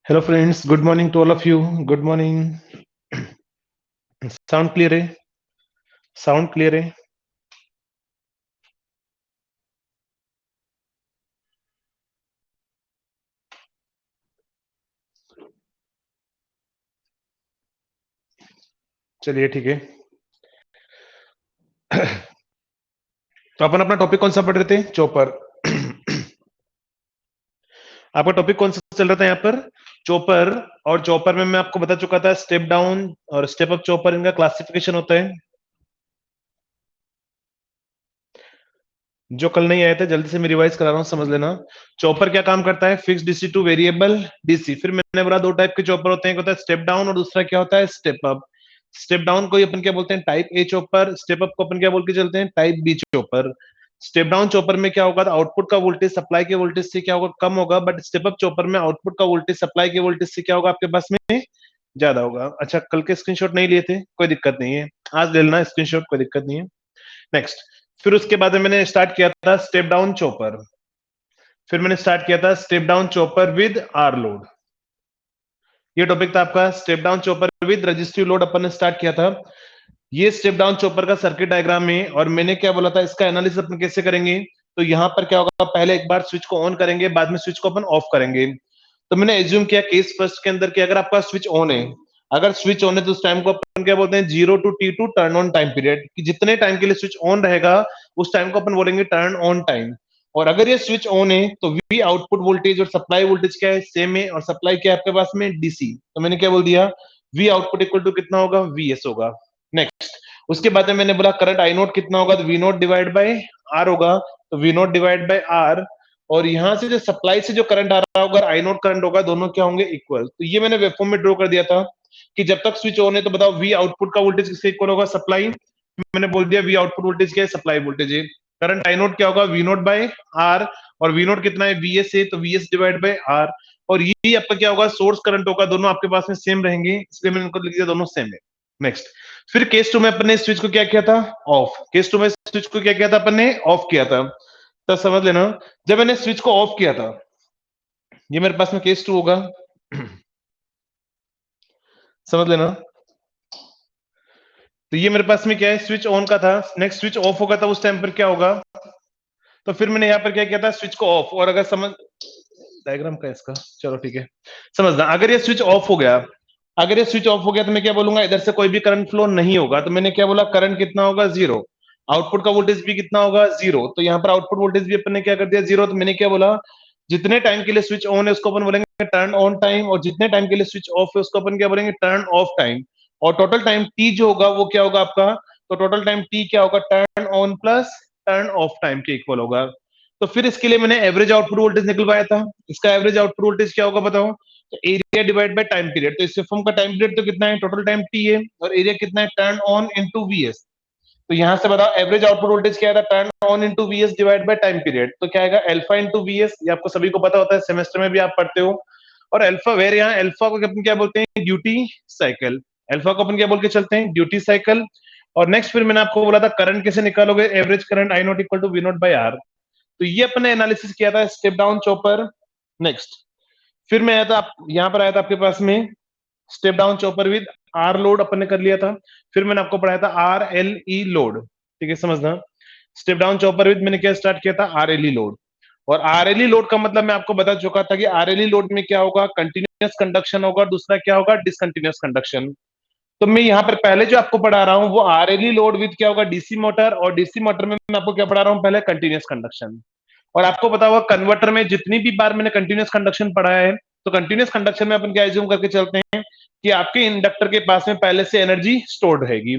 Hello friends, good morning to all of you. Good morning. Sound clear है? Sound clear है? चलिए ठीक है। तो अपन अपना टॉपिक कौन सा पढ़ रहे थे? चॉपर। आपका टॉपिक कौन सा चल रहा था यहाँ पर? चॉपर। और चॉपर में मैं आपको बता चुका था स्टेप डाउन और स्टेप अप चॉपर, इनका क्लासिफिकेशन होता है। जो कल नहीं आया था जल्दी से मैं रिवाइज करा रहा हूँ, समझ लेना। चॉपर क्या काम करता है? Fix DC two variable DC. फिर मैंने बोला दो टाइप के चॉपर होते हैं, एक होता है स्टेप डाउन और दूसरा क्या होता है? Step up. स्टेप डाउन को ही अपन क्या बोलते हैं? Type A chopper. Step up को अपन क्या बोल के चलते हैं? Type B chopper. Step down chopper में क्या होगा? आउटपुट का वोल्टेज सप्लाई के वोल्टेज से क्या होगा? कम होगा। बट स्टेप अप चॉपर में आउटपुट का वोल्टेज सप्लाई के वोल्टेज से क्या होगा आपके पास में? ज्यादा होगा। अच्छा, कल के स्क्रीनशॉट नहीं लिए थे, कोई दिक्कत नहीं है, आज ले लेना स्क्रीनशॉट, कोई दिक्कत नहीं है। नेक्स्ट। फिर उसके बाद में मैंने स्टार्ट किया था स्टेप डाउन चॉपर। फिर मैंने स्टार्ट किया था step down chopper with R load. ये टॉपिक था आपका step down chopper with resistive load, अपन ने स्टार्ट किया था। ये स्टेप डाउन चॉपर का सर्किट डायग्राम है। और मैंने क्या बोला था, इसका एनालिसिस अपन कैसे करेंगे? तो यहाँ पर क्या होगा, पहले एक बार स्विच को ऑन करेंगे, बाद में स्विच को अपन ऑफ करेंगे। तो मैंने एज्यूम किया केस फर्स्ट के अंदर कि अगर आपका स्विच ऑन है, अगर स्विच ऑन है तो उस टाइम को अपन क्या बोलते हैं? 0 to T2 turn on time period, कि जितने टाइम के लिए स्विच ऑन रहेगा उस टाइम को अपन बोलेंगे टर्न ऑन टाइम। और अगर ये स्विच ऑन है तो वी आउटपुट वोल्टेज और सप्लाई वोल्टेज क्या है? सेम है। और सप्लाई क्या है आपके पास में? डीसी। तो मैंने क्या बोल दिया? वी आउटपुट इक्वल टू कितना होगा? वीएस होगा। नेक्स्ट। उसके बाद में मैंने बोला करंट आई नोट कितना होगा? तो V naught divide by R होगा। तो V naught divide by R. और यहां से जो सप्लाई से जो करंट आ रहा होगा, आई नोट करंट होगा, दोनों क्या होंगे? इक्वल। तो ये मैंने वेवफॉर्म में ड्रॉ कर दिया था कि जब तक स्विच ऑन है तो बताओ वी आउटपुट का वोल्टेज किससे इक्वल होगा? सप्लाई। मैंने बोल दिया वी आउटपुट वोल्टेज क्या है? सप्लाई वोल्टेज है। करंट आई नोट क्या होगा? V naught by R. और वी नोट कितना है? वीएस है, तो वीएस डिवाइड बाय आर। और ये आपका क्या होगा? सोर्स करंट होगा, दोनों आपके पास में सेम रहेंगे, इसलिए मैंने इनको लिख दिया दोनों सेम है। नेक्स्ट। फिर केस टू में अपन ने स्विच को क्या किया था? ऑफ। केस टू में स्विच को क्या किया था अपन ने? ऑफ किया था। तो समझ लेना, जब मैंने स्विच को ऑफ किया था, ये मेरे पास में केस टू होगा। समझ लेना। तो ये मेरे पास में क्या है? स्विच ऑन का था। नेक्स्ट स्विच ऑफ होगा था, उस टाइम पर क्या होगा? तो फिर मैंने यहाँ पर क्या किया था? स्विच को ऑफ। और अगर समझ डायग्राम का इसका, चलो ठीक है, समझना। अगर ये स्विच ऑफ हो गया, अगर ये स्विच ऑफ हो गया तो मैं क्या बोलूंगा? इधर से कोई भी करंट फ्लो नहीं होगा। तो मैंने क्या बोला? करंट कितना होगा? जीरो। आउटपुट का वोल्टेज भी कितना होगा? जीरो। तो यहाँ पर आउटपुट वोल्टेज भी अपन ने क्या कर दिया? जीरो। तो मैंने क्या बोला? जितने टाइम के लिए स्विच ऑन है उसको अपन बोलेंगे टर्न ऑन टाइम, और जितने टाइम के लिए स्विच ऑफ है उसको अपन क्या बोलेंगे? Turn off time. और टोटल टाइम टी जो होगा वो क्या होगा आपका? तो टोटल टाइम टी क्या होगा? Turn on plus turn off time के इक्वल होगा। तो फिर इसके लिए मैंने एवरेज आउटपुट वोल्टेज निकलवाया था। इसका एवरेज आउटपुट वोल्टेज क्या होगा बताओ? तो area divide by time period. तो इस फॉर्म का टाइम पीरियड तो कितना है? टोटल टाइम टी है। और एरिया कितना है? Turn on into VS. तो यहां से बताओ एवरेज आउटपुट वोल्टेज क्या है? Turn on into VS divide by time period. तो क्या आएगा? Alpha into VS. ये आपको सभी को पता होता है, सेमेस्टर में भी आप पढ़ते हो। और अल्फा वेर, यहाँ अल्फा को अपन क्या बोलते हैं? Duty cycle. अल्फा को अपन क्या बोल के चलते हैं? Duty cycle. और नेक्स्ट फिर मैंने आपको बोला था करंट कैसे निकालोगे? Average current I naught equal to V naught by R. तो ये अपने एनालिसिस किया था स्टेप डाउन चॉपर। नेक्स्ट। फिर मैं आया था यहाँ पर आया था आपके पास में step down chopper with R load, अपन ने कर लिया था। फिर मैंने आपको पढ़ाया था आर एल ई लोड। ठीक है, समझना। स्टेप डाउन चॉपर विद मैंने क्या स्टार्ट किया था? Are L E load. और आर एल ई लोड का मतलब मैं आपको बता चुका था कि आर एल ई लोड में क्या होगा? कंटिन्यूअस कंडक्शन होगा, और दूसरा क्या होगा? Discontinuous conduction. तो मैं यहाँ पर पहले जो आपको पढ़ा रहा हूँ वो are L E load with क्या होगा? DC motor. और डीसी मोटर में मैं आपको क्या पढ़ा रहा हूँ? पहले कंटिन्यूअस कंडक्शन। और आपको पता होगा कन्वर्टर में जितनी भी बार मैंने कंटिन्यूअस कंडक्शन पढ़ा है, तो कंटिन्यूअस कंडक्शन में अपन क्या एज्यूम करके चलते हैं कि आपके इंडक्टर के पास में पहले से एनर्जी स्टोर्ड रहेगी।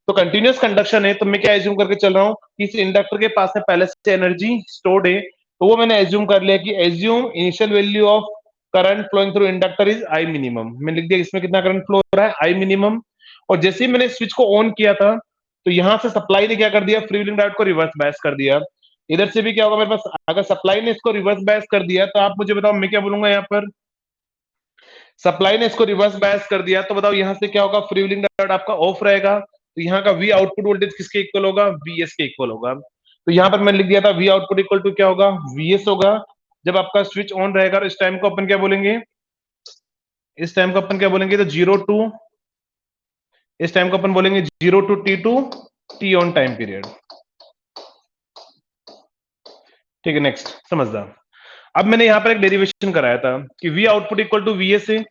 तो कंटिन्यूअस कंडक्शन है तो मैं क्या एज्यूम करके चल रहा हूँ कि इस इंडक्टर के पास में पहले से एनर्जी स्टोर्ड है। तो वो मैंने एज्यूम कर लिया कि assume initial value of current flowing through inductor is I minimum. मैंने लिख दिया इसमें कितना करंट फ्लो हो रहा है? I minimum. और जैसे ही मैंने स्विच को ऑन किया था तो यहां से सप्लाई ने क्या कर दिया? फ्री व्हीलिंग डायोड को रिवर्स बायस कर दिया। इधर से भी क्या होगा मेरे पास? अगर सप्लाई ने इसको रिवर्स बायस कर दिया तो आप मुझे बताओ मैं क्या बोलूंगा यहाँ पर? सप्लाई ने इसको रिवर्स बायस कर दिया तो बताओ यहाँ से क्या होगा? फ्री व्हीलिंग डायोड आपका ऑफ रहेगा। तो यहाँ का वी आउटपुट वोल्टेज किसके इक्वल होगा? वीएस के इक्वल होगा। तो यहाँ पर मैंने लिख दिया था वी आउटपुट इक्वल टू क्या होगा? वीएस होगा। जब आपका स्विच ऑन रहेगा तो इस टाइम को अपन क्या बोलेंगे? इस टाइम को अपन क्या बोलेंगे, तो 0 टू, इस टाइम को अपन बोलेंगे 0 to T on time period. ठीक है, नेक्स्ट समझदार। अब मैंने यहां पर एक डेरिवेशन कराया था कि V output equal to V S A.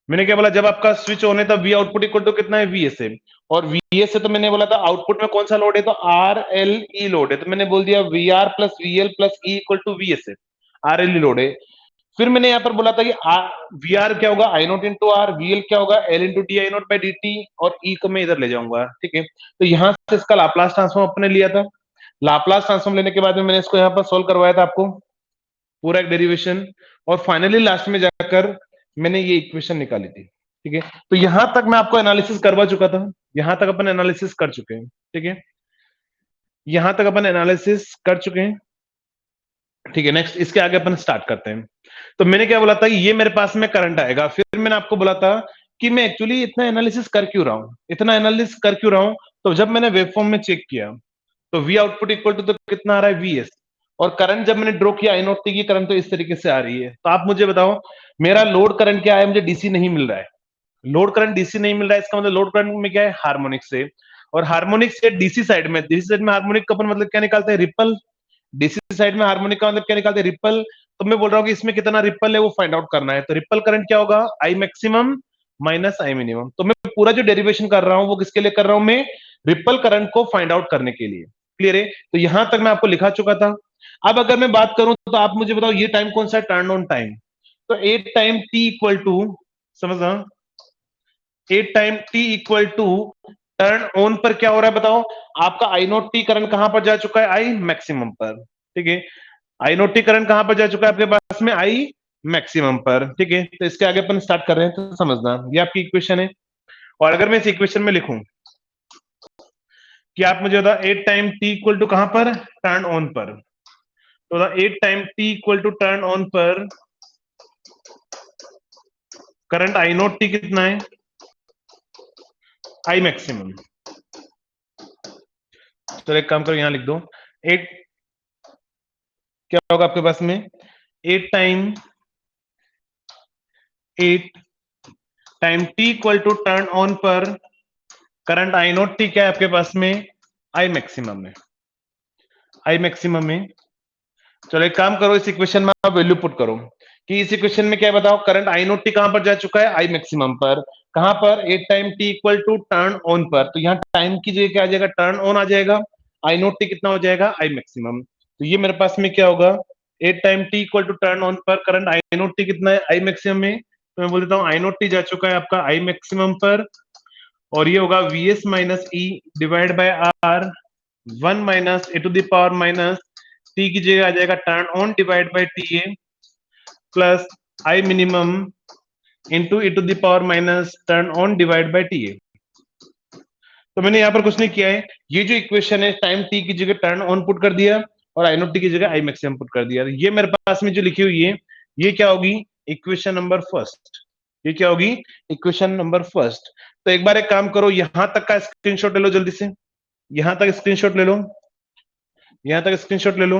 मैंने क्या बोला, जब आपका स्विच ऑन है तब वी आउटपुट इक्वल टू कितना है, वी एस ए। और वी एस ए तो मैंने बोला था आउटपुट में कौन सा लोड है, तो आर एल ई लोड है, तो मैंने बोल दिया V R plus V L plus E equal to V S A. R L E load है। फिर मैंने यहां पर बोला था कि वी आर क्या होगा, I naught into R, V L क्या होगा, L into D I naught by D T, और ई को मैं इधर ले जाऊंगा। ठीक है, तो यहां से इसका लाप्लास ट्रांसफॉर्म अपने लिया था। लाप्लास ट्रांसफॉर्म लेने के बाद में मैंने इसको यहां पर सोल्व करवाया था आपको, पूरा एक डेरिवेशन। और फाइनली लास्ट में जाकर मैंने ये इक्वेशन निकाली थी। ठीक है, तो यहां तक मैं आपको एनालिसिस करवा चुका था, यहां तक अपन एनालिसिस कर चुके हैं। ठीक है, यहां तक अपन एनालिसिस कर चुके हैं। ठीक है, नेक्स्ट इसके आगे अपन स्टार्ट करते हैं। तो मैंने क्या बोला था, ये मेरे पास में करंट आएगा। फिर मैंने आपको बोला था कि मैं एक्चुअली इतना एनालिसिस कर क्यों रहा हूं, इतना एनालिसिस कर क्यों रहा हूं। तो जब मैंने वेवफॉर्म में चेक किया तो वी आउटपुट इक्वल टू, तो कितना आ रहा है, वी एस। और करंट जब मैंने ड्रॉ किया आई नोट टी की करंट, तो इस तरीके से आ रही है। तो आप मुझे बताओ, मेरा लोड करंट क्या है, मुझे डीसी नहीं मिल रहा है। लोड करंट डीसी नहीं मिल रहा है, इसका मतलब लोड करंट में क्या है, हार्मोनिक से। और हार्मोनिक से डीसी साइड में, डीसी साइड में हार्मोनिक का अपन मतलब क्या निकालते हैं, रिपल। डीसी साइड में हार्मोनिक का मतलब क्या निकालते हैं, रिपल। तो मैं बोल रहा हूँ कि इसमें कितना रिपल है वो फाइंड आउट करना है। तो रिपल करंट क्या होगा, आई मैक्सिमम माइनस आई मिनिमम। तो मैं पूरा जो डेरिवेशन कर रहा हूं वो किसके लिए कर रहा हूं, मैं रिपल करंट को फाइंड आउट करने के लिए। क्लियर है, तो यहां तक मैं आपको लिखा चुका था। अब अगर मैं बात करूं तो आप मुझे बताओ ये टाइम कौन सा है, टर्न ऑन टाइम। तो at time T equal to, समझना, at time T equal to turn on पर क्या हो रहा है बताओ, आपका आई नोट टी करंट कहां पर जा चुका है, आई मैक्सिमम पर। ठीक है, आई नोट टी करंट कहां पर जा चुका है आपके पास में, आई मैक्सिमम पर। ठीक है, तो इसके आगे अपन स्टार्ट कर रहे हैं, तो समझना ये आपकी इक्वेशन है। और अगर मैं इस इक्वेशन में लिखूं कि आप मुझे बता at time T equal to कहां पर, टर्न ऑन पर। तो at time T equal to turn on पर करंट आई नोट टी कितना है, आई मैक्सिमम। तो एक काम करो, यहां लिख दो, एट, क्या होगा आपके पास में, at time, at time T equal to turn on पर करंट आई नोट टी क्या है आपके पास में, आई मैक्सिमम में, आई मैक्सिमम में। चलो एक काम करो, इस इक्वेशन में आप वैल्यू पुट करो कि इस इक्वेशन में क्या है बताओ, करंट आई नोट टी कहां पर जा चुका है, आई मैक्सिमम पर। कहां पर, at time T equal to turn on पर। तो यहाँ टाइम की जगह क्या आ जाएगा, टर्न ऑन आ जाएगा। आई नोट टी कितना हो जाएगा, आई मैक्सिमम। तो ये मेरे पास में क्या होगा, at time T equal to turn on पर करंट आई नोट टी कितना है, आई मैक्सिमम में। तो मैं बोल देता हूँ आई नोट टी जा चुका है आपका आई मैक्सिमम पर। और ये होगा V S minus E divide by R, one minus A to the power minus T की जगह आ जाएगा turn on divide by T A plus I minimum into E to the power minus turn on divide by T A. तो मैंने यहां पर कुछ नहीं किया है, ये जो इक्वेशन है टाइम टी की जगह टर्न ऑन पुट कर दिया और आई नोट टी की जगह आई मैक्सिमम पुट कर दिया। ये मेरे पास में जो लिखी हुई है ये क्या होगी, इक्वेशन नंबर फर्स्ट। ये क्या होगी, इक्वेशन नंबर फर्स्ट। तो एक बार एक काम करो, यहां तक का स्क्रीनशॉट ले लो जल्दी से, यहां तक स्क्रीनशॉट ले लो, यहां तक स्क्रीनशॉट ले लो।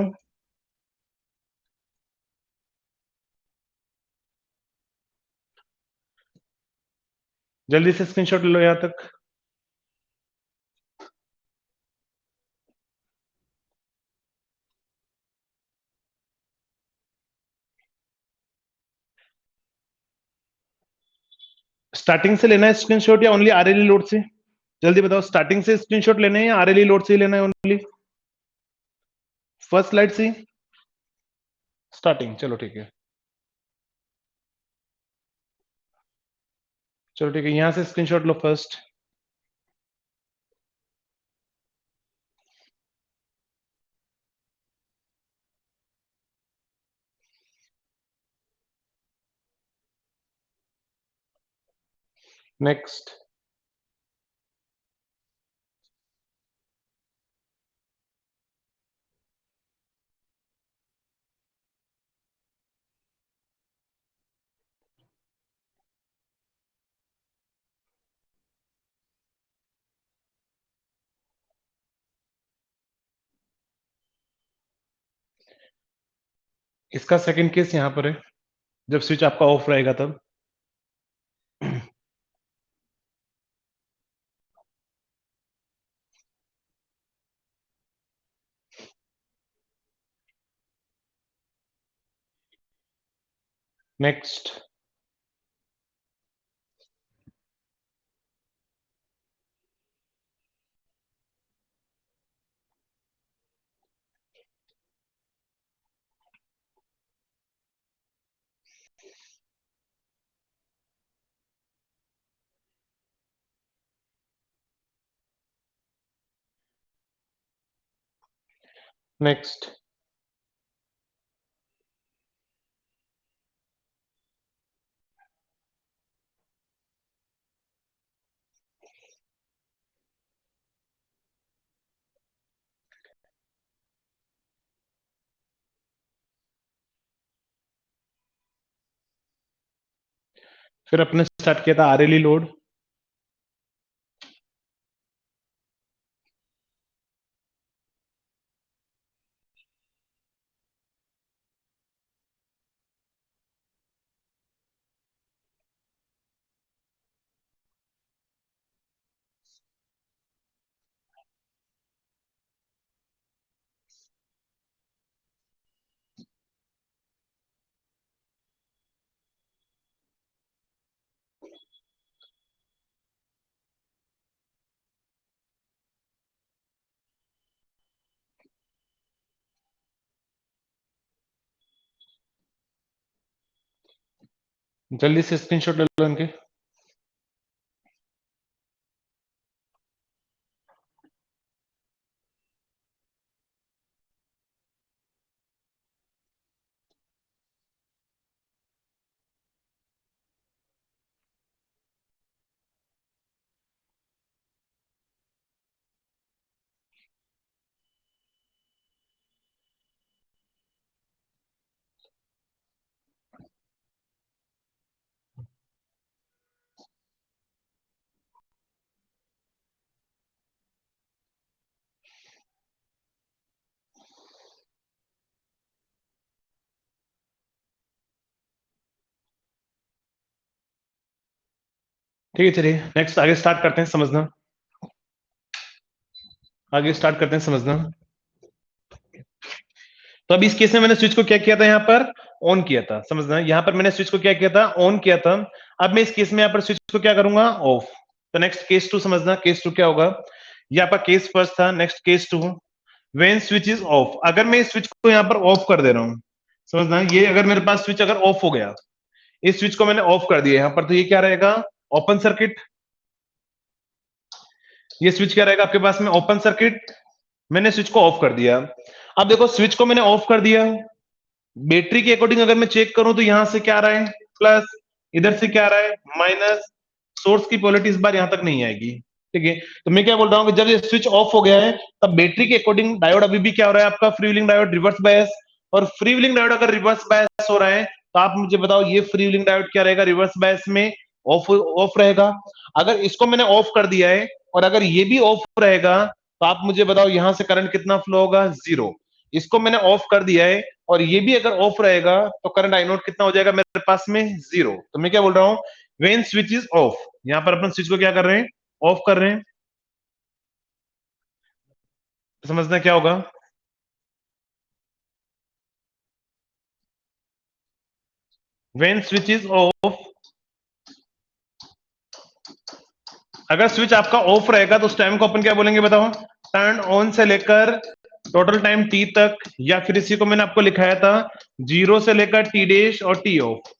जल्दी से स्क्रीनशॉट ले लो यहां तक। स्टार्टिंग से लेना है स्क्रीनशॉट या ओनली आरएलई लोड से, जल्दी बताओ, स्टार्टिंग से स्क्रीनशॉट लेना है या आरएलई लोड से ही लेना है ओनली, फर्स्ट स्लाइड से स्टार्टिंग। चलो ठीक है, चलो ठीक है, यहां से स्क्रीनशॉट लो फर्स्ट। नेक्स्ट, इसका सेकंड केस यहां पर है। जब स्विच आपका ऑफ रहेगा तब। नेक्स्ट। नेक्स्ट। फिर अपने स्टार्ट किया था आरएलई लोड। जल्दी से स्क्रीनशॉट ले लो इनके। ठीक है, चलिए नेक्स्ट आगे स्टार्ट करते हैं समझना। आगे स्टार्ट करते हैं समझना। तो अब इस केस में मैंने स्विच को क्या किया था, यहाँ पर ऑन किया था, समझना। यहाँ पर मैंने स्विच को क्या किया था, ऑन किया था। अब मैं इस केस में यहाँ पर स्विच को क्या करूंगा, ऑफ। तो नेक्स्ट केस टू समझना, केस टू क्या होगा। ये आपका केस फर्स्ट था, next case two. When switch is off, अगर मैं इस स्विच को यहाँ पर ऑफ कर दे रहा हूँ, समझना। ये अगर मेरे पास स्विच अगर ऑफ हो गया, इस स्विच को मैंने ऑफ कर दिया यहाँ पर, तो ये क्या रहेगा, ओपन सर्किट। ये स्विच क्या रहेगा आपके पास में, ओपन सर्किट। मैंने स्विच को ऑफ कर दिया। अब देखो स्विच को मैंने ऑफ कर दिया, बैटरी के अकॉर्डिंग अगर मैं चेक करूं तो यहां से क्या आ रहा है, प्लस, इधर से क्या आ रहा है, माइनस। सोर्स की पोलैरिटी इस बार यहां तक नहीं आएगी, ठीक है। तो मैं क्या बोल रहा हूं कि जब ये स्विच ऑफ हो गया है, तब बैटरी के अकॉर्डिंग डायोड अभी भी क्या हो रहा है आपका, free wheeling diode reverse bias. और फ्री व्हीलिंग डायोड अगर रिवर्स बायस हो रहा है, तो आप मुझे बताओ ये फ्री व्हीलिंग डायोड क्या रहेगा, रिवर्स बायस में ऑफ ऑफ रहेगा। अगर इसको मैंने ऑफ कर दिया है और अगर ये भी ऑफ रहेगा, तो आप मुझे बताओ यहां से करंट कितना फ्लो होगा, जीरो। इसको मैंने ऑफ कर दिया है और ये भी अगर ऑफ रहेगा, तो करंट आई नोट कितना हो जाएगा मेरे पास में, जीरो। तो मैं क्या बोल रहा हूं, व्हेन स्विच इज ऑफ, यहां पर अपन स्विच को क्या कर रहे हैं, ऑफ कर रहे हैं। तो समझना क्या होगा, व्हेन स्विच इज ऑफ, अगर स्विच आपका ऑफ रहेगा तो उस टाइम को अपन क्या बोलेंगे बताओ, टर्न ऑन से लेकर टोटल टाइम टी तक, या फिर इसी को मैंने आपको लिखाया था जीरो से लेकर टी डैश और टी ऑफ।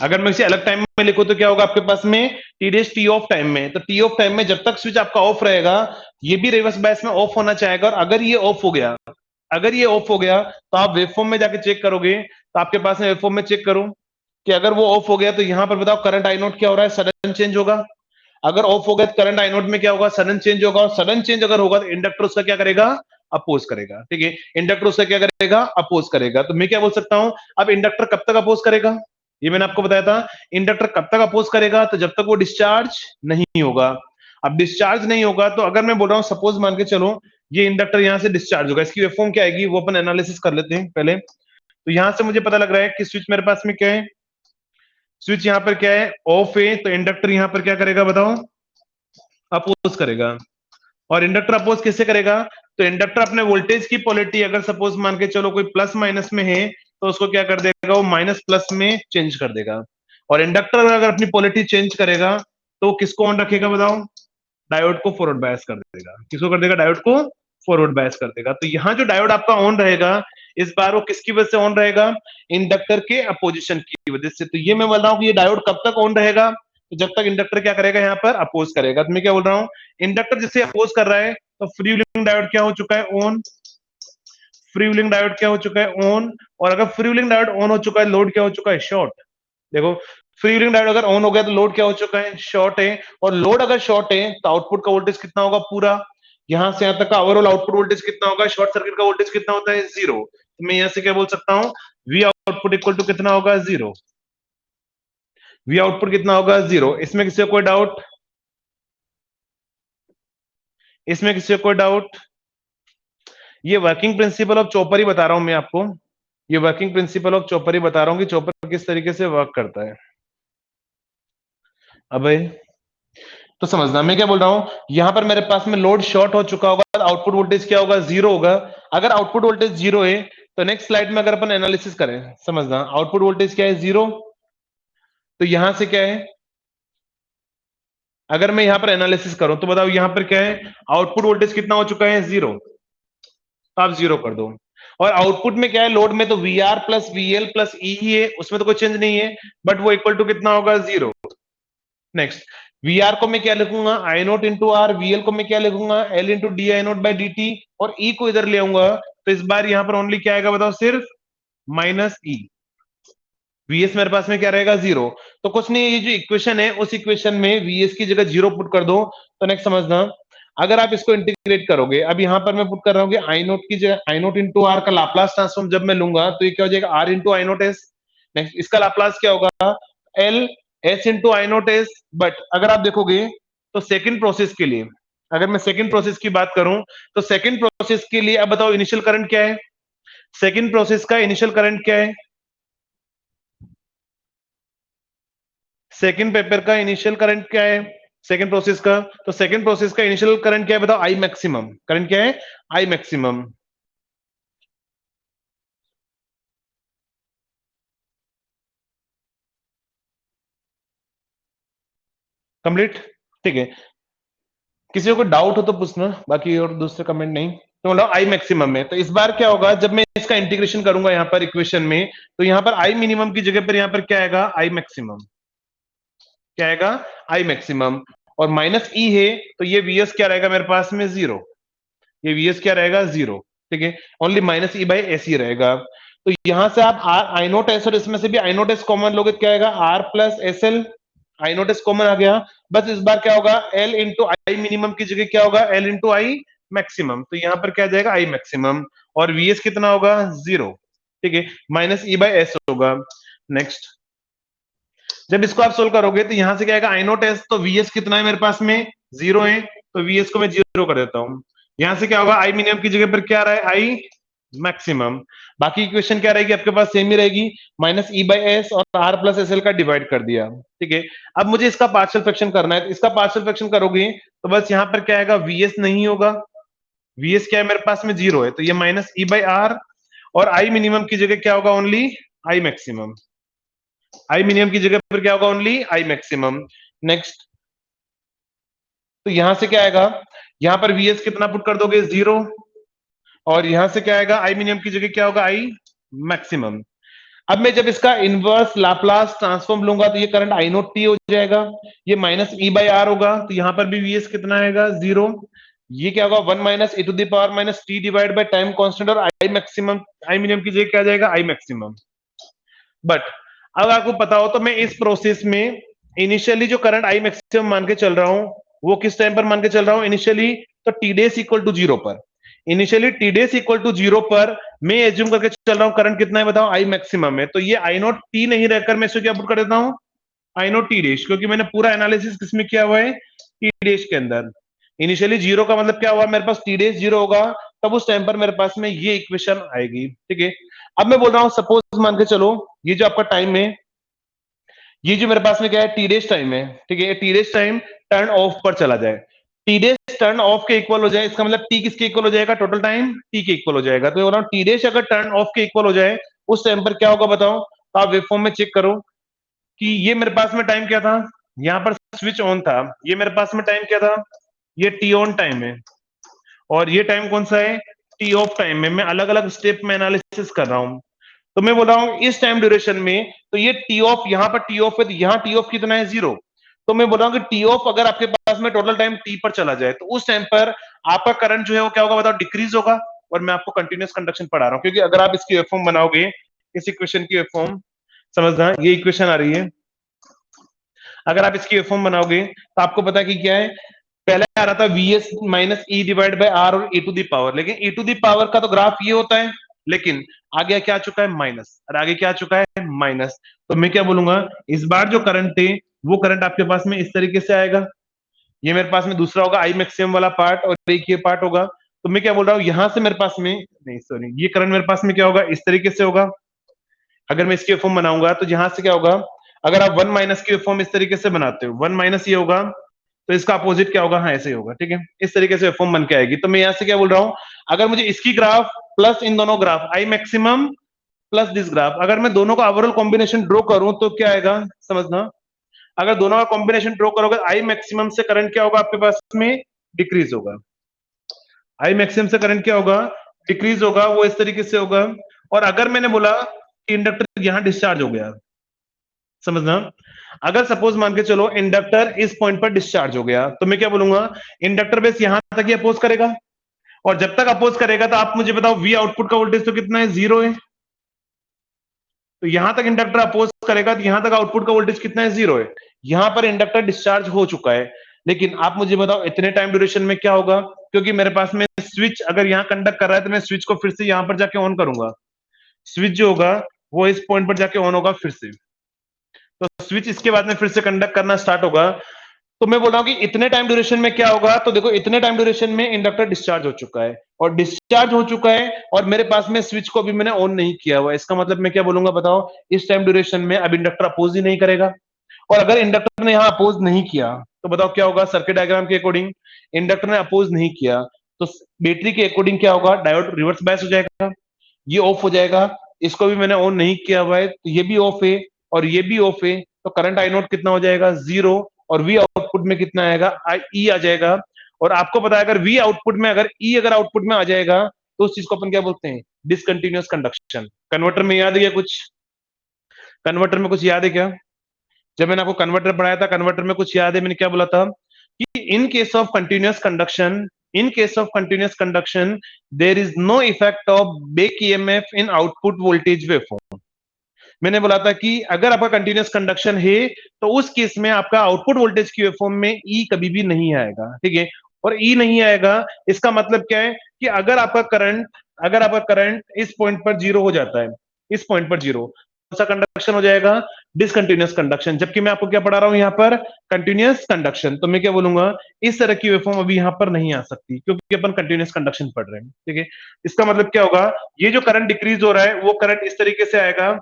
अगर मैं इसे अलग टाइम में लिखूं तो क्या होगा आपके पास में, T dash T of time में। तो टी ऑफ टाइम में जब तक स्विच आपका ऑफ रहेगा, ये भी रिवर्स बायस में ऑफ होना चाहेगा। और अगर ये ऑफ हो गया, अगर ये ऑफ हो गया, तो आप वेवफॉर्म में जाके चेक करोगे, तो आपके पास में वेवफॉर्म में चेक करो कि अगर वो ऑफ हो गया, तो यहां पर बताओ करंट आई नोट क्या हो रहा है, सडन चेंज होगा। अगर ऑफ हो गया तो करंट आई नोट में क्या होगा, सडन चेंज होगा। और सडन चेंज अगर होगा तो इंडक्टर उसका क्या करेगा, अपोज करेगा, ठीक है। इंडक्टर उसका क्या करेगा, अपोज करेगा। तो मैं क्या बोल सकता हूं, अब इंडक्टर कब तक अपोज करेगा, ये मैंने आपको बताया था। इंडक्टर कब तक अपोज करेगा, तो जब तक वो डिस्चार्ज नहीं होगा। अब डिस्चार्ज नहीं होगा, तो अगर मैं बोल रहा हूं सपोज मान के चलो ये इंडक्टर यहां से डिस्चार्ज होगा, इसकी वेवफॉर्म क्या आएगी वो अपन एनालिसिस कर लेते हैं पहले। तो यहां से मुझे पता लग रहा है कि स्विच मेरे पास में क्या है, स्विच यहाँ पर क्या है, ऑफ है, तो इंडक्टर यहाँ पर क्या करेगा बताओ, अपोज करेगा। और इंडक्टर अपोज किससे करेगा, तो इंडक्टर अपने वोल्टेज की पोलैरिटी अगर सपोज मान के चलो कोई प्लस माइनस में है, तो उसको क्या कर देगा, वो माइनस प्लस में चेंज कर देगा। और इंडक्टर अगर अपनी पोलैरिटी चेंज करेगा तो किसको ऑन रखेगा बताओ, डायोड को फॉरवर्ड बायस कर देगा। किसको कर देगा, डायोड को फॉरवर्ड बायस कर देगा। तो यहाँ जो डायोड आपका ऑन रहेगा, इस बार वो किसकी वजह से ऑन रहेगा, इंडक्टर के अपोजिशन की वजह से। तो ये मैं बोल रहा हूँ कि ये डायोड कब तक ऑन रहेगा, तो जब तक इंडक्टर क्या करेगा, यहाँ पर अपोज करेगा। तो मैं क्या बोल रहा हूँ, इंडक्टर जिससे अपोज कर रहा है, तो फ्री व्हीलिंग डायोड क्या हो चुका है, ऑन। फ्री व्हीलिंग डायोड क्या हो चुका है, ऑन। और अगर फ्री व्हीलिंग डायोड ऑन हो चुका है, लोड क्या हो चुका है, शॉर्ट। देखो फ्री व्हीलिंग डायोड अगर ऑन हो गया तो लोड क्या हो चुका है, शॉर्ट है। और लोड अगर शॉर्ट है तो आउटपुट का वोल्टेज कितना होगा, पूरा यहां से यहां तक का ओवरऑल आउटपुट वोल्टेज कितना होगा, शॉर्ट सर्किट का वोल्टेज कितना होता है, 0। तो मैं यहां से क्या बोल सकता हूं, वी आउटपुट इक्वल टू कितना होगा, 0। वी आउटपुट कितना होगा, 0। इसमें किसी को कोई डाउट, इसमें किसी को कोई डाउट। ये वर्किंग प्रिंसिपल ऑफ चॉपर ही बता रहा हूं मैं आपको, ये वर्किंग प्रिंसिपल ऑफ चॉपर ही बता रहा हूं कि चॉपर किस तरीके से वर्क करता है। अब तो समझना मैं क्या बोल रहा हूं, यहां पर मेरे पास में लोड शॉर्ट हो चुका होगा, आउटपुट वोल्टेज क्या होगा, 0 होगा। अगर आउटपुट वोल्टेज 0 है तो नेक्स्ट स्लाइड में अगर अपन एनालिसिस करें, समझना आउटपुट वोल्टेज क्या है, 0। तो यहां से क्या है, अगर मैं यहां पर एनालिसिस करूं तो बताओ यहां पर क्या है, आउटपुट वोल्टेज कितना हो चुका है, 0। तो आप 0 कर दो। और आउटपुट में क्या है, लोड में तो V R plus V L plus E ही है, उसमें तो कोई चेंज नहीं है, बट वो इक्वल टू कितना होगा, 0। नेक्स्ट, वी आर को मैं क्या लिखूंगा, आई नोट इंटू आर, वीएल को मैं क्या लिखूंगा, L into D I naught by D T. और ई को इधर ले आऊंगा, तो इस बार यहां पर ओनली क्या आएगा बताओ, सिर्फ माइनस ई। वीएस मेरे पास में क्या रहेगा, 0। तो कुछ नहीं, ये जो इक्वेशन है उस इक्वेशन में वीएस की जगह 0 पुट कर दो। तो नेक्स्ट समझना, अगर आप इसको इंटीग्रेट करोगे, अब यहां पर मैं पुट कर रहा हूँ कि आई नोट की जगह आई नोट इंटू आर का लाप्लास ट्रांसफॉर्म जब मैं लूंगा तो ये क्या हो जाएगा, R into I naught S. Next इसका लाप्लास क्या होगा, L S into I naught S. But अगर आप देखोगे तो सेकंड प्रोसेस के लिए, अगर मैं सेकंड प्रोसेस की बात करूं, तो सेकंड प्रोसेस के लिए अब बताओ इनिशियल करंट क्या है, सेकंड प्रोसेस का इनिशियल करंट क्या है, सेकंड पेपर का इनिशियल करंट क्या है, सेकंड प्रोसेस का। तो सेकंड प्रोसेस का इनिशियल करंट क्या है बताओ, आई मैक्सिमम। करंट क्या है, आई मैक्सिमम। कंप्लीट, ठीक है। किसी को डाउट हो तो पूछना, बाकी और दूसरे कमेंट नहीं। तो मतलब आई मैक्सिमम में, तो इस बार क्या होगा, जब मैं इसका इंटीग्रेशन करूंगा यहाँ पर इक्वेशन में, तो यहाँ पर आई मिनिमम की जगह पर यहाँ पर क्या आएगा, आई मैक्सिमम। क्या आएगा, आई मैक्सिमम। और माइनस ई है, तो ये वीएस क्या रहेगा मेरे पास में, 0। ये वीएस क्या रहेगा, 0। ठीक है, only minus E by S ही रहेगा। तो यहां से आप आर आई नोट एस, और इसमें से भी आई नोट एस कॉमन लोगे, क्या आएगा, R plus S L. I naught S common आ गया। बस इस बार क्या होगा, एल इंटू आई मिनिमम की जगह क्या होगा, एल इंटू आई मैक्सिमम। तो यहां पर क्या आ जाएगा, आई मैक्सिमम। और वीएस कितना होगा, 0। ठीक है, माइनस ई बाई एस होगा। नेक्स्ट, जब इसको आप सोल्व करोगे तो यहां से क्या आएगा, आई नोट एस, तो वीएस कितना है मेरे पास में, 0 है। तो वीएस को मैं 0 कर देता हूं। यहां से क्या होगा, आई मिनिमम की जगह पर क्या आ रहा है, आई मैक्सिमम। बाकी इक्वेशन क्या रहेगी आपके पास, सेम ही रहेगी, माइनस ई बाई एस और आर प्लस एस एल का डिवाइड कर दिया। ठीक है, अब मुझे इसका पार्शियल फ्रैक्शन करना है, तो इसका पार्शियल फ्रैक्शन करोगे तो बस यहां पर क्या आएगा, वीएस नहीं होगा, वीएस क्या है मेरे पास में, 0 है, तो ये माइनस ई बाई आर। और आई मिनिमम की जगह क्या होगा, only I maximum. I minimum की जगह पर क्या होगा, ओनली आई मैक्सिमम। नेक्स्ट, तो यहां से क्या आएगा, यहां पर वीएस कितना पुट कर दोगे, 0। और यहां से क्या आएगा, आई मिनिमम की जगह क्या होगा, आई मैक्सिमम। अब मैं जब इसका इनवर्स लाप्लास ट्रांसफॉर्म लूंगा तो ये करंट आई नोट टी हो जाएगा, ये माइनस ई बाई आर होगा। तो यहां पर भी वीएस कितना आएगा, 0। ये क्या होगा, 1 minus E to the power minus T divide by time constant. और आई मैक्सिमम, आई मिनिमम की जगह क्या आ जाएगा, आई मैक्सिमम। बट अब आपको पता हो तो मैं इस प्रोसेस में इनिशियली जो करंट आई मैक्सिमम मान के चल रहा हूं, वो किस टाइम पर मान के चल रहा हूं इनिशियली, तो टी डेस इक्वल टू 0 पर। Initially T dash equal to 0 पर मैं एज्यूम करके चल रहा हूं करंट कितना है बताओ, आई मैक्सिमम है। तो ये आई नोट टी नहीं रहकर मैं इसको क्या पुट कर देता हूं, आई नोट टी डेश, क्योंकि मैंने पूरा एनालिसिस किसमें किया हुआ है, टी डेश के अंदर। इनिशियली 0 का मतलब क्या हुआ, मेरे पास टी डेश 0 होगा, तब उस टाइम पर मेरे पास में ये इक्वेशन आएगी। ठीक है, अब मैं बोल रहा हूं सपोज मान के चलो ये जो आपका टाइम है, ये जो मेरे पास में क्या है टी डेज टाइम है, ठीक है, T days time turn off पर चला जाए, टी डेज टर्न ऑफ के इक्वल हो जाए, इसका मतलब टी किसके इक्वल हो जाएगा, टोटल टाइम टी के इक्वल हो जाएगा। तो बोल रहा हूं टी डेज अगर टर्न ऑफ के इक्वल हो जाए उस टाइम पर क्या होगा बताओ। तो आप वेवफॉर्म में चेक करो कि ये मेरे पास में टाइम क्या था, यहां पर स्विच ऑन था, ये मेरे पास में टाइम क्या था, ये टी ऑन टाइम है, और ये टाइम कौन सा है, टी ऑफ टाइम है। मैं अलग अलग स्टेप में एनालिसिस कर रहा हूं। तो मैं बोल रहा हूं इस टाइम ड्यूरेशन में तो ये टी ऑफ, यहां पर टी ऑफ है तो यहां टी ऑफ कितना है, 0। तो मैं बोल रहा हूं कि टी ऑफ अगर आपके पास में टोटल टाइम टी पर चला जाए तो उस टाइम पर आपका करंट जो है वो क्या होगा बताओ, डिक्रीज होगा। और मैं आपको कंटिन्यूअस कंडक्शन पढ़ा रहा हूं, क्योंकि अगर आप इसकी वेवफॉर्म बनाओगे, इस इक्वेशन की वेवफॉर्म, समझना ये इक्वेशन आ रही है, अगर आप इसकी वेवफॉर्म बनाओगे तो आपको पता है कि क्या है, पहले आ रहा था VS minus E divide by R और ए टू दी पावर, लेकिन ए टू दी पावर का तो ग्राफ ये होता है, लेकिन आगे क्या आ चुका है माइनस, और आगे क्या आ चुका है माइनस। तो मैं क्या बोलूंगा, इस बार जो करंट है वो करंट आपके पास में इस तरीके से आएगा, ये मेरे पास में दूसरा होगा आई मैक्सिमम वाला पार्ट और एक ये पार्ट होगा। तो मैं क्या बोल रहा हूँ, यहां से मेरे पास में नहीं, सॉरी, ये करंट मेरे पास में क्या होगा, इस तरीके से होगा। अगर मैं इसकी फॉर्म बनाऊंगा तो यहां से क्या होगा, अगर आप वन माइनस की फॉर्म इस तरीके से बनाते हो, वन माइनस ये होगा, तो इसका अपोजिट क्या होगा, हाँ ऐसे ही होगा, ठीक है, इस तरीके से फॉर्म बन के आएगी। तो मैं यहां से क्या बोल रहा हूं, अगर मुझे इसकी ग्राफ प्लस इन दोनों graph I maximum plus this graph, अगर मैं दोनों का ओवरऑल कॉम्बिनेशन ड्रॉ करूं तो क्या आएगा, समझना, अगर दोनों का कॉम्बिनेशन ड्रॉ करोगे आई मैक्सिमम से करंट क्या होगा आपके पास में, डिक्रीज होगा। आई मैक्सिमम से करंट क्या होगा, डिक्रीज होगा, वो इस तरीके से होगा। और अगर मैंने बोला कि इंडक्टर यहां डिस्चार्ज हो गया, समझना, अगर सपोज मान के चलो इंडक्टर इस पॉइंट पर डिस्चार्ज हो गया, तो मैं क्या बोलूंगा, इंडक्टर बेस यहां तक ही अपोज करेगा, और जब तक अपोज करेगा तो आप मुझे बताओ वी आउटपुट का वोल्टेज तो कितना है, 0 है। तो यहां तक इंडक्टर अपोज करेगा तो यहां तक आउटपुट का वोल्टेज कितना है, 0 है। यहां पर इंडक्टर डिस्चार्ज हो चुका है, लेकिन आप मुझे बताओ इतने टाइम ड्यूरेशन में क्या होगा, क्योंकि मेरे पास में स्विच अगर यहां कंडक्ट कर रहा है तो मैं स्विच को फिर से यहां पर जाके ऑन करूंगा, स्विच जो होगा वो इस पॉइंट पर जाके ऑन होगा फिर से, तो स्विच इसके बाद में फिर से कंडक्ट करना स्टार्ट होगा। तो मैं बोल रहा हूं कि इतने टाइम ड्यूरेशन में क्या होगा, तो देखो इतने टाइम ड्यूरेशन में इंडक्टर डिस्चार्ज हो चुका है, और डिस्चार्ज हो चुका है और मेरे पास में स्विच को अभी मैंने ऑन नहीं किया हुआ, इसका मतलब मैं क्या बोलूंगा बताओ, इस टाइम ड्यूरेशन में अब इंडक्टर अपोज ही नहीं करेगा। और अगर इंडक्टर ने यहां अपोज नहीं किया तो बताओ क्या होगा, सर्किट डायग्राम के अकॉर्डिंग इंडक्टर ने अपोज नहीं किया तो बैटरी के अकॉर्डिंग क्या होगा, डायोड रिवर्स बायस हो जाएगा, ये ऑफ हो जाएगा, इसको भी मैंने ऑन नहीं किया हुआ है तो ये भी ऑफ है और ये भी ऑफ है, तो करंट आई नोट कितना हो जाएगा, 0, और वी आउटपुट में कितना आएगा, आई ई आ जाएगा। और आपको पता है अगर वी आउटपुट में, अगर ई अगर आउटपुट में आ जाएगा तो उस चीज को अपन क्या बोलते हैं, डिसकंटिन्यूअस कंडक्शन। कन्वर्टर में याद है क्या कुछ, कन्वर्टर में कुछ याद है क्या, जब मैंने आपको कन्वर्टर पढ़ाया था, कन्वर्टर में कुछ याद है मैंने क्या बोला था कि in case of continuous conduction, in case of continuous conduction there is no effect of back emf in output voltage waveform। मैंने बोला था कि अगर आपका कंटिन्यूअस कंडक्शन है तो उस केस में आपका आउटपुट वोल्टेज की वेवफॉर्म में ई कभी भी नहीं आएगा, ठीक है। और ई नहीं आएगा इसका मतलब क्या है कि अगर आपका करंट इस पॉइंट पर 0 हो जाता है, इस पॉइंट पर 0, कौन सा कंडक्शन हो जाएगा, डिसकंटिन्यूअस कंडक्शन। जबकि मैं आपको क्या पढ़ा रहा हूं यहाँ पर, कंटिन्यूअस कंडक्शन। तो मैं क्या बोलूंगा, इस तरह की वेवफॉर्म अभी यहाँ पर नहीं आ सकती क्योंकि अपन कंटिन्यूअस कंडक्शन पढ़ रहे हैं, ठीक है। इसका मतलब क्या होगा, ये जो करंट डिक्रीज हो रहा है वो करंट इस तरीके से आएगा,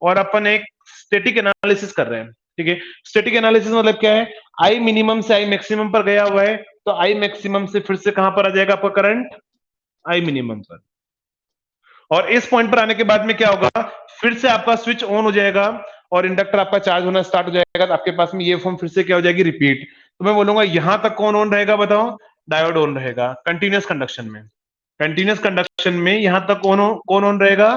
और अपन एक स्टैटिक एनालिसिस कर रहे हैं, ठीक है। स्टैटिक एनालिसिस मतलब क्या है, आई मिनिमम से आई मैक्सिमम पर गया हुआ है, तो आई मैक्सिमम से फिर से कहां पर आ जाएगा आपका करंट, आई मिनिमम पर। और इस पॉइंट पर आने के बाद में क्या होगा, फिर से आपका स्विच ऑन हो जाएगा और इंडक्टर आपका चार्ज होना स्टार्ट हो जाएगा, तो आपके पास में ये फॉर्म फिर से क्या हो जाएगी, रिपीट। तो मैं बोलूंगा यहां तक कौन ऑन रहेगा बताओ, डायोड ऑन रहेगा कंटिन्यूअस कंडक्शन में। कंटिन्यूअस कंडक्शन में यहां तक कौन ऑन रहेगा,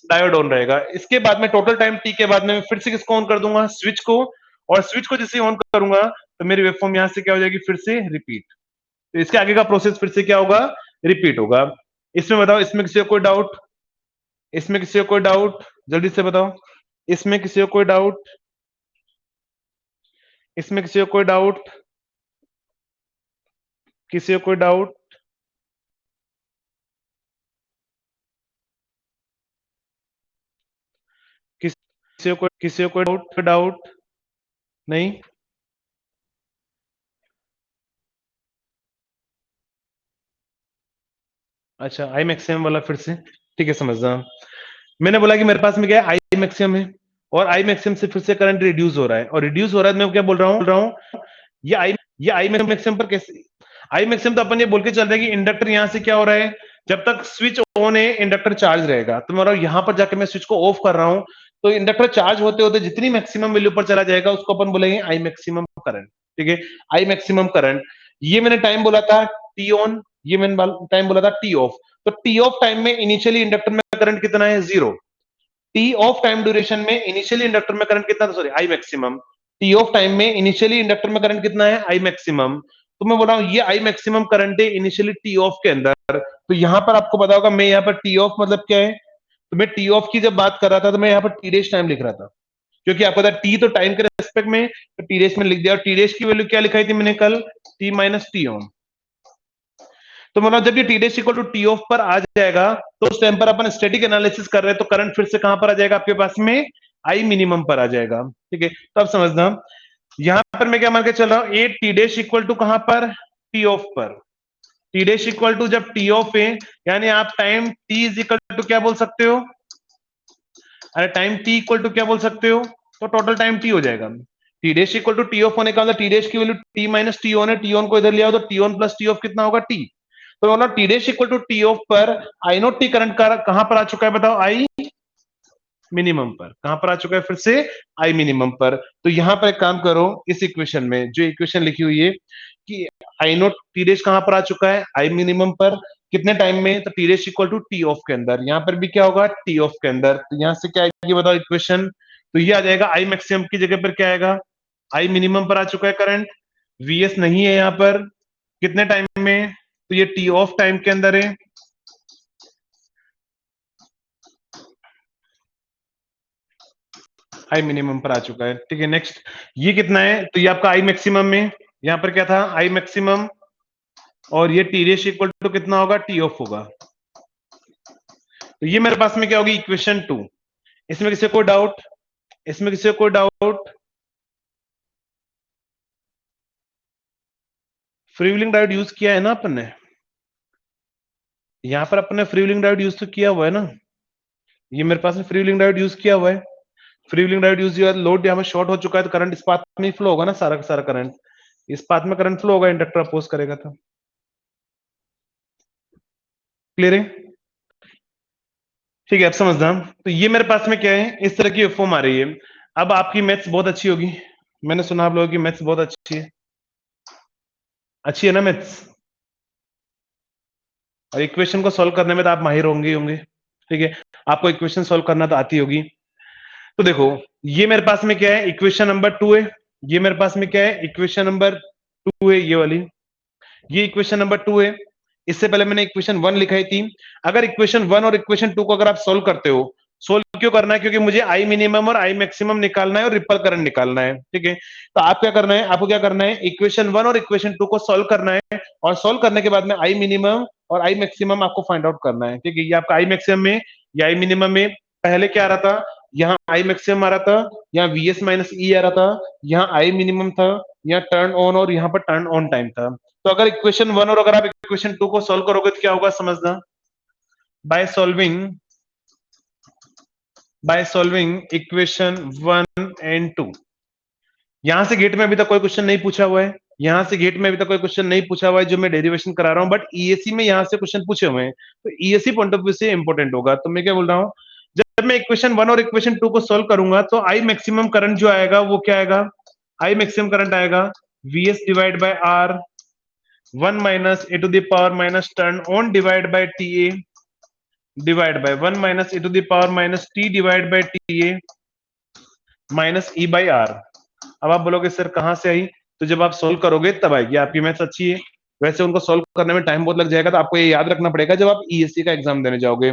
डायोड ऑन रहेगा। इसके बाद में टोटल टाइम टी के बाद में फिर से किसको ऑन कर दूंगा, स्विच को, और स्विच को जैसे ऑन करूंगा तो मेरी वेवफॉर्म यहां से क्या हो जाएगी, फिर से रिपीट। तो इसके आगे का प्रोसेस फिर से क्या होगा, रिपीट होगा। इसमें बताओ, इसमें किसी को कोई डाउट, इसमें किसी को कोई डाउट, जल्दी से बताओ, इसमें किसी को कोई डाउट, इसमें किसी को कोई डाउट, किसी को कोई डाउट, किसी को कोई डाउट, डाउट नहीं। अच्छा, आई मैक्सिमम वाला फिर से, ठीक है, समझना। मैंने बोला कि मेरे पास में क्या है, आई मैक्सिमम है, और आई मैक्सिमम से फिर से करंट रिड्यूस हो रहा है, और रिड्यूस हो रहा है, मैं क्या बोल रहा हूँ, ये आई मैक्सिमम पर कैसे, आई मैक्सिमम तो अपन ये बोल के चल रहे हैं कि इंडक्टर यहां से क्या हो रहा है, जब तक स्विच ऑन है इंडक्टर चार्ज रहेगा, तो मैं यहां पर जाकर मैं स्विच को ऑफ कर रहा हूं, तो इंडक्टर चार्ज होते होते जितनी मैक्सिमम वैल्यू पर चला जाएगा उसको अपन बोलेंगे आई मैक्सिमम करंट। ठीक है, आई मैक्सिमम करंट। ये मैंने टाइम बोला था टी ऑन, ये मैंने टाइम बोला था टी ऑफ। तो टी ऑफ टाइम में इनिशियली इंडक्टर में करंट कितना है, 0। टी ऑफ टाइम ड्यूरेशन में इनिशियली इंडक्टर में करंट कितना था, sorry I maximum. T of time में इनिशियली इंडक्टर में करंट कितना है, आई मैक्सिमम। तो मैं बोल रहा हूं ये आई मैक्सिमम करंट है इनिशियली टी ऑफ के अंदर। तो यहां पर आपको पता होगा, मैं यहां पर टी ऑफ मतलब क्या है, तो मैं टी ऑफ की जब बात कर रहा था तो मैं यहां पर टी डेश टाइम लिख रहा था, क्योंकि आपको पता टी तो टाइम के रेस्पेक्ट में, तो टी डेश में लिख दिया, और टी डेश की वैल्यू क्या लिखाई थी मैंने कल, टी माइनस टी ऑन। तो मतलब जब ये T dash equal to T off पर आ जाएगा, तो उस टाइम पर अपन स्टैटिक एनालिसिस कर रहे हैं, तो करंट फिर से कहां पर आ जाएगा आपके पास में, आई मिनिमम पर आ जाएगा। ठीक है, तो अब समझना, यहां पर मैं क्या मान के चल रहा हूं, A T dash equal to कहां पर, टी ऑफ पर। टी डेश इक्वल टू जब टी ऑफ है, यानी आप time T is equal to क्या बोल सकते हो, अरे टाइम टी इक्वल टू क्या बोल सकते हो, तो टोटल टाइम टी हो जाएगा। T dash equal to T off होने का मतलब टी डेश की value T minus T on है, टी ऑन को इधर लिया तो T on plus T off कितना होगा, टी। तो मतलब T dash equal to T off पर आई नोट टी करंट कहां पर आ चुका है बताओ, आई मिनिमम पर। कहां पर आ चुका है फिर से, आई मिनिमम पर। तो यहां पर एक काम करो, इस इक्वेशन में जो इक्वेशन लिखी हुई है कि आई नोट टी डेश कहां पर आ चुका है, आई मिनिमम पर, कितने टाइम में, तो T dash equal to T off के अंदर, यहां पर भी क्या होगा, टी ऑफ के अंदर। तो यहां से क्या आएगी बताओ इक्वेशन, तो ये आ जाएगा आई मैक्सिमम की जगह पर क्या आएगा, आई मिनिमम पर आ चुका है करंट, वीएस नहीं है यहां पर, कितने टाइम में, तो ये टी ऑफ टाइम के अंदर है, आई मिनिमम पर आ चुका है। ठीक है, नेक्स्ट, ये कितना है, तो ये आपका आई मैक्सिमम में, यहां पर क्या था, आई मैक्सिमम, और ये टी रेश इक्वल टू कितना होगा, टी ऑफ होगा। तो ये मेरे पास में क्या होगी, इक्वेशन 2। इसमें किसी को डाउट, इसमें किसी को डाउट, फ्रीव्हीलिंग डायोड यूज किया है ना अपन ने, यहां पर अपन ने फ्रीव्हीलिंग डायोड यूज तो किया हुआ है ना, ये मेरे पास में फ्रीव्हीलिंग डायोड यूज किया हुआ है। फ्रीव्हीलिंग डायोड यूज किया, लोड यहाँ पर शॉर्ट हो चुका है, तो करंट इस पाथ में फ्लो होगा ना, सारा का सारा करंट इस पाथ में करंट फ्लो होगा, इंडक्टर अपोज करेगा। तो क्लियर है, ठीक है, अब समझना। तो ये मेरे पास में क्या है, इस तरह की फॉर्म आ रही है। अब आपकी मैथ्स बहुत अच्छी होगी, मैंने सुना आप लोगों की मैथ्स बहुत अच्छी है, अच्छी है ना मैथ्स, और इक्वेशन को सॉल्व करने में तो आप माहिर होंगे ही होंगे। ठीक है, आपको इक्वेशन सॉल्व करना तो आती होगी। तो देखो, ये मेरे पास में क्या है, इक्वेशन नंबर 2 है, ये मेरे पास में क्या है, इक्वेशन नंबर 2 है, ये वाली, ये इक्वेशन नंबर 2 है। इससे पहले मैंने इक्वेशन 1 लिखाई थी। अगर इक्वेशन 1 और इक्वेशन 2 को अगर आप सोल्व करते हो, सोल्व क्यों करना है, क्योंकि मुझे आई मिनिमम और आई मैक्सिमम निकालना है और रिपल करंट निकालना है। ठीक है, तो आप क्या करना है, आपको क्या करना है, इक्वेशन 1 और इक्वेशन 2 को सोल्व करना है, और सोल्व करने के बाद में आई मिनिमम और आई मैक्सिमम आपको फाइंड आउट करना है। ठीक है, ये आपका आई मैक्सिमम में या आई मिनिमम में पहले क्या आ रहा था, यहाँ आई मैक्सिमम आ रहा था, यहाँ वीएस माइनस ई आ रहा था, यहाँ आई मिनिमम था, यहाँ टर्न ऑन और यहाँ पर टर्न ऑन टाइम था। तो अगर इक्वेशन 1 और अगर आप इक्वेशन 2 को सॉल्व करोगे तो क्या होगा समझना, बाय सॉल्विंग इक्वेशन 1 एंड 2। यहां से गेट में अभी तक कोई क्वेश्चन नहीं पूछा हुआ है, यहां से गेट में अभी तक कोई क्वेश्चन नहीं पूछा हुआ है जो मैं डेरिवेशन करा रहा हूं, बट ईएससी में यहां से क्वेश्चन पूछे हुए हैं, तो ईएससी पॉइंट ऑफ व्यू से इंपॉर्टेंट होगा। तो मैं क्या बोल रहा हूं, जब मैं इक्वेशन 1 और इक्वेशन 2 को सोल्व करूंगा तो आई मैक्सिमम करंट जो आएगा वो क्या आएगा, आई मैक्सिमम करंट आएगा VS divide by R 1 minus A to the power minus turn on divide by T A divide by 1 minus A to the power minus T divide by T A minus E by R. अब आप बोलोगे sir कहां से आई, तो जब आप solve करोगे तब आएगी, आपकी मैथ्स अच्छी है। वैसे उनको सोल्व करने में टाइम बहुत लग जाएगा, तो आपको ये याद रखना पड़ेगा जब आप ईएससी का एग्जाम देने जाओगे।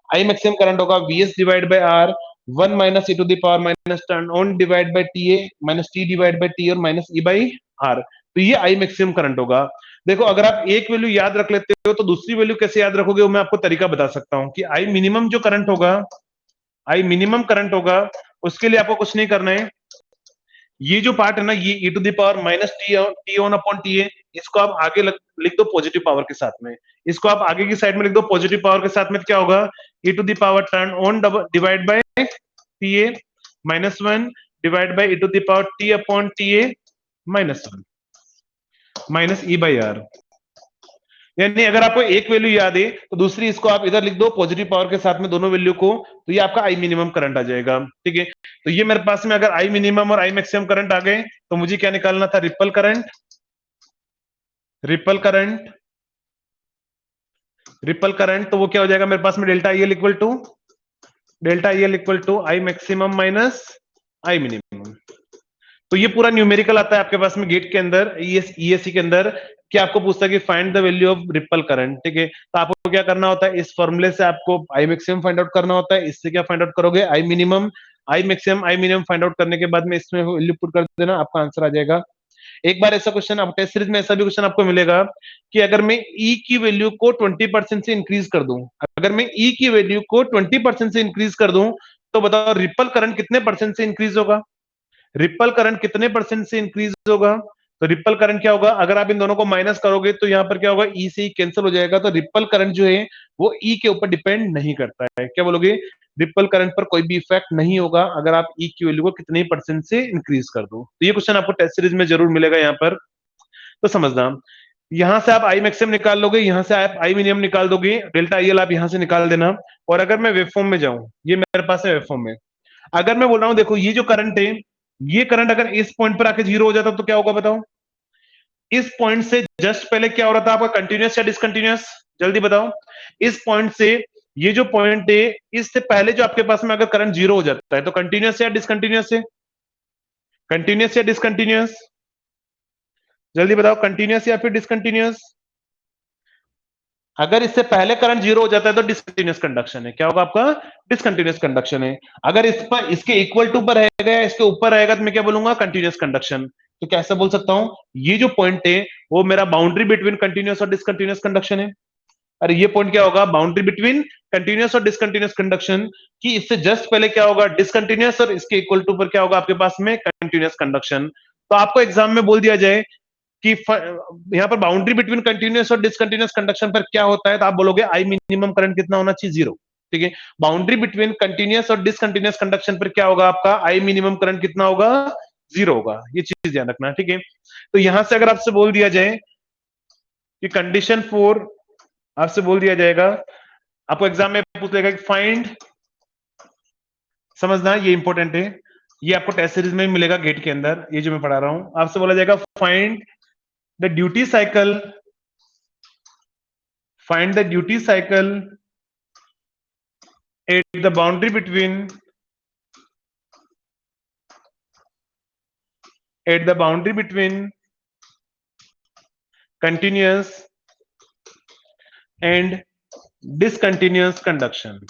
आई मैक्सिमम करंट होगा VS divide by R 1 minus E to the power minus turn on divide by T A minus T divide by T और माइनस ई बाई आर। तो ये आई मैक्सिमम करंट होगा। देखो, अगर आप एक वैल्यू याद रख लेते हो तो दूसरी वैल्यू कैसे याद रखोगे, वो मैं आपको तरीका बता सकता हूँ कि आई मिनिमम जो करंट होगा, आई मिनिमम करंट होगा, उसके लिए आपको कुछ नहीं करना है, ये जो पार्ट है ना, ये e to the power minus T on upon T A, इसको आप आगे लिख दो पॉजिटिव पावर के साथ में, इसको आप आगे की साइड में लिख दो पॉजिटिव पावर के साथ में, क्या होगा e to the power turn on divide by T A minus one divide by e to the power T upon T A minus one minus E by R. यानी अगर आपको एक वैल्यू याद है तो दूसरी इसको आप इधर लिख दो पॉजिटिव पावर के साथ में दोनों वैल्यू को, तो ये आपका आई मिनिमम करंट आ जाएगा। ठीक है, तो ये मेरे पास में अगर आई मिनिमम और आई मैक्सिमम करंट आ गए तो मुझे क्या निकालना था, ripple current. Ripple current, ripple current, तो वो क्या हो जाएगा मेरे पास में delta I L equal to I maximum minus I minimum. तो ये पूरा न्यूमेरिकल आता है आपके पास में गेट के अंदर, ईएससी के अंदर, कि आपको पूछता है कि find the value of ripple current. ठीक है, तो आपको क्या करना होता है, इस फॉर्मूले से आपको आई मैक्सिमम फाइंड आउट करना होता है, इससे क्या फाइंड आउट करोगे, I minimum. I maximum I minimum find out करने के बाद में इसमें वैल्यू पुट कर देना, आपका आंसर आ जाएगा। एक बार ऐसा क्वेश्चन आप टेस्ट सीरीज में ऐसा भी क्वेश्चन आपको मिलेगा कि अगर मैं ई की वैल्यू को 20% से इंक्रीज कर दूं, अगर मैं ई की वैल्यू को 20% से इंक्रीज कर दूं, तो बताओ रिपल करंट कितने परसेंट से इंक्रीज होगा, रिपल करंट कितने परसेंट से इंक्रीज होगा। तो रिपल करंट क्या होगा, अगर आप इन दोनों को माइनस करोगे तो यहाँ पर क्या होगा, ई से ई कैंसिल हो जाएगा, तो रिपल करंट जो है वो ई के ऊपर डिपेंड नहीं करता है। क्या बोलोगे, रिपल करंट पर कोई भी इफेक्ट नहीं होगा अगर आप ई की वैल्यू को कितने परसेंट से इंक्रीज कर दो। तो ये क्वेश्चन आपको टेस्ट सीरीज में जरूर मिलेगा यहाँ पर, तो समझना। यहां से आप आई मैक्सिमम निकाल लोगे, यहां से आप आई मिनिमम निकाल दोगे, डेल्टा आई एल आप यहां से निकाल देना। और अगर मैं वेवफॉर्म में जाऊं, ये मेरे पास है वेवफॉर्म में, अगर मैं बोल रहा हूं देखो ये जो करंट है, ये करंट अगर इस पॉइंट पर आके जीरो हो जाता तो क्या होगा बताओ, इस पॉइंट से जस्ट पहले क्या हो रहा था आपका, कंटिन्यूअस या डिसकंटिन्यूअस, जल्दी बताओ। इस पॉइंट से, ये जो पॉइंट है, इससे पहले जो आपके पास में अगर करंट जीरो हो जाता है तो कंटिन्यूअस या डिसकंटिन्यूअस है, कंटिन्यूअस या डिसकंटिन्यूअस, जल्दी बताओ, कंटिन्यूअस या फिर डिसकंटिन्यूअस। अगर इससे पहले करंट जीरो हो जाता है तो डिसकंटिन्यूअस कंडक्शन है, क्या होगा आपका, डिसकंटिन्यूअस कंडक्शन है। अगर इस पर इसके इक्वल टू पर रहेगा या इसके ऊपर रहेगा तो मैं क्या बोलूंगा, कंटिन्यूअस कंडक्शन। तो कैसे बोल सकता हूं, ये जो पॉइंट है वो मेरा बाउंड्री बिटवीन कंटिन्यूअस और डिसकंटिन्यूअस कंडक्शन है। अरे ये पॉइंट क्या होगा, बाउंड्री बिटवीन कंटिन्यूअस और डिसकंटिन्यूअस कंडक्शन, कि इससे जस्ट पहले क्या होगा, डिसकंटिन्यूअस, और इसके इक्वल टू पर क्या होगा आपके पास में, कंटिन्यूअस कंडक्शन। तो आपको एग्जाम में बोल दिया जाए कि यहाँ पर बाउंड्री बिटवीन कंटिन्यूअस और डिसकंटिन्यूअस कंडक्शन पर क्या होता है, तो आप बोलोगे आई मिनिमम करंट कितना होना चाहिए, जीरो। ठीक है, बाउंड्री बिटवीन कंटिन्यूअस और डिसकंटिन्यूअस कंडक्शन पर क्या होगा आपका, आई मिनिमम करंट कितना होगा, जीरो होगा। ये चीज ध्यान रखना, ठीक है। तो यहां से अगर आपसे बोल दिया जाए कि कंडीशन 4, आपसे बोल दिया जाएगा, आपको एग्जाम में पूछ लेगा कि फाइंड, समझना ये इंपॉर्टेंट है, ये आपको टेस्ट सीरीज में मिलेगा गेट के अंदर, ये जो मैं पढ़ा रहा हूं, आपसे बोला जाएगा find the duty cycle, find the duty cycle at the boundary between, at the boundary between continuous and discontinuous conduction,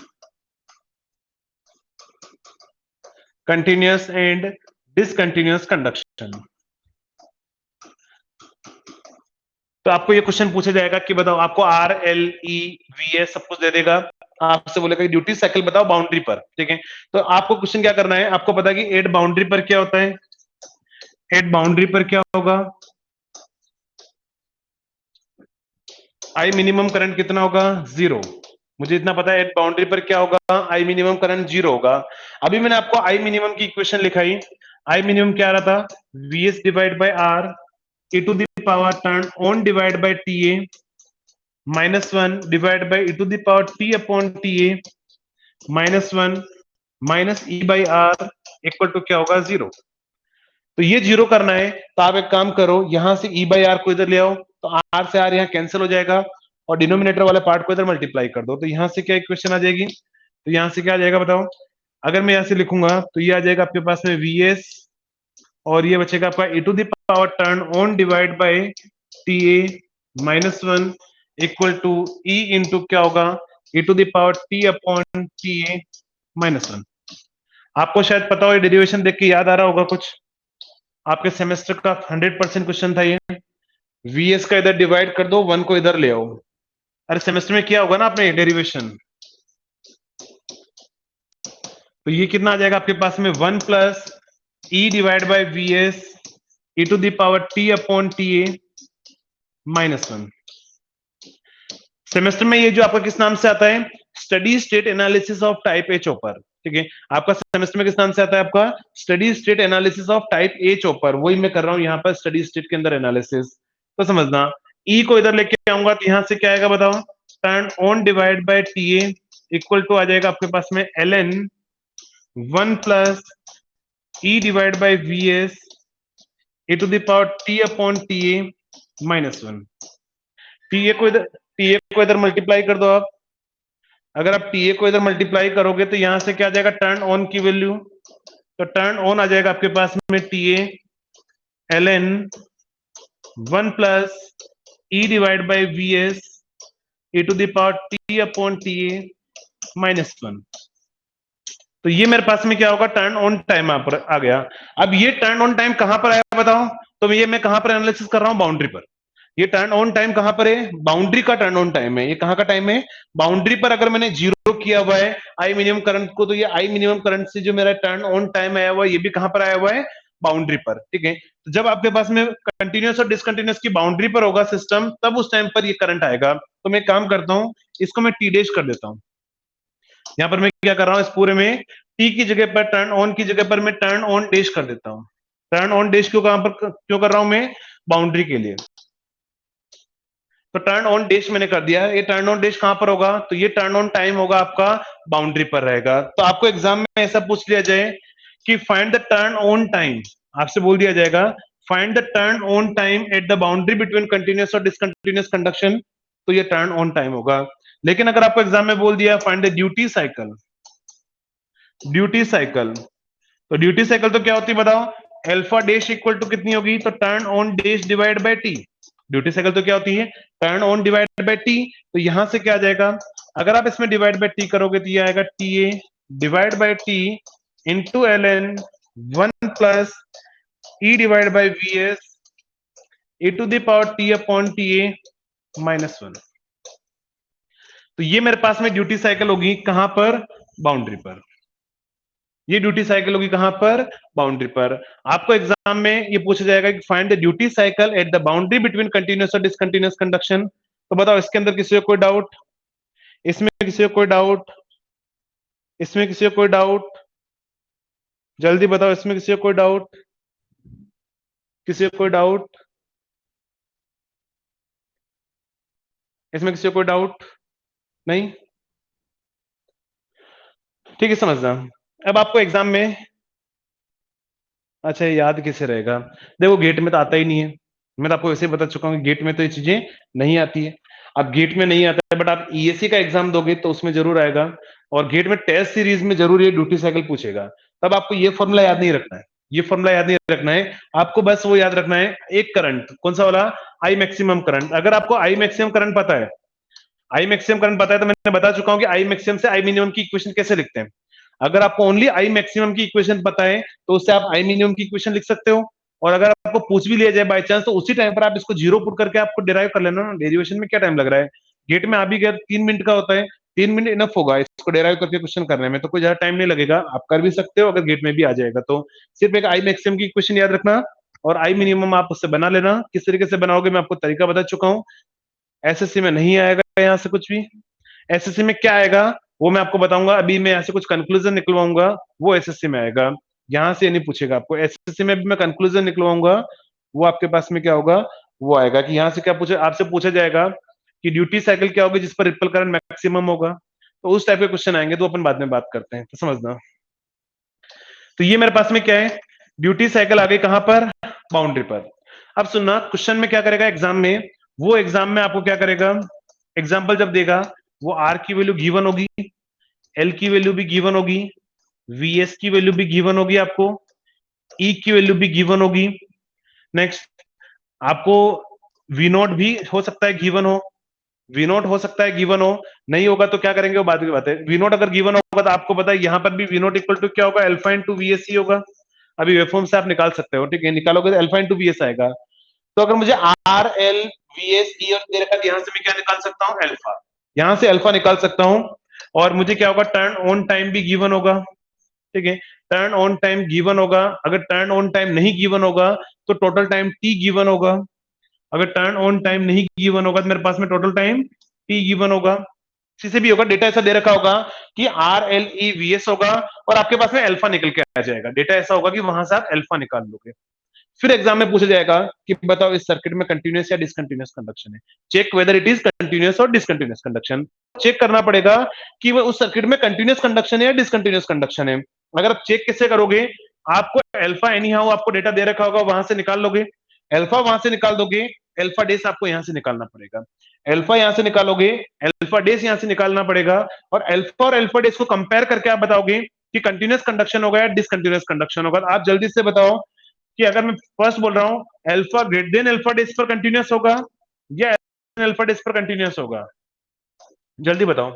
continuous and discontinuous conduction। तो आपको ये क्वेश्चन पूछा जाएगा कि बताओ, आपको are L E V S सब कुछ दे देगा, आपसे बोलेगा ड्यूटी साइकिल बताओ बाउंड्री पर। ठीक है, तो आपको क्वेश्चन क्या करना है, आपको पता है कि एट बाउंड्री पर क्या होता है, एट बाउंड्री पर क्या होगा, आई मिनिमम करंट कितना होगा, जीरो। मुझे इतना पता है एट बाउंड्री पर क्या होगा, आई मिनिमम करंट जीरो होगा। अभी मैंने आपको आई मिनिमम की इक्वेशन लिखाई, आई मिनिमम क्या आ रहा था, V S divide by R e to the power turn on divided by ta minus 1 divided by e to the power t upon ta minus 1 minus e by r equal to क्या होगा, zero. तो ये zero करना है तो आप एक काम करो, यहां से e by r को इधर ले आओ, तो r से r यहाँ कैंसिल हो जाएगा और डिनोमिनेटर वाले पार्ट को इधर मल्टीप्लाई कर दो, तो यहां से क्या इक्वेशन आ जाएगी, तो यहां से क्या आ जाएगा बताओ, अगर मैं यहां से लिखूंगा तो ये आ जाएगा आपके पास में vs, और ये बचेगा आपका e to the power turn on divide by T A minus 1 equal to E into क्या होगा, e to the power T upon T A minus 1। आपको शायद पता हो, ये डेरिवेशन देख के याद आ रहा होगा कुछ, आपके सेमेस्टर का 100% क्वेश्चन था ये। vs का इधर डिवाइड कर दो, 1 को इधर ले आओ। अरे सेमेस्टर में किया होगा ना आपने डेरिवेशन, तो ये कितना आ जाएगा आपके पास में, 1 plus E divide by V S E to the power T upon T A -1। Semester में ये जो आपका किस नाम से आता है, steady state analysis of type A chopper, ठीक है। आपका सेमेस्टर में किस नाम से आता है, आपका study state analysis of type A chopper, वही मैं कर रहा हूं यहाँ पर स्टडी स्टेट के अंदर एनालिसिस। तो समझना, ई को इधर लेके आऊंगा तो यहां से क्या आएगा बताओ, turn on divide by T A equal to आ जाएगा आपके पास में L N 1 plus E divide by V S A to the power T upon T A -1। T A को इधर मल्टीप्लाई कर दो आप। अगर आप टी ए को इधर मल्टीप्लाई करोगे तो यहां से क्या आ जाएगा, टर्न ऑन की वैल्यू, तो टर्न ऑन आ जाएगा आपके पास में T A L N 1 plus E divide by V S A to the power T upon T A -1। तो ये मेरे पास में क्या होगा, टर्न ऑन टाइम आ गया। अब ये टर्न ऑन टाइम कहां पर आया बताओ, तो ये मैं कहां पर एनालिसिस कर रहा हूं, बाउंड्री पर। ये टर्न ऑन टाइम कहां पर है, बाउंड्री का टर्न ऑन टाइम है। ये कहां का टाइम है, बाउंड्री पर। अगर मैंने जीरो किया हुआ है आई मिनिमम करंट को, तो ये आई मिनिमम करंट से जो मेरा टर्न ऑन टाइम आया हुआ है, ये भी कहां पर आया हुआ है, बाउंड्री पर, ठीक है। तो जब आपके पास में कंटिन्यूस और डिसकंटिन्यूस की बाउंड्री पर होगा सिस्टम, तब उस टाइम पर ये करंट आएगा। तो मैं काम करता हूं, इसको मैं टी डैश कर देता हूं। यहां पर मैं क्या कर रहा हूं, इस पूरे में टी की जगह पर, टर्न ऑन की जगह पर मैं टर्न ऑन डैश कर देता हूं। टर्न ऑन डैश क्यों कर रहा हूं मैं, बाउंड्री के लिए। तो टर्न ऑन डैश मैंने कर दिया है। ये टर्न ऑन डैश कहां पर होगा, तो ये टर्न ऑन टाइम होगा आपका बाउंड्री पर रहेगा। तो आपको एग्जाम में ऐसा पूछ लिया जाए कि find the turn on time, आपसे बोल दिया जाएगा find the turn on time at the boundary between continuous और डिसकंटिन्यूस कंडक्शन, तो ये टर्न ऑन टाइम होगा। लेकिन अगर आपको एग्जाम में बोल दिया find the duty cycle, duty cycle, तो ड्यूटी साइकिल तो क्या होती है बताओ, अल्फा डैश इक्वल टू कितनी होगी, तो turn on dash divide by T. Duty cycle तो क्या होती है, turn on divide by T. तो यहां से क्या आ जाएगा, अगर आप इसमें डिवाइड बाय टी करोगे तो ये आएगा T A divide by T into L N 1 plus E divide by V S A to the power T upon T A -1। तो ये मेरे पास में ड्यूटी साइकिल होगी कहां पर, बाउंड्री पर। ये ड्यूटी साइकिल होगी कहां पर, बाउंड्री पर। आपको एग्जाम में ये पूछा जाएगा कि find the duty cycle at the boundary between continuous और डिसकंटिन्यूस कंडक्शन। तो बताओ इसके अंदर किसी को कोई डाउट, इसमें किसी को कोई डाउट, इसमें किसी को कोई डाउट, जल्दी बताओ, इसमें किसी को कोई डाउट, किसी को कोई डाउट, इसमें किसी को कोई डाउट नहीं, ठीक है समझना। अब आपको एग्जाम में, अच्छा ये याद कैसे रहेगा, देखो गेट में तो आता ही नहीं है, मैं तो आपको वैसे ही बता चुका हूँ गेट में तो ये चीजें नहीं आती है। अब गेट में नहीं आता है, बट आप ईएससी का एग्जाम दोगे तो उसमें जरूर आएगा, और गेट में टेस्ट सीरीज में जरूर ये ड्यूटी साइकिल पूछेगा। तब आपको ये फॉर्मूला याद नहीं रखना है, ये फॉर्मूला याद नहीं रखना है, आपको बस वो याद रखना है, एक करंट कौन सा वाला, आई मैक्सिमम करंट। अगर आपको आई मैक्सिमम करंट पता है, आई मैक्सिमम करंट पता है, तो मैंने बता चुका हूं कि आई मैक्सिमम से आई मिनिमम की इक्वेशन कैसे लिखते हैं। अगर आपको ओनली आई मैक्सिमम की इक्वेशन पता है तो उससे आप आई मिनिमम की इक्वेशन लिख सकते हो। और अगर आपको पूछ भी लिया जाए बाय चांस, तो उसी टाइम पर आप इसको जीरो पुट करके आपको डिराइव कर लेना ना। डेरिवेशन में क्या टाइम लग रहा है, गेट में आ भी गया 3 मिनट का होता है, 3 मिनट इनफ होगा इसको डिराइव करके क्वेश्चन करने में, तो कोई ज्यादा टाइम नहीं लगेगा, आप कर भी सकते हो अगर गेट में भी आ जाएगा तो। सिर्फ एक आई मैक्सिमम की इक्वेशन याद रखना और आई मिनिमम आप उससे बना लेना। किस तरीके से बनाओगे मैं आपको तरीका बता चुका हूँ। एसएससी में नहीं आएगा यहाँ से कुछ भी, एसएससी में क्या आएगा वो मैं आपको बताऊंगा। अभी मैं यहाँ से कुछ कंक्लूजन निकलवाऊंगा, वो एसएससी में आएगा, यहाँ से नहीं पूछेगा आपको। एसएससी में भी मैं कंक्लूजन निकलवाऊंगा, वो आपके पास में क्या होगा, वो आएगा कि यहाँ से क्या पूछे, आपसे पूछा जाएगा कि ड्यूटी साइकिल क्या होगी जिस पर रिपल करंट मैक्सिमम होगा। तो उस टाइप के क्वेश्चन आएंगे, तो अपन बाद में बात करते हैं, तो समझना। तो ये मेरे पास में क्या है, ड्यूटी साइकिल आ गई कहां पर, बाउंड्री पर। अब सुनना, क्वेश्चन में क्या करेगा एग्जाम में, वो एग्जाम में आपको क्या करेगा, एग्जाम्पल जब देगा वो आर की वैल्यू गिवन होगी, एल की वैल्यू भी गिवन होगी, वीएस की वैल्यू भी गिवन होगी, आपको ई की वैल्यू भी गिवन होगी। नेक्स्ट आपको वी नॉट भी हो सकता है गिवन हो, वी नॉट हो सकता है गिवन हो, नहीं होगा तो क्या करेंगे वो बाद की बात है। वी नॉट अगर गिवन होगा तो आपको पता है यहाँ पर भी वी नॉट इक्वल टू क्या होगा, अल्फा इंटू वीएस होगा। अभी वेवफॉर्म से आप निकाल सकते हो, ठीक है, निकालोगे तो अल्फा इंटू वीएस आएगा। तो अगर मुझे आर एल वीएस ई और दे रखा है, यहां से मैं क्या निकाल सकता हूँ, अल्फा, यहां से अल्फा निकाल सकता हूं। और मुझे क्या होगा, टर्न ऑन टाइम भी गिवन होगा, ठीक है। टर्न ऑन टाइम गिवन होगा, अगर टर्न ऑन टाइम नहीं गिवन होगा तो टोटल टाइम टी गिवन होगा, अगर टर्न ऑन टाइम नहीं गिवन होगा तो मेरे पास में टोटल टाइम टी गिवन होगा। किसी से भी होगा, डेटा ऐसा दे रखा होगा कि are L E V S होगा और आपके पास में अल्फा निकल के आ जाएगा, डेटा ऐसा होगा कि वहां से आप अल्फा निकाल लोगे। फिर एग्जाम में पूछा जाएगा कि बताओ इस सर्किट में कंटिन्यूअस या डिसकंटिन्यूअस कंडक्शन है, check whether it is continuous और डिसकंटिन्यूअस कंडक्शन। चेक करना पड़ेगा कि वो उस सर्किट में कंटिन्यूअस कंडक्शन है या डिसकंटिन्यूअस कंडक्शन है। अगर आप चेक कैसे करोगे, आपको अल्फा एनी हाउ आपको डेटा दे रखा होगा, वहां से निकाल लोगे, अल्फा वहां से निकाल दोगे, अल्फा डेस आपको यहां से निकालना पड़ेगा, अल्फा यहां से निकालोगे, अल्फा डेस यहां से निकालना पड़ेगा, और अल्फा और अल्फा डेस को कंपेयर करके आप बताओगे कि कंटिन्यूअस कंडक्शन होगा या डिसकंटिन्यूअस कंडक्शन होगा। आप जल्दी से बताओ कि अगर मैं फर्स्ट बोल रहा हूं अल्फा ग्रेटर देन अल्फा डेस पर कंटिन्यूअस होगा या अल्फा डेस पर कंटिन्यूअस होगा, जल्दी बताओ।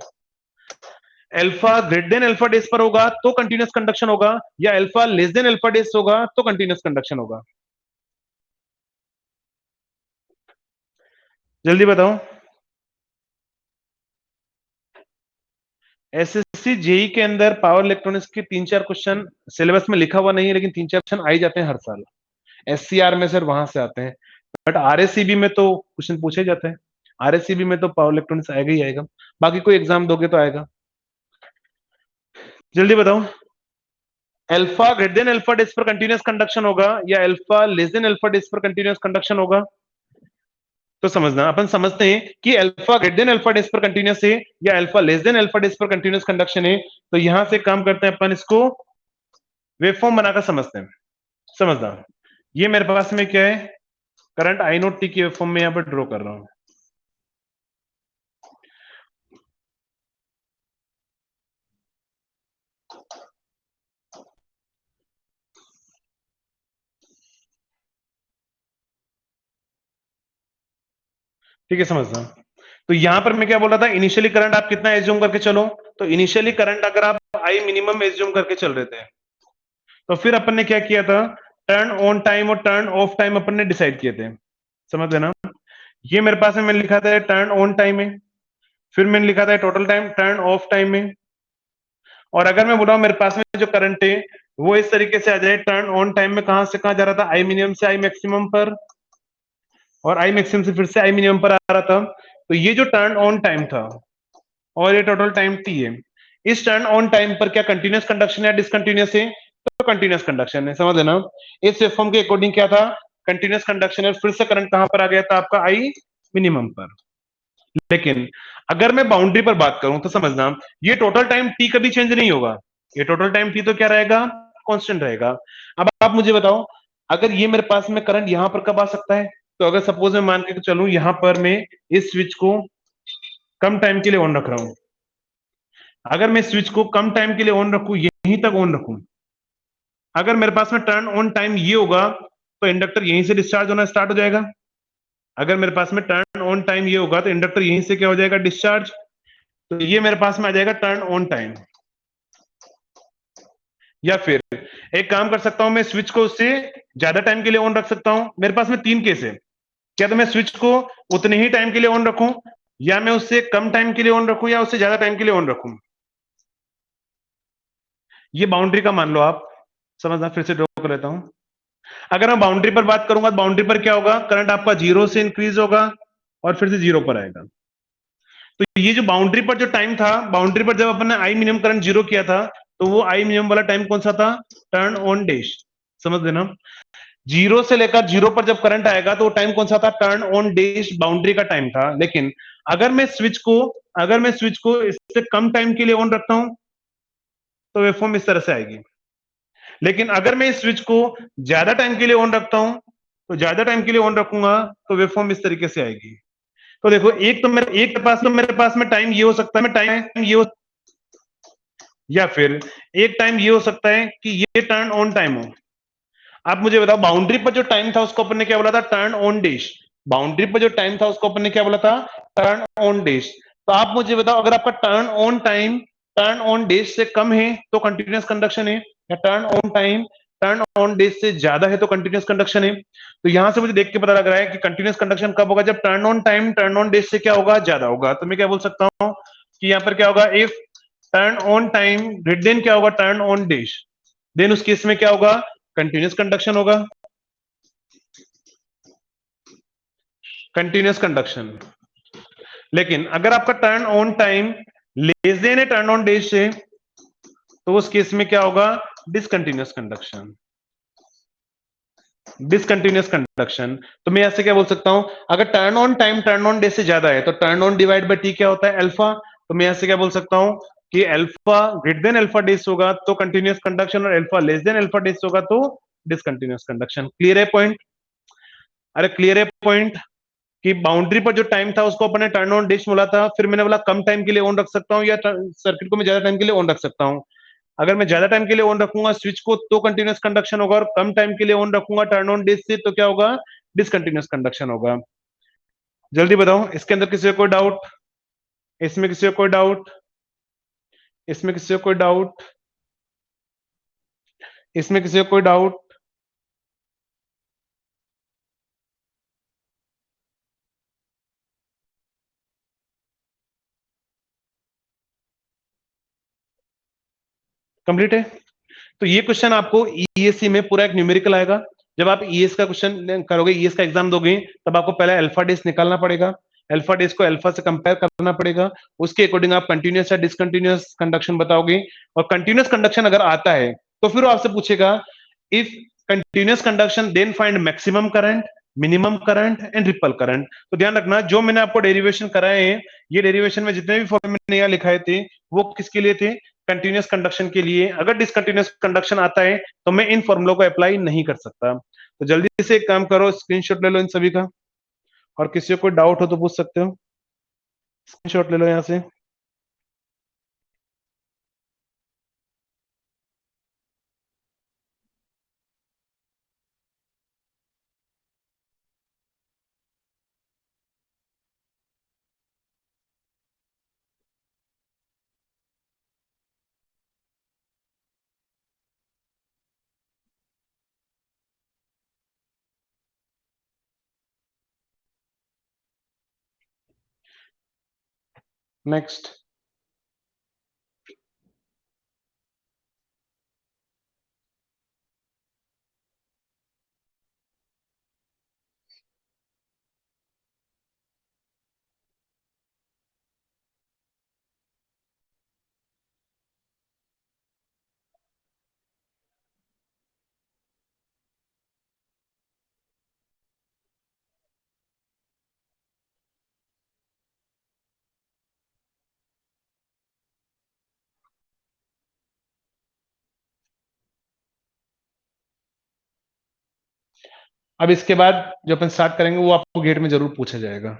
अल्फा ग्रेटर देन अल्फा डेस पर होगा तो कंटिन्यूअस कंडक्शन होगा, या अल्फा लेस देन अल्फा डेस होगा तो कंटिन्यूअस कंडक्शन होगा, जल्दी बताओ। एसएससी जेई के अंदर पावर इलेक्ट्रॉनिक्स के 3-4 क्वेश्चन सिलेबस में लिखा हुआ नहीं है, लेकिन 3-4 क्वेश्चन आ ही जाते हैं हर साल, एससीआर में सर वहां से आते हैं, बट आरएससीबी में तो क्वेश्चन पूछे जाते हैं, आरएससीबी में तो पावर इलेक्ट्रॉनिक्स आएगा ही आएगा, बाकी कोई एग्जाम दोगे तो आएगा, जल्दी बताओ। अल्फा ग्रेटर देन अल्फा डेस पर कंटिन्यूअस कंडक्शन होगा या अल्फा लेस देन अल्फा डेस पर कंटिन्यूअस कंडक्शन होगा, तो समझना अपन समझते हैं कि अल्फा ग्रेटर देन अल्फा डेस पर कंटिन्यूअस है या अल्फा लेस देन अल्फा डेस पर कंटिन्यूअस कंडक्शन है, तो यहां से काम करते हैं अपन इसको वेवफॉर्म बनाकर समझते हैं, समझना। ये मेरे पास में क्या है, करंट आई नोट टी की वेवफॉर्म में यहां पर ड्रॉ कर रहा हूं। ठीक है, समझना। तो यहां पर मैं क्या बोल रहा था, इनिशियली करंट आप कितना एज्यूम करके चलो, तो इनिशियली करंट अगर आप आई मिनिमम एज्यूम करके चल रहे थे, तो फिर अपन ने क्या किया था, टर्न ऑन टाइम और टर्न ऑफ टाइम अपन ने डिसाइड किए थे, समझ लेना। ये मेरे पास में मैंने लिखा था टर्न ऑन टाइम में, फिर मैंने लिखा था total time turn off time में, और अगर मैं बोल रहा हूं मेरे पास में जो करंट है वो इस तरीके से आ जाए, टर्न ऑन टाइम में कहां से कहां जा रहा था, आई मिनिमम से आई मैक्सिमम पर, और आई मैक्सिमम से फिर से आई मिनिमम पर आ रहा था, तो ये जो टर्न ऑन टाइम था और ये टोटल टाइम टी है, इस टर्न ऑन टाइम पर क्या कंटिन्यूअस कंडक्शन है डिसकंटिन्यूअस है, तो कंटिन्यूअस कंडक्शन है, समझ लेना। इस वेवफॉर्म के अकॉर्डिंग क्या था, कंटिन्यूअस कंडक्शन है, फिर से करंट कहां पर आ गया था आपका आई मिनिमम पर। लेकिन अगर मैं बाउंड्री पर बात करूं तो समझना, ये टोटल टाइम टी कभी चेंज नहीं होगा, ये टोटल टाइम टी तो क्या रहेगा, कांस्टेंट रहेगा। अब आप मुझे बताओ, अगर ये मेरे पास में करंट यहां पर कब आ सकता है, तो अगर सपोज मैं मान के चलूं यहां पर मैं इस स्विच को कम टाइम के लिए ऑन रख रहा हूं, अगर मैं स्विच को कम टाइम के लिए ऑन रखूं, यहीं तक ऑन रखूं, अगर मेरे पास में टर्न ऑन टाइम ये होगा तो इंडक्टर यहीं से डिस्चार्ज होना स्टार्ट हो जाएगा, अगर मेरे पास में टर्न ऑन टाइम ये होगा तो इंडक्टर यहीं से क्या हो जाएगा, डिस्चार्ज, तो ये मेरे पास में आ जाएगा टर्न ऑन टाइम। या फिर एक काम कर सकता हूं, मैं स्विच को उससे ज्यादा टाइम के लिए ऑन रख सकता हूं, मेरे पास में 3 केस है, क्या तो मैं स्विच को उतने ही टाइम के लिए ऑन रखूं, या मैं उससे कम टाइम के लिए ऑन रखूं, या उससे ज्यादा टाइम के लिए ऑन रखूं। ये बाउंड्री का मान लो आप, समझना, फिर से ड्रॉ कर लेता हूं। अगर मैं बाउंड्री पर बात करूंगा तो बाउंड्री पर क्या होगा, करंट आपका 0 से इंक्रीज होगा और फिर से 0 पर आएगा। तो ये जो बाउंड्री पर जो टाइम था, बाउंड्री पर जब अपन ने आई मिनिमम करंट 0 किया था, तो वो आई मिनिमम वाला टाइम कौन सा था, टर्न ऑन डैश, समझ लेना। 0 से लेकर 0 पर जब करंट आएगा तो वो टाइम कौन सा था, टर्न ऑन डैश बाउंड्री का टाइम था। लेकिन अगर मैं स्विच को इससे कम टाइम के लिए ऑन रखता हूं तो वेवफॉर्म इस तरह से आएगी, लेकिन अगर मैं इस स्विच को ज्यादा टाइम के लिए ऑन रखता हूं, तो ज्यादा टाइम के लिए ऑन रखूंगा तो वेवफॉर्म इस तरीके से आएगी। तो देखो, मेरे पास में टाइम ये हो सकता है, टाइम ये हो, या फिर एक टाइम ये हो सकता है कि ये टर्न ऑन टाइम हो। आप मुझे बताओ, बाउंड्री पर जो टाइम था उसको अपन ने क्या बोला था, टर्न ऑन डैश, बाउंड्री पर जो टाइम था उसको अपन ने क्या बोला था, टर्न ऑन डैश। तो आप मुझे बताओ, अगर आपका turn on time turn on dash से कम है तो कंटिन्यूअस कंडक्शन है, या turn on time turn on dash से ज्यादा है तो कंटिन्यूअस कंडक्शन है। तो यहां से मुझे देख के पता लग रहा है कि कंटिन्यूअस कंडक्शन कब होगा, जब turn on time turn on dash से क्या होगा, ज्यादा होगा। तो मैं क्या बोल सकता हूं कि यहां पर क्या होगा, if turn on time greater than क्या होगा, टर्न ऑन डैश, देन उस केस में क्या होगा, कंटिन्यूस कंडक्शन होगा, कंटिन्यूस कंडक्शन। लेकिन अगर आपका turn on time less than है टर्न ऑन डेज से, तो उस केस में क्या होगा, डिसकंटिन्यूस कंडक्शन, डिसकंटिन्यूस कंडक्शन। तो मैं ऐसे क्या बोल सकता हूं, अगर turn on time turn on day से ज्यादा है तो turn on divide by T क्या होता है, अल्फा। तो मैं ऐसे क्या बोल सकता हूं कि alpha greater than alpha days होगा तो कंटिन्यूस कंडक्शन, और alpha less than alpha days होगा तो डिसकंटिन्यूस कंडक्शन। क्लियर है पॉइंट? अरे क्लियर है पॉइंट कि बाउंड्री पर जो टाइम था उसको अपने टर्न ऑन डेज बोला था, फिर मैंने बोला कम टाइम के लिए ऑन रख सकता हूं या सर्किट को मैं ज्यादा टाइम के लिए ऑन रख सकता हूं। अगर मैं ज्यादा टाइम के लिए ऑन रखूंगा स्विच को तो कंटिन्यूस कंडक्शन होगा, और कम टाइम के लिए ऑन रखूंगा टर्न ऑन डेज से तो क्या होगा, डिसकंटिन्यूस कंडक्शन होगा। जल्दी बताओ, इसके अंदर किसी को कोई डाउट, इसमें किसी को कोई डाउट, इसमें किसी को कोई डाउट, इसमें किसी को कोई डाउट? कंप्लीट है? तो ये क्वेश्चन आपको ईएससी में पूरा एक न्यूमेरिकल आएगा। जब आप ईएस का क्वेश्चन करोगे, ईएस का एग्जाम दोगे, तब आपको पहले अल्फा डेज निकालना पड़ेगा, अल्फा डेज को अल्फा से कंपेयर करना पड़ेगा, उसके अकॉर्डिंग आप कंटिन्यूस या डिसकंटिन्यूस कंडक्शन बताओगे। और कंटिन्यूस कंडक्शन अगर आता है तो फिर वो आपसे पूछेगा if continuous conduction then find maximum current, minimum current and ripple current. तो ध्यान रखना, जो मैंने आपको डेरिवेशन कराए हैं, ये डेरिवेशन में जितने भी फॉर्मूले मैंने यहाँ लिखाए थे वो किसके लिए थे, कंटिन्यूस कंडक्शन के लिए। अगर डिसकंटिन्यूस कंडक्शन आता है तो मैं इन फॉर्मूलों को अप्लाई नहीं कर सकता। तो जल्दी से एक काम करो, स्क्रीनशॉट ले लो इन सभी का, और किसी को कोई डाउट हो तो पूछ सकते हो, स्क्रीनशॉट ले लो यहां से। नेक्स्ट, अब इसके बाद जो अपन स्टार्ट करेंगे वो आपको गेट में जरूर पूछा जाएगा।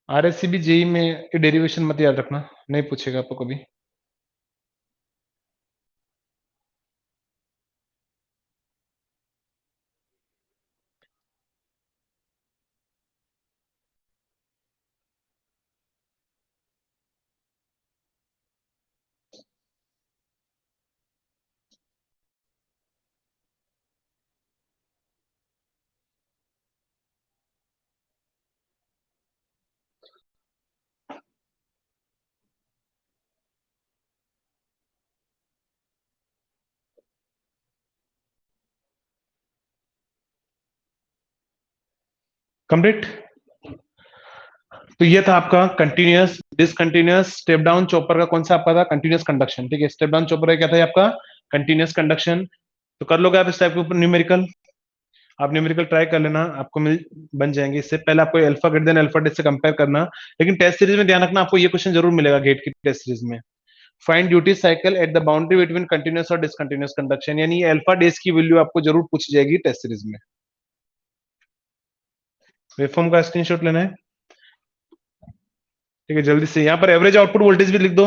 आरएससीबी जेई में डेरिवेशन मत याद रखना, नहीं पूछेगा आपको कभी। कंप्लीट। तो ये था आपका continuous discontinuous step down chopper का कौन सा आपका था, कंटिन्यूअस कंडक्शन। ठीक है, स्टेप डाउन चॉपर का क्या था आपका, कंटिन्यूअस कंडक्शन। तो कर लोगे आप इस टाइप के ऊपर न्यूमेरिकल, आप न्यूमेरिकल ट्राई कर लेना, आपको मिल बन जाएंगे। इससे पहले आपको alpha greater than alpha days से कंपेयर करना। लेकिन टेस्ट सीरीज में ध्यान रखना, आपको ये क्वेश्चन जरूर मिलेगा गेट की टेस्ट सीरीज में। Find duty cycle at the boundary between continuous और डिसकंटिन्यूअस कंडक्शन, यानी अल्फा डेज की वैल्यू आपको जरूर पूछी जाएगी टेस्ट सीरीज में। वेवफॉर्म का स्क्रीनशॉट लेना है, ठीक है, जल्दी से। यहाँ पर एवरेज आउटपुट वोल्टेज भी लिख दो।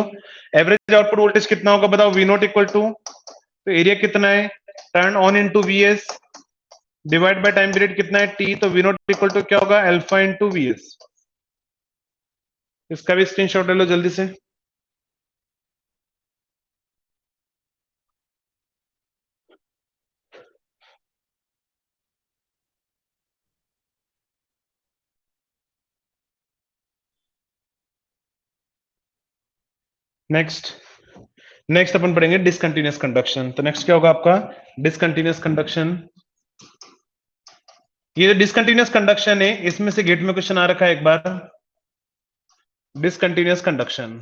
एवरेज आउटपुट वोल्टेज कितना होगा बताओ? वी नॉट इक्वल टू, तो एरिया कितना है, turn on into V S, divide by time period कितना है टी, तो वी नॉट इक्वल टू क्या होगा? Alpha into V S. इसका भी स्क्रीनशॉट ले लो जल्दी से। नेक्स्ट अपन पढ़ेंगे डिसकंटिन्यूअस कंडक्शन। तो नेक्स्ट क्या होगा आपका? Discontinuous conduction. ये जो डिसकंटिन्यूअस कंडक्शन है, इसमें से गेट में क्वेश्चन आ रखा है एक बार, डिसकंटिन्यूअस कंडक्शन।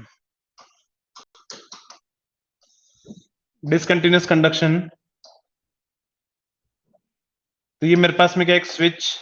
डिसकंटिन्यूअस कंडक्शन, तो ये मेरे पास में क्या, एक स्विच,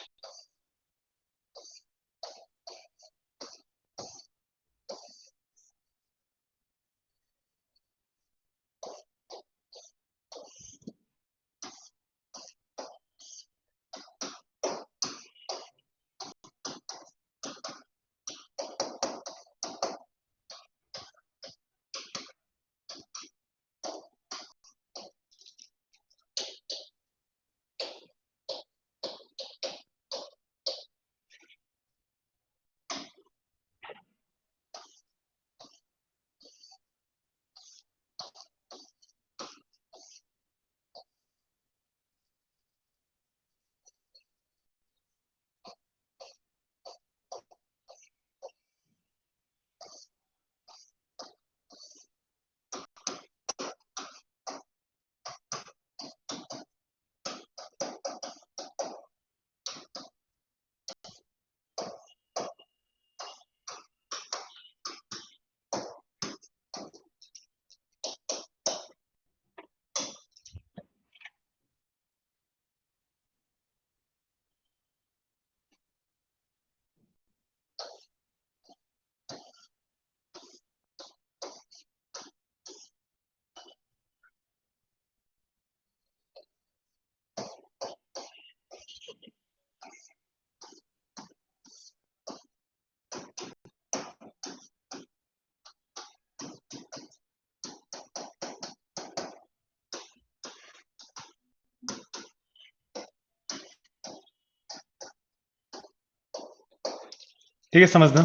ठीक है, समझना।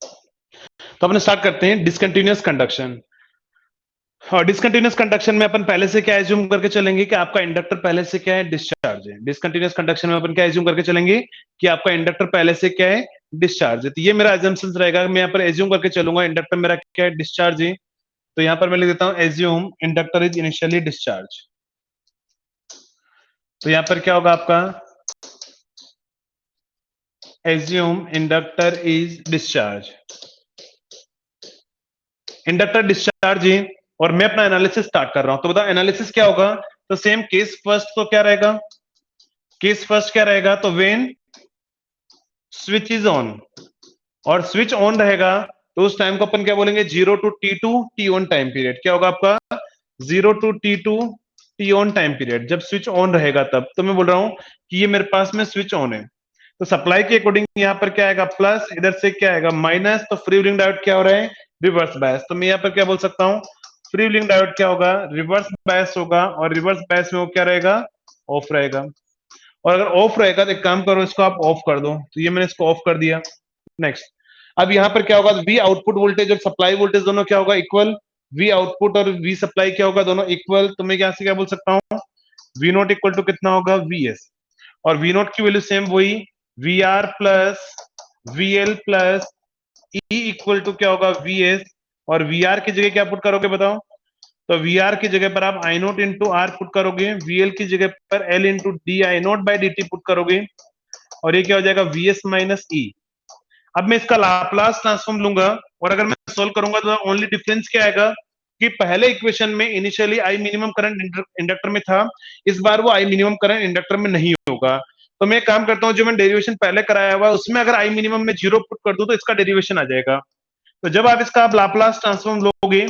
तो अपन स्टार्ट करते हैं डिसकंटिन्यूअस कंडक्शन। और डिसकंटिन्यूअस कंडक्शन में अपन पहले से क्या एज्यूम करके चलेंगे कि आपका इंडक्टर पहले से क्या है, डिस्चार्ज है। डिसकंटिन्यूअस कंडक्शन में अपन क्या एज्यूम करके चलेंगे कि आपका इंडक्टर पहले से क्या है, डिस्चार्ज है। तो ये मेरा एजम्पशन रहेगा, मैं यहाँ पर एज्यूम करके चलूंगा इंडक्टर मेरा क्या है, डिस्चार्ज है। तो यहाँ पर मैं लिख देता हूँ assume inductor is initially discharge. तो यहाँ पर क्या होगा आपका, assume inductor is discharge. Inductor discharge है और मैं अपना एनालिसिस स्टार्ट कर रहा हूं। तो बताओ एनालिसिस क्या होगा? तो सेम केस फर्स्ट तो क्या रहेगा, केस फर्स्ट क्या रहेगा, तो व्हेन स्विच इज ऑन, और स्विच ऑन रहेगा तो उस टाइम को अपन क्या बोलेंगे, 0 to T on time period. क्या होगा आपका, 0 to T on time period, जब स्विच ऑन रहेगा तब। तो मैं बोल रहा हूं कि ये मेरे पास में स्विच ऑन है, तो सप्लाई के अकॉर्डिंग यहाँ पर क्या आएगा, प्लस, इधर से क्या आएगा, माइनस। तो फ्री व्हीलिंग डायोड क्या हो रहा है, रिवर्स बायस। तो मैं यहाँ पर क्या बोल सकता हूँ, फ्री व्हीलिंग डायोड क्या होगा, रिवर्स बायस होगा, और रिवर्स बायस में वो क्या रहेगा, ऑफ रहेगा। और अगर ऑफ रहेगा तो एक काम करो, इसको आप ऑफ कर दो। तो ये मैंने इसको ऑफ कर दिया। नेक्स्ट, अब यहाँ पर क्या होगा, वी आउटपुट वोल्टेज और सप्लाई वोल्टेज दोनों क्या होगा, इक्वल। वी आउटपुट और वी सप्लाई क्या होगा, दोनों इक्वल। तो मैं यहाँ से क्या बोल सकता हूँ, वी नॉट इक्वल टू कितना होगा, वी एस। और वी नॉट की वैल्यू सेम वही, V R plus V L plus E equal to क्या होगा, वी एस। और वी आर की जगह क्या पुट करोगे बताओ, तो वी आर की जगह पर आप आई नोट इंटू आर पुट करोगे, वी एल की जगह पर L into D I naught by D T put करोगे, और ये क्या हो जाएगा, वी एस माइनस ई। अब मैं इसका लाप्लास ट्रांसफॉर्म लूंगा, और अगर मैं सोल्व करूंगा तो ओनली डिफरेंस क्या आएगा कि पहले इक्वेशन में initially I minimum current inductor में था, इस बार वो आई मिनिमम करंट इंडक्टर में नहीं होगा। तो मैं काम करता हूं, जो मैं डेरिवेशन पहले कराया हुआ उसमें अगर आई मिनिमम में 0 पुट कर दूं तो इसका डेरिवेशन आ जाएगा। तो जब आप इसका आप लाप्लास ट्रांसफॉर्म लोगे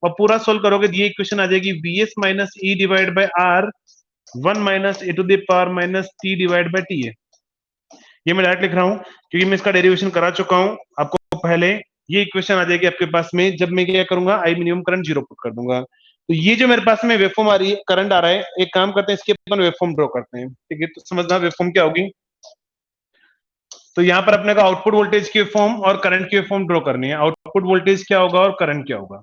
और पूरा सोल्व करोगे तो ये इक्वेशन आ जाएगी vs minus E divide by R 1 minus A to the power minus T divide by T है। ये मैं डायरेक्ट लिख रहा हूं क्योंकि मैं इसका डेरिवेशन करा चुका हूं आपको पहले। ये इक्वेशन आ जाएगी आपके पास में जब मैं क्या करूंगा, आई मिनिमम करंट 0 पुट कर दूंगा। तो ये जो मेरे पास में वेवफॉर्म आ रही है, करंट आ रहा है, एक काम करते हैं इसके अपन वेवफॉर्म ड्रॉ करते हैं, ठीक है। तो समझना वेवफॉर्म क्या होगी। तो यहाँ पर अपने का आउटपुट वोल्टेज की वेवफॉर्म और करंट की वेवफॉर्म ड्रॉ करनी है। आउटपुट वोल्टेज क्या होगा और करंट क्या होगा।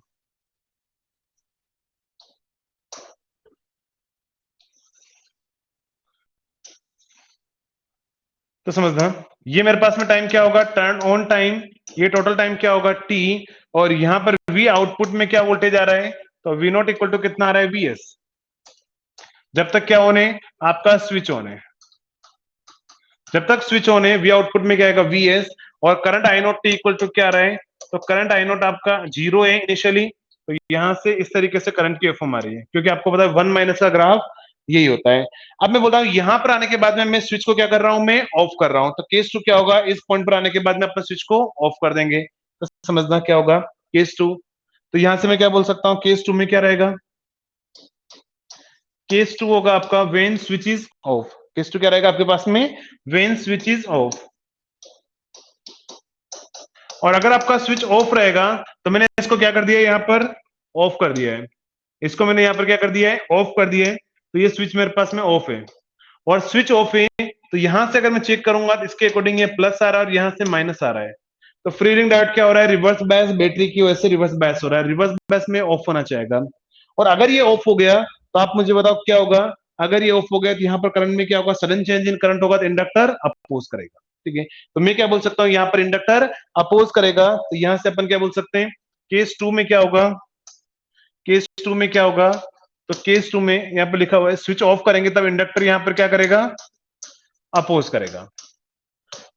तो समझना ये मेरे पास में टाइम क्या होगा, टर्न ऑन टाइम, ये टोटल टाइम क्या होगा टी, और यहां पर वी आउटपुट में क्या वोल्टेज आ रहा है, तो वी नॉट इक्वल टू कितना आ रहा है, वी एस। जब तक क्या ऑन है, आपका स्विच ऑन है, जब तक स्विच ऑन है वी आउटपुट में क्या आएगा, वी एस। और current I naught T equal to क्या आ रहा है, तो करंट आई नॉट आपका 0 है इनिशियली। तो यहां से इस तरीके से करंट की वेवफॉर्म आ रही है, क्योंकि आपको पता है 1 माइनस का ग्राफ यही होता है। अब मैं बोल रहा हूं यहां पर आने के बाद में मैं स्विच को क्या कर रहा हूं, मैं ऑफ कर रहा हूं। तो केस 2 क्या होगा, इस पॉइंट पर आने के बाद में अपने स्विच को ऑफ कर देंगे। तो समझना क्या होगा केस 2। तो यहां से मैं क्या बोल सकता हूं, केस 2 में क्या रहेगा, केस 2 होगा आपका when switch is of. Case 2 क्या रहेगा आपके पास में, व्हेन स्विच इज ऑफ। और अगर आपका स्विच ऑफ रहेगा तो मैंने इसको क्या कर दिया, यहां पर ऑफ कर दिया है, इसको मैंने यहां पर क्या कर दिया है, ऑफ कर दिया है। तो ये स्विच मेरे पास में ऑफ है, और स्विच ऑफ है तो यहां से अगर मैं चेक करूंगा तो इसके अकॉर्डिंग ये प्लस आ रहा है और यहां से माइनस आ रहा है। तो फ्री व्हीलिंग डायोड क्या हो रहा है, रिवर्स बायस, बैटरी की वजह से रिवर्स बायस हो रहा है, रिवर्स बायस में ऑफ होना चाहेगा। और अगर ये ऑफ हो गया तो आप मुझे बताओ क्या होगा, अगर ये ऑफ हो गया तो यहाँ पर करंट में क्या होगा, सडन चेंज इन करंट होगा, तो इंडक्टर अपोज करेगा, ठीक है। तो मैं क्या बोल सकता हूँ, यहाँ पर इंडक्टर अपोज करेगा। तो यहां से अपन क्या बोल सकते हैं, केस 2 में क्या होगा, केस 2 में क्या होगा, तो केस 2 में यहाँ पर लिखा हुआ है स्विच ऑफ करेंगे तब इंडक्टर यहाँ पर क्या करेगा, अपोज करेगा।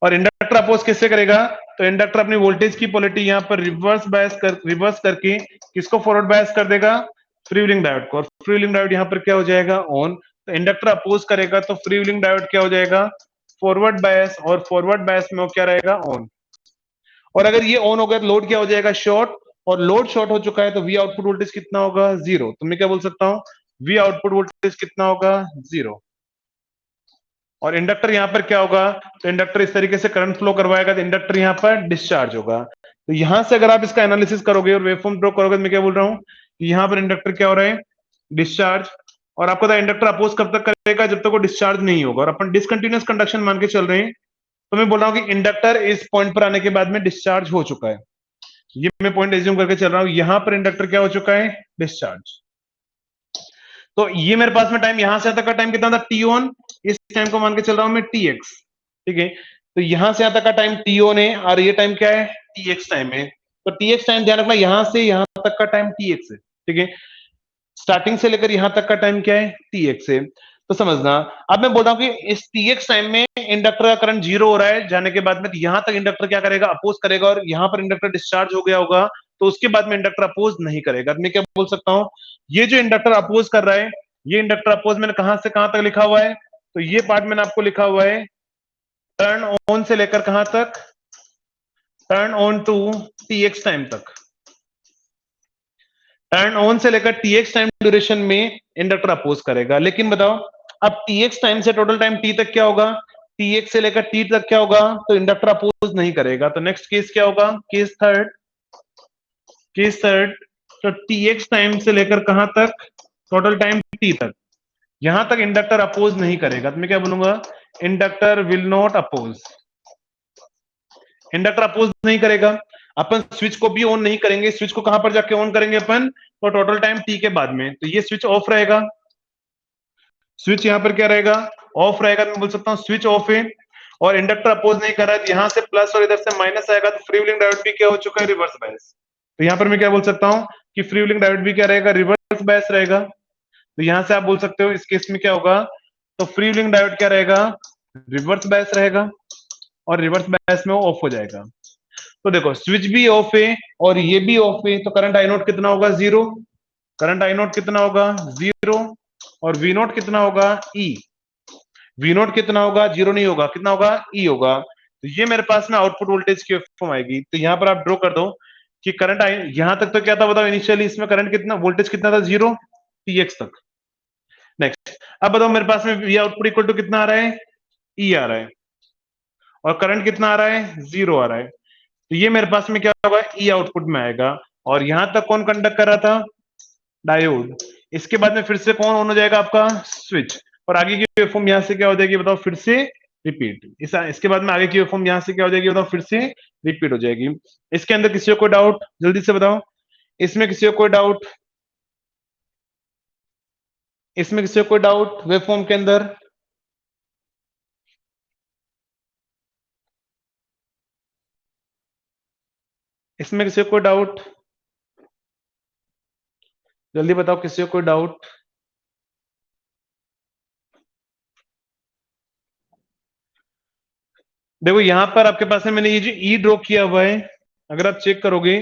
और इंडक्टर अपोज किससे करेगा, तो इंडक्टर अपनी वोल्टेज की पोलैरिटी यहाँ पर रिवर्स करके किसको फॉरवर्ड बायस कर देगा, फ्री व्हीलिंग डायोड को। और फ्री व्हीलिंग डायोड यहाँ पर क्या हो जाएगा, ऑन। तो इंडक्टर अपोज करेगा तो फ्री व्हीलिंग डायोड क्या हो जाएगा, फॉरवर्ड बायस, और फॉरवर्ड बायस में वो क्या रहेगा, ऑन। और अगर ये ऑन हो गया तो लोड क्या हो जाएगा, शॉर्ट। और लोड शॉर्ट हो चुका है तो वी आउटपुट वोल्टेज कितना होगा, 0। तो मैं क्या बोल सकता हूँ, वी आउटपुट वोल्टेज कितना होगा, 0। और इंडक्टर यहां पर क्या होगा, तो इंडक्टर इस तरीके से करंट फ्लो करवाएगा तो इंडक्टर यहां पर डिस्चार्ज होगा। तो यहां से अगर आप इसका एनालिसिस करोगे और वेवफॉर्म ड्रॉ करोगे तो मैं क्या बोल रहा हूं कि यहां पर इंडक्टर क्या हो रहा है, डिस्चार्ज। और आपको तो इंडक्टर अपोज कब तक करेगा, जब तक वो डिस्चार्ज नहीं होगा, और अपन डिसकंटिन्यूअस कंडक्शन मान के चल रहे हैं। तो मैं बोल रहा हूं कि इंडक्टर इस पॉइंट पर आने के बाद में डिस्चार्ज हो चुका है। ये मैं पॉइंट एज्यूम करके चल रहा हूं, यहां पर इंडक्टर क्या हो चुका है, डिस्चार्ज। तो ये मेरे पास में टाइम यहां से तक का टाइम कितना था, टी ऑन। इस टाइम को मान के चल रहा हूं मैं टी एक्स, ठीक है। तो यहां से यहां तक का टाइम टी ऑन है और ये टाइम क्या है, टी एक्स टाइम है। तो टी एक्स टाइम ध्यान रखना, यहां से यहां तक का टाइम टी एक्स है, ठीक है। स्टार्टिंग से लेकर यहां तक का टाइम क्या है, टी एक्स है। तो समझना, अब मैं बोल रहा हूं कि इस टी एक्स टाइम में इंडक्टर का करंट 0 हो रहा है जाने के बाद में, तो यहां तक इंडक्टर क्या करेगा, अपोज करेगा। और यहां पर इंडक्टर डिस्चार्ज हो गया होगा तो उसके बाद में इंडक्टर अपोज नहीं करेगा। तो मैं क्या बोल सकता हूं, ये जो इंडक्टर अपोज कर रहा है, ये इंडक्टर अपोज मैंने कहां से कहां तक लिखा हुआ है, तो ये पार्ट मैंने आपको लिखा हुआ है टर्न ऑन से लेकर कहां तक, turn on to T X time तक। टर्न ऑन से लेकर टी एक्स टाइम ड्यूरेशन में इंडक्टर अपोज करेगा। लेकिन बताओ अब टी एक्स टाइम से टोटल टाइम टी तक क्या होगा, टी एक्स से लेकर टी तक क्या होगा, तो इंडक्टर अपोज नहीं करेगा। तो नेक्स्ट केस क्या होगा, केस थर्ड, केस थर्ड। तो टी एक्स टाइम से लेकर कहां तक, टोटल टाइम टी तक, यहां तक इंडक्टर अपोज नहीं करेगा। तो मैं क्या बोलूंगा, inductor will not oppose, inductor oppose नहीं करेगा। अपन स्विच को भी ऑन नहीं करेंगे, स्विच को कहां पर जाके ऑन करेंगे अपन, तो टोटल टाइम टी के बाद में। तो ये स्विच ऑफ रहेगा, स्विच यहां पर क्या रहेगा, ऑफ रहेगा। मैं बोल सकता हूं स्विच ऑफ है और इंडक्टर अपोज नहीं कर रहा है, यहां से प्लस और इधर से माइनस आएगा तो फ्री व्हीलिंग डायोड भी क्या हो चुका है, रिवर्स बायस। तो यहां पर मैं क्या बोल सकता हूं कि फ्री व्हीलिंग डायोड भी क्या रहेगा, रिवर्स बायस रहेगा। तो यहां से आप बोल सकते हो इस केस में क्या होगा, तो फ्री व्हीलिंग डायोड क्या रहेगा, रिवर्स बायस रहेगा, और रिवर्स बायस में वो ऑफ हो जाएगा। तो देखो स्विच भी ऑफ है और ये भी ऑफ है, तो करंट आई नोट कितना होगा, 0। करंट आई नोट कितना होगा, 0। और वी नोट कितना होगा, ई। वी नोट कितना होगा, 0 नहीं होगा, कितना होगा, ई होगा। तो ये मेरे पास में आउटपुट वोल्टेज की फॉर्म आएगी। तो यहां पर आप ड्रॉ कर दो कि करंट आई, यहां तक तो क्या था बताओ, इनिशियली इसमें करंट कितना, वोल्टेज कितना था, 0 टीएक्स तक। नेक्स्ट, अब बताओ मेरे पास में वी आउटपुट इक्वल टू कितना आ रहा है, ई आ रहा है, और करंट कितना आ रहा है, 0 आ रहा है। तो ये मेरे पास में क्या होगा, ई आउटपुट में आएगा। और यहां तक कौन कंडक्ट कर रहा था, डायोड। इसके बाद में फिर से कौन ऑन हो जाएगा, आपका स्विच। और आगे की वेवफॉर्म यहां से क्या हो जाएगी बताओ, फिर से रिपीट। इसके बाद में आगे की वेवफॉर्म यहां से क्या हो जाएगी बताओ, फिर से रिपीट हो जाएगी। इसके अंदर किसी को कोई डाउट, जल्दी से बताओ। इसमें किसी को कोई डाउट, इसमें किसी को कोई डाउट वेवफॉर्म के अंदर? इसमें किसी को कोई डाउट, जल्दी बताओ, किसी को कोई डाउट? देखो यहां पर आपके पास है, मैंने ये जो ई ड्रॉ किया हुआ है, अगर आप चेक करोगे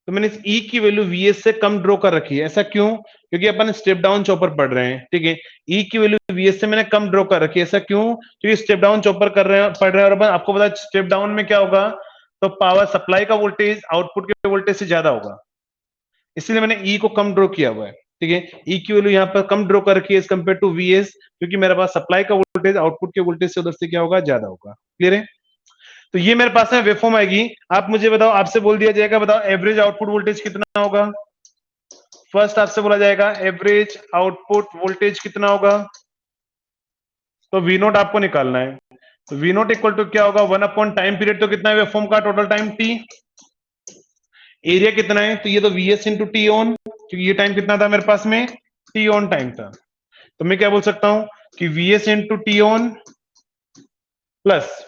तो मैंने इस ई की वैल्यू वीएस से कम ड्रॉ कर रखी है। ऐसा क्यों? क्योंकि अपन स्टेप डाउन चॉपर पढ़ रहे हैं, ठीक है। ई की वैल्यू वीएस से मैंने कम ड्रॉ कर रखी है। ऐसा क्यों? क्योंकि स्टेप डाउन चॉपर कर रहे हैं, पढ़ रहे हैं, और अपन आपको पता है स्टेप डाउन में क्या होगा, तो पावर सप्लाई का वोल्टेज आउटपुट के वोल्टेज से ज्यादा होगा, इसलिए मैंने ई को कम ड्रॉ किया हुआ है, ठीक है। ई की वैल्यू यहाँ पर कम ड्रॉ कर रखी है एज कम्पेयर टू वीएस, क्योंकि मेरे पास सप्लाई का वोल्टेज आउटपुट के वोल्टेज से उधर से क्या होगा, ज्यादा होगा। क्लियर है? तो ये मेरे पास में वेवफॉर्म आएगी। आप मुझे बताओ, आपसे बोल दिया जाएगा बताओ एवरेज आउटपुट वोल्टेज कितना होगा। फर्स्ट आपसे बोला जाएगा एवरेज आउटपुट वोल्टेज कितना होगा, तो वी नोट आपको निकालना है। तो वी नोट इक्वल टू क्या होगा, 1 अपॉन टाइम पीरियड, तो कितना है वेवफॉर्म का टोटल टाइम टी, एरिया कितना है, तो ये तो V S into T on, क्योंकि ये टाइम कितना था मेरे पास में, टी ऑन टाइम था। तो मैं क्या बोल सकता हूं कि V S into T on plus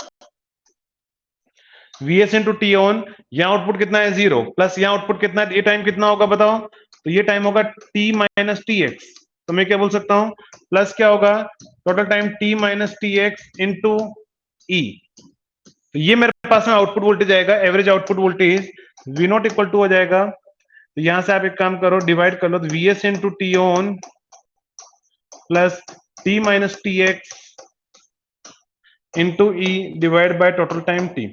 V S into T on, यहां आउटपुट कितना है, 0, प्लस यहां आउटपुट कितना है, ये टाइम कितना होगा बताओ, तो ये टाइम होगा टी माइनस टी एक्स। तो मैं क्या बोल सकता हूं, प्लस क्या होगा, total time T minus T X into E. तो ये मेरे पास में आउटपुट वोल्टेज आएगा, average output voltage V naught equal to हो जाएगा। तो यहां से आप एक काम करो, डिवाइड कर लो, तो V S into T on plus T minus T X into E divide by total time T.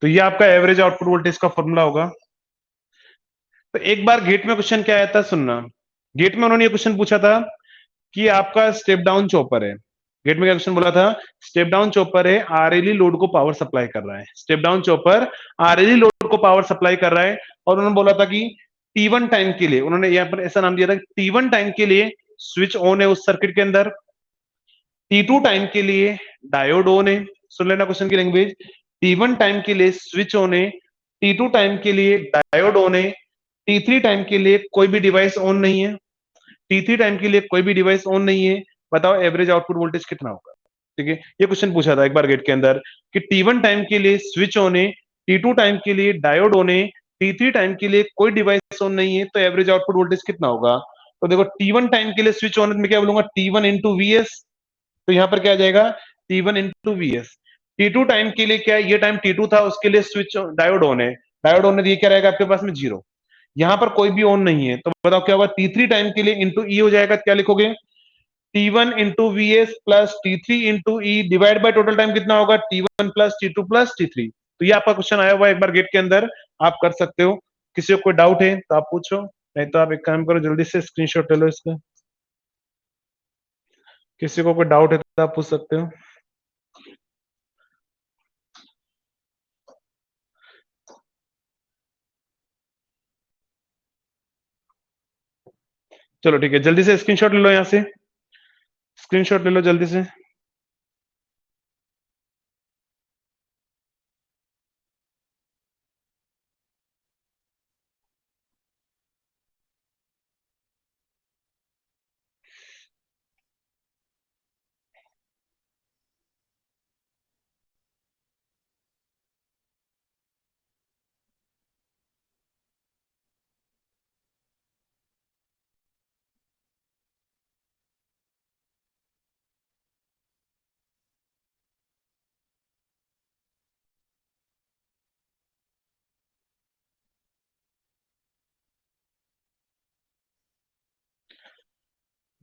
तो ये आपका एवरेज आउटपुट वोल्टेज का फॉर्मूला होगा। तो एक बार गेट में क्वेश्चन क्या आया था, सुनना। गेट में उन्होंने ये क्वेश्चन पूछा था कि आपका स्टेप डाउन चॉपर है। गेट में क्या क्वेश्चन बोला था, स्टेप डाउन चॉपर है, आरएलई लोड को पावर सप्लाई कर रहा है, step down chopper RLE load को पावर सप्लाई कर रहा है। और उन्होंने बोला था कि टी1 टाइम के लिए, उन्होंने यहाँ पर ऐसा नाम दिया था, टी1 टाइम के लिए स्विच ऑन है उस सर्किट के अंदर, टी2 टाइम के लिए डायोड ऑन है। सुन लेना क्वेश्चन की लैंग्वेज, टी1 टाइम के लिए स्विच ऑन है, टी2 टाइम के लिए डायोड ऑन है, टी3 टाइम के लिए कोई भी डिवाइस ऑन नहीं है, टी3 टाइम के लिए कोई भी डिवाइस ऑन नहीं है। बताओ एवरेज आउटपुट वोल्टेज कितना होगा, ठीक है। ये क्वेश्चन पूछा था एक बार गेट के अंदर कि टी1 टाइम के लिए स्विच ऑन है, टी2 टाइम के लिए डायोड ऑन है, टी3 टाइम के लिए कोई डिवाइस ऑन नहीं है, तो एवरेज आउटपुट वोल्टेज कितना होगा। तो देखो टी1 टाइम के लिए स्विच ऑन है, मैं क्या बोलूंगा, टी1 इंटू वी एस। तो यहां पर क्या आ जाएगा, T one into V S. T two time के लिए क्या है, ये टाइम टी2 था, उसके लिए स्विच डायोड ऑन है, डायोड ऑन है, तो ये क्या रहेगा आपके पास में, 0। यहां पर कोई भी ऑन नहीं है, तो बताओ क्या होगा, टी3 टाइम के लिए इंटू ई हो जाएगा, क्या लिखोगे, T one into V S plus T three into E divide by total time कितना होगा, T one plus T two plus T three. तो ये आपका क्वेश्चन आया हुआ है एक बार गेट के अंदर, आप कर सकते हो। किसी को कोई डाउट है तो आप पूछो, नहीं तो आप एक काम करो, जल्दी से स्क्रीनशॉट ले लो इसका। किसी को कोई डाउट है तो आप पूछ सकते हो। चलो ठीक है, जल्दी से स्क्रीनशॉट ले लो, यहाँ से स्क्रीनशॉट ले लो जल्दी से।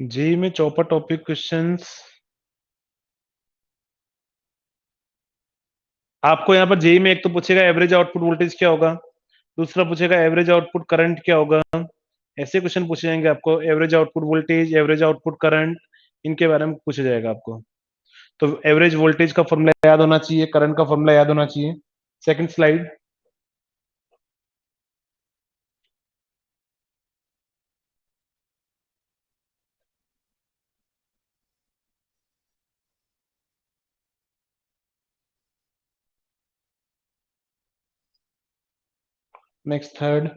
जी में चौपर टॉपिक क्वेश्चंस, आपको यहाँ पर जेई में एक तो पूछेगा एवरेज आउटपुट वोल्टेज क्या होगा, दूसरा पूछेगा एवरेज आउटपुट करंट क्या होगा, ऐसे क्वेश्चन पूछे जाएंगे आपको, average output voltage, average output current, इनके बारे में पूछा जाएगा आपको। तो एवरेज वोल्टेज का फॉर्मूला याद होना चाहिए, करंट का फॉर्मूला याद होना चाहिए। Second slide. Next third.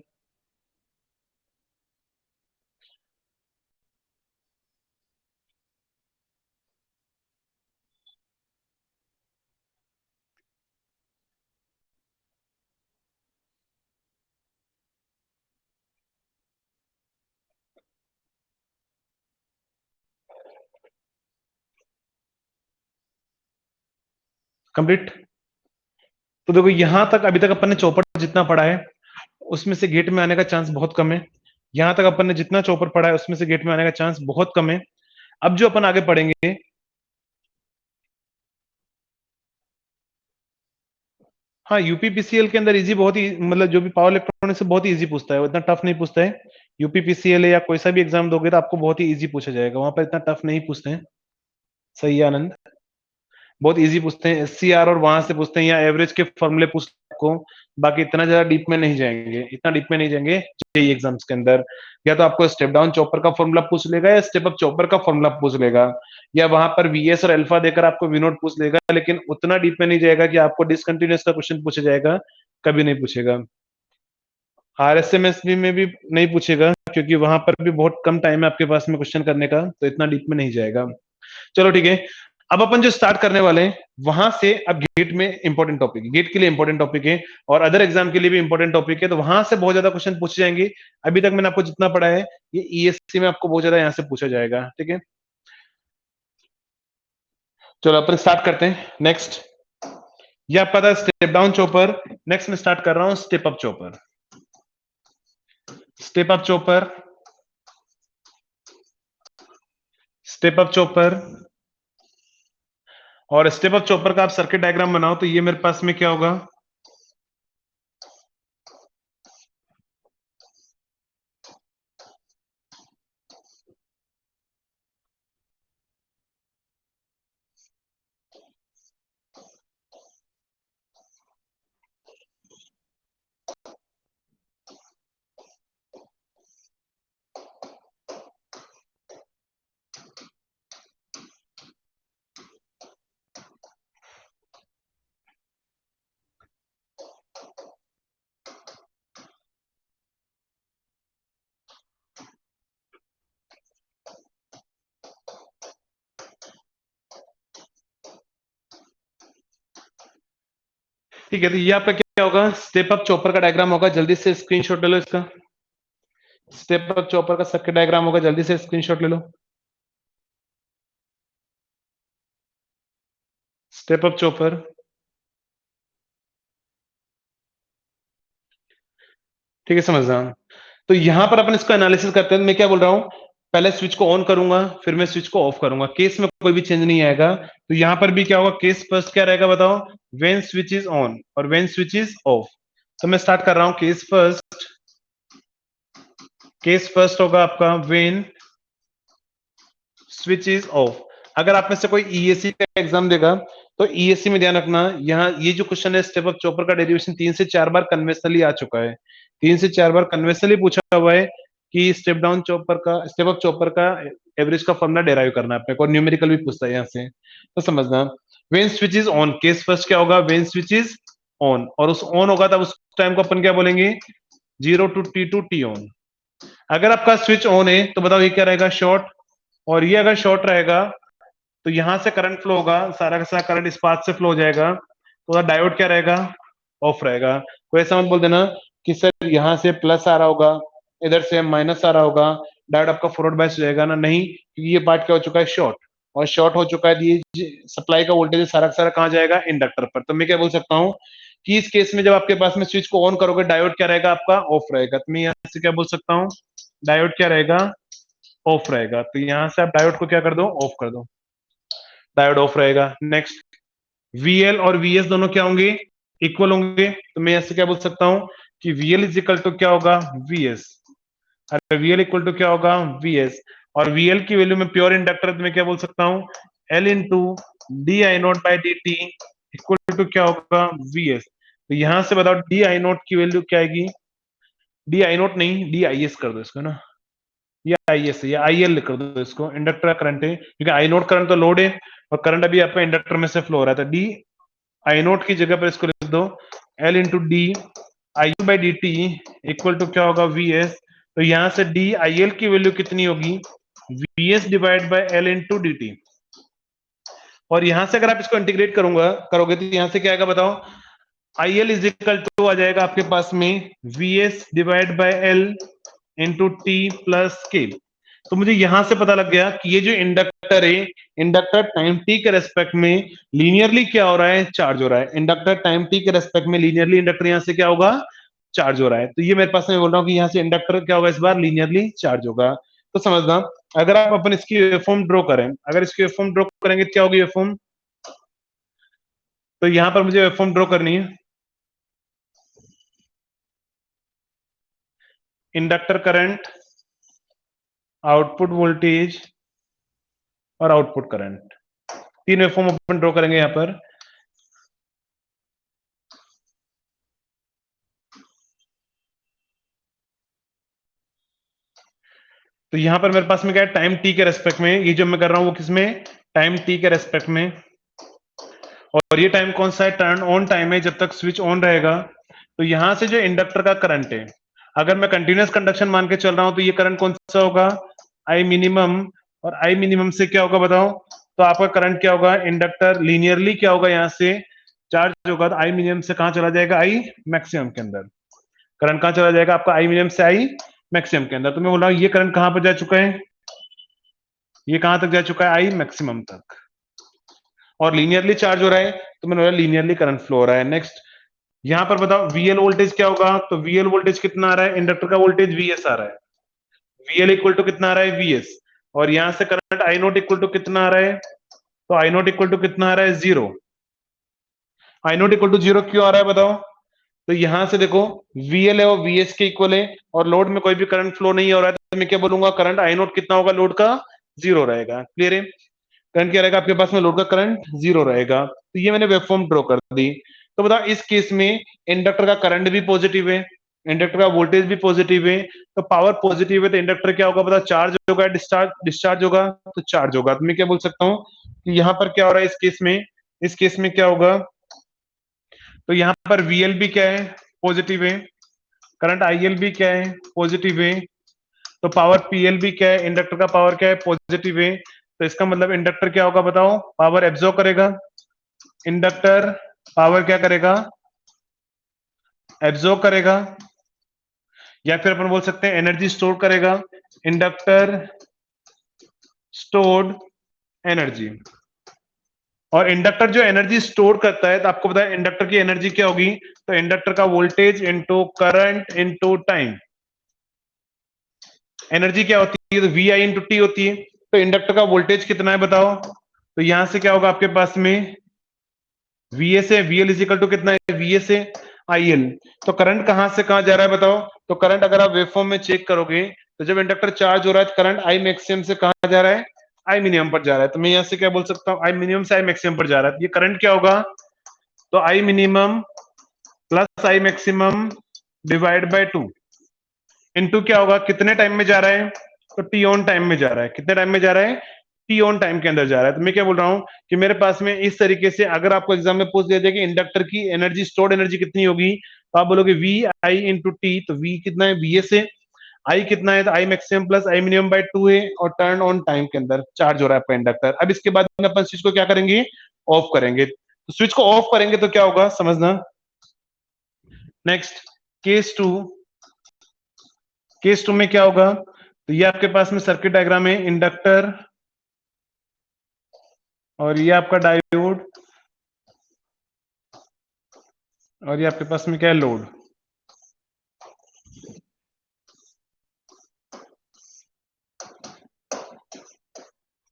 Complete. तो देखो यहां तक अभी तक अपन ने चौपड़ जितना पढ़ा है उसमें से गेट में आने का चांस बहुत कम है। यहां तक अपन ने जितना चौपड़ पढ़ा है उसमें से गेट में आने का चांस बहुत कम है। अब जो अपन आगे पढ़ेंगे, हाँ यूपीपीसीएल के अंदर इजी बहुत ही, मतलब जो भी पावर इलेक्ट्रॉनिक्स से बहुत ही इजी पूछता है, वो इतना टफ नहीं पूछता है। यूपीपीसीएल है या कोई सा भी एग्जाम दोगे तो आपको बहुत ही इजी पूछा जाएगा, वहां पर इतना टफ नहीं पूछते हैं। सही है आनंद, बहुत इजी पूछते हैं, एससीआर और वहां से पूछते हैं, या एवरेज के फॉर्मूले पूछते हैं आपको। बाकी इतना ज्यादा डीप में नहीं जाएंगे, इतना डीप में नहीं जाएंगे जेईई एग्जाम्स के अंदर। या तो आपको स्टेप डाउन चॉपर का फॉर्मूला पूछ लेगा या स्टेप अप चॉपर का फॉर्मूला पूछ लेगा, या वहां पर वीएस और अल्फा देकर आपको वी नोट पूछ लेगा, लेकिन उतना डीप में नहीं जाएगा कि आपको डिसकंटिन्यूअस का क्वेश्चन पूछा जाएगा, कभी नहीं पूछेगा। आरएसएमएस में भी नहीं पूछेगा क्योंकि वहां पर भी बहुत कम टाइम है आपके पास में क्वेश्चन करने का, तो इतना डीप में नहीं जाएगा। चलो ठीक है, अब अपन जो स्टार्ट करने वाले हैं वहां से, अब गेट में इंपॉर्टेंट टॉपिक है, गेट के लिए इंपॉर्टेंट टॉपिक है और अदर एग्जाम के लिए भी इंपॉर्टेंट टॉपिक है, तो वहां से बहुत ज्यादा क्वेश्चन पूछे जाएंगे। अभी तक मैंने आपको जितना पढ़ा है ये ईएससी में आपको बहुत ज्यादा यहां से पूछा जाएगा, ठीक है। चलो अपन स्टार्ट करते हैं। नेक्स्ट, ये आपका था स्टेप डाउन चॉपर। नेक्स्ट मैं स्टार्ट कर रहा हूं step up chopper. Step up chopper, step up chopper, और स्टेप अप चॉपर का आप सर्किट डायग्राम बनाओ तो ये मेरे पास में क्या होगा, ठीक है। तो ये आपका क्या होगा, स्टेप अप चॉपर का डायग्राम होगा, जल्दी से स्क्रीनशॉट ले लो इसका। स्टेप अप चॉपर का सर्किट डायग्राम होगा, जल्दी से स्क्रीनशॉट ले लो। स्टेप अप चॉपर, ठीक है, समझना। तो यहां पर अपन इसका एनालिसिस करते हैं। मैं क्या बोल रहा हूं, पहले स्विच को ऑन करूंगा फिर मैं स्विच को ऑफ करूंगा, केस में कोई भी चेंज नहीं आएगा। तो यहां पर भी क्या होगा, केस फर्स्ट क्या रहेगा बताओ, व्हेन स्विच इज ऑन और व्हेन स्विच इज ऑफ। तो मैं स्टार्ट कर रहा हूं, केस फर्स्ट, केस फर्स्ट होगा आपका व्हेन स्विच इज ऑफ। अगर आप में से कोई ईएससी का एग्जाम देगा तो ईएससी में ध्यान रखना, यहाँ ये जो क्वेश्चन है स्टेप अप चॉपर का डेरिवेशन 3 से 4 बार कन्वेंशनली आ चुका है, 3 से 4 बार कन्वेंशनली पूछा हुआ है कि स्टेप डाउन चॉपर का, स्टेप अप चॉपर का एवरेज का फॉर्मूला डेराइव करना है अपने को, न्यूमेरिकल भी पूछता है यहाँ से, तो समझना। When switch is on, case first क्या होगा, व्हेन स्विच इज ऑन, और उस ऑन होगा तब उस टाइम को अपन क्या बोलेंगे, 0 to T ऑन। अगर आपका स्विच ऑन है तो बताओ ये क्या रहेगा, शॉर्ट, और ये अगर शॉर्ट रहेगा तो यहां से करंट फ्लो होगा, सारा का सारा करंट इस पाथ से फ्लो हो जाएगा, तो डायोड क्या रहेगा, ऑफ रहेगा। कोई ऐसा मत बोल देना कि सर यहाँ से प्लस आ रहा होगा इधर से माइनस आ रहा होगा, डायोड आपका फॉरवर्ड बायस हो जाएगा ना, नहीं, क्योंकि ये पार्ट क्या हो चुका है, शॉर्ट, और शॉर्ट हो चुका है, ये सप्लाई का वोल्टेज सारा का सारा कहाँ जाएगा, इंडक्टर पर। तो मैं क्या बोल सकता हूँ कि इस केस में जब आपके पास में स्विच को ऑन करोगे डायोड क्या रहेगा आपका, ऑफ रहेगा। तो मैं यहाँ से क्या बोल सकता हूँ, डायोड क्या रहेगा, ऑफ रहेगा। तो यहां से आप डायोड को क्या कर दो, ऑफ कर दो, डायोड ऑफ रहेगा। नेक्स्ट, वीएल और वीएस दोनों क्या होंगे, इक्वल होंगे। तो मैं ऐसे क्या बोल सकता हूं, कि VL इज इक्वल टू क्या होगा VS, अरे VL इक्वल टू क्या होगा VS, और VL की वैल्यू में प्योर इंडक्टर में क्या बोल सकता हूं L into D I naught by D T equal to क्या होगा VS। तो यहां से बताओ डी आई नोट की वैल्यू क्या आएगी, डी आई नोट नहीं डी आई एस कर दो इसको ना, या आई एस या आई एल कर दो इसको, इंडक्टर का करंट है क्योंकि आई नोट करंट तो लोड है और करंट अभी आपका इंडक्टर में से फ्लो हो रहा है, तो डी आई नोट की जगह पर इसको लिख दो L into D I by D T equal to क्या होगा वी एस। तो यहां से डी आई एल की वैल्यू कितनी होगी V S divide by L into D T, और यहां से अगर आप इसको इंटीग्रेट करोगे तो यहां से क्या आएगा बताओ, I L is equal to आ जाएगा आपके पास में V S divide by L into T plus K. तो मुझे यहां से पता लग गया कि ये जो इंडक्टर है, इंडक्टर टाइम टी के रेस्पेक्ट में लीनियरली क्या हो रहा है चार्ज हो रहा है, इंडक्टर टाइम टी के रेस्पेक्ट में लीनियरली इंडक्टर यहां से क्या होगा चार्ज हो रहा है। तो ये मेरे पास में बोल रहा हूँ कि यहां से इंडक्टर क्या होगा इस बार लीनियरली चार्ज होगा। तो समझना, अगर आप अपन इसकी वेवफॉर्म ड्रॉ करें, अगर इसकी वेवफॉर्म ड्रॉ करेंगे क्या होगी वेवफॉर्म, तो यहां पर मुझे वेवफॉर्म ड्रॉ करनी है, इंडक्टर करंट, आउटपुट वोल्टेज और आउटपुट करंट, तीन वेवफॉर्म अपन ड्रॉ करेंगे यहां पर। तो यहां पर मेरे पास में क्या है टाइम टी के रेस्पेक्ट में, ये जो मैं कर रहा हूं वो किसमें टाइम टी के रेस्पेक्ट में, और ये टाइम कौन सा है टर्न ऑन टाइम है जब तक स्विच ऑन रहेगा। तो यहां से जो इंडक्टर का करंट है, अगर मैं कंटिन्यूअस कंडक्शन मान के चल रहा हूं तो ये करंट कौन सा होगा आई मिनिमम, और आई मिनिमम से क्या होगा बताओ, तो आपका करंट क्या होगा इंडक्टर लीनियरली क्या होगा यहां से चार्ज होगा, तो आई मिनिमम से कहां चला जाएगा आई मैक्सिमम के अंदर, करंट कहां चला जाएगा आपका आई मिनिमम से आई मैक्सिमम के अंदर। तो मैं बोल रहा हूं ये करंट कहां पर जा चुका है, ये कहां तक जा चुका है आई मैक्सिमम तक, और लीनियरली चार्ज हो रहा है तो मैंने बोला लीनियरली करंट फ्लो हो रहा है। नेक्स्ट यहां पर बताओ VL वोल्टेज क्या होगा, तो VL वोल्टेज कितना आ रहा है, इंडक्टर का वोल्टेज VS आ रहा है, VL इक्वल टू कितना आ रहा है VS, और यहां से current I naught equal to कितना आ रहा है, तो आई नोट इक्वल टू कितना आ रहा है zero, I naught equal to zero क्यों आ रहा है बताओ, तो यहां से देखो VL है और VS के इक्वल है और लोड में कोई भी करंट फ्लो नहीं हो रहा है, तो मैं क्या बोलूंगा करंट आई नोट कितना होगा लोड का जीरो रहेगा। क्लियर है, करंट क्या रहेगा आपके पास में लोड का करंट जीरो रहेगा। तो ये मैंने वेवफॉर्म ड्रॉ कर दी। तो बताओ इस केस में इंडक्टर का करंट भी पॉजिटिव है, इंडक्टर का वोल्टेज भी पॉजिटिव है, तो पावर पॉजिटिव है तो इंडक्टर क्या होगा पता चार्ज होगा डिस्चार्ज डिस्चार्ज होगा, तो चार्ज होगा। तो मैं क्या बोल सकता हूँ कि यहाँ पर क्या हो रहा है इस केस में क्या होगा, तो यहाँ पर VL भी क्या है पॉजिटिव है, करंट IL भी क्या है पॉजिटिव है, तो पावर PL भी क्या है इंडक्टर का पावर क्या है पॉजिटिव है। तो इसका मतलब इंडक्टर क्या होगा बताओ पावर एब्जॉर्ब करेगा, इंडक्टर पावर क्या करेगा एब्जॉर्ब करेगा, या फिर अपन बोल सकते हैं एनर्जी स्टोर करेगा, इंडक्टर स्टोर्ड एनर्जी। और इंडक्टर जो एनर्जी स्टोर करता है तो आपको पता है इंडक्टर की एनर्जी क्या होगी, तो इंडक्टर का voltage into current into time, energy क्या होती है तो VI इंटू टी होती है। तो इंडक्टर का वोल्टेज कितना है बताओ, तो यहां से क्या होगा आपके पास में VS है, VL इज इक्वल टू कितना है VS है IL। तो करंट कहां से कहां जा रहा है बताओ, तो करंट अगर आप वेवफॉर्म में चेक करोगे तो जब इंडक्टर चार्ज हो रहा है करंट आई मैक्सिमम से कहां जा रहा है आई मिनिमम पर जा रहा है। तो मैं यहां से क्या बोल सकता हूं आई मिनिमम से आई मैक्सिमम पर जा रहा है, ये करंट क्या होगा, तो I minimum plus I maximum divide by 2 into क्या होगा कितने टाइम में जा रहा है, तो टी ऑन टाइम में जा रहा है, कितने टाइम में जा रहा है टी ऑन टाइम के अंदर जा रहा है। तो मैं क्या बोल रहा हूं कि मेरे पास में इस तरीके से अगर आपको एग्जाम में पूछ दिया जाए कि इंडक्टर की एनर्जी स्टोर्ड एनर्जी कितनी होगी, तो आप बोलोगे VI इंटू टी, तो V कितना है VS है, I कितना है तो I maximum plus I minimum by 2 है, और टर्न ऑन टाइम के अंदर चार्ज हो रहा है आपका इंडक्टर। अब इसके बाद में अपन स्विच को क्या करेंगे ऑफ करेंगे, तो स्विच को ऑफ करेंगे तो क्या होगा समझना। नेक्स्ट केस टू में क्या होगा, तो ये आपके पास में सर्किट डायग्राम है इंडक्टर और ये आपका डायोड और ये आपके पास में क्या है लोड।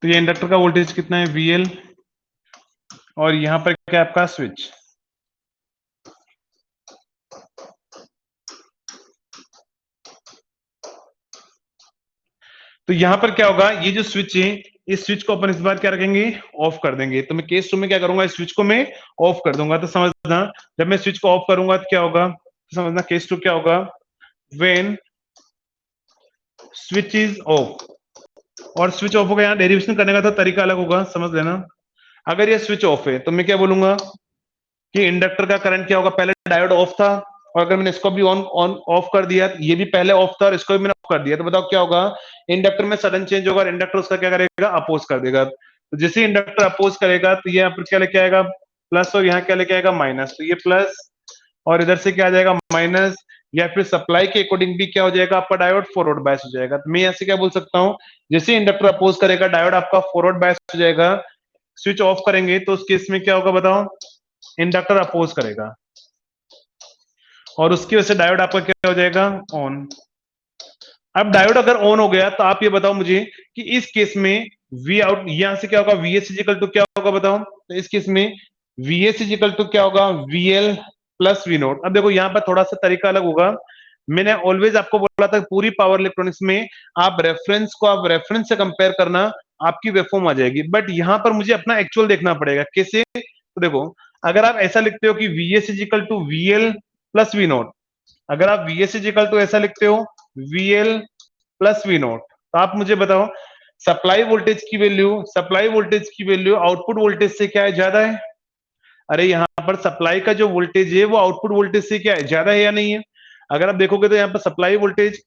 तो ये इंडक्टर का वोल्टेज कितना है VL, और यहां पर क्या है आपका स्विच। तो यहां पर क्या होगा, ये जो स्विच है, इस स्विच को अपन इस बार क्या रखेंगे, ऑफ कर देंगे। तो मैं केस 2 में क्या करूंगा, इस स्विच को मैं ऑफ कर दूंगा। तो समझना, जब मैं स्विच को ऑफ करूंगा तो क्या होगा, तो समझना केस 2 क्या होगा, व्हेन स्विच इज ऑफ। और स्विच ऑफ होगा, यहाँ डेरिवेशन करने का तो तरीका अलग होगा, समझ लेना। अगर ये स्विच ऑफ है तो मैं क्या बोलूंगा कि इंडक्टर का करंट क्या होगा, पहले डायोड ऑफ था, और अगर मैंने इसको भी ऑन ऑन ऑफ कर दिया, ये भी पहले ऑफ था और इसको भी मैंने ऑफ कर दिया, तो बताओ क्या होगा, इंडक्टर में सडन चेंज होगा और इंडक्टर उसका क्या करेगा, अपोज कर देगा। तो जैसे इंडक्टर अपोज करेगा तो ये यहाँ पर क्या लेके आएगा, प्लस, और यहाँ क्या लेके आएगा, माइनस। तो ये प्लस और इधर से क्या आ जाएगा, माइनस, या फिर सप्लाई के अकॉर्डिंग भी क्या हो जाएगा, आपका डायोड फॉरवर्ड बायस हो जाएगा। तो मैं यहाँ से क्या बोल सकता हूँ, जैसे इंडक्टर अपोज करेगा डायोड आपका फॉरवर्ड बायस हो जाएगा। स्विच ऑफ करेंगे तो उस केस में क्या होगा बताओ, इंडक्टर अपोज करेगा और उसकी वजह से डायोड आपका क्या हो जाएगा, ऑन। अब डायोड अगर ऑन हो गया तो आप ये बताओ मुझे कि इस केस में वी आउट, यहां से क्या होगा, वीएस इजिकल टू क्या होगा बताओ। तो इस केस में वीएस इजिकल टू क्या होगा, वीएल प्लस वी नोट। अब देखो यहाँ पर थोड़ा सा तरीका अलग होगा। मैंने ऑलवेज आपको बोला था पूरी पावर इलेक्ट्रॉनिक्स में आप रेफरेंस से कंपेयर करना, आपकी वेवफॉर्म आ जाएगी। बट यहाँ पर मुझे अपना एक्चुअल देखना पड़ेगा, कैसे, तो देखो, अगर आप ऐसा लिखते हो कि VS equal to VL plus V naught, अगर आप वीएस इजिकल टू ऐसा लिखते हो वीएल प्लस वी नोट, तो आप मुझे बताओ सप्लाई वोल्टेज की वैल्यू आउटपुट वोल्टेज से क्या है, ज्यादा है। अरे यहाँ पर सप्लाई का जो वोल्टेज है वो आउटपुट वोल्टेज से क्या है, ज्यादा है या नहीं है। अगर आप देखोगे तो यहाँ पर supply voltage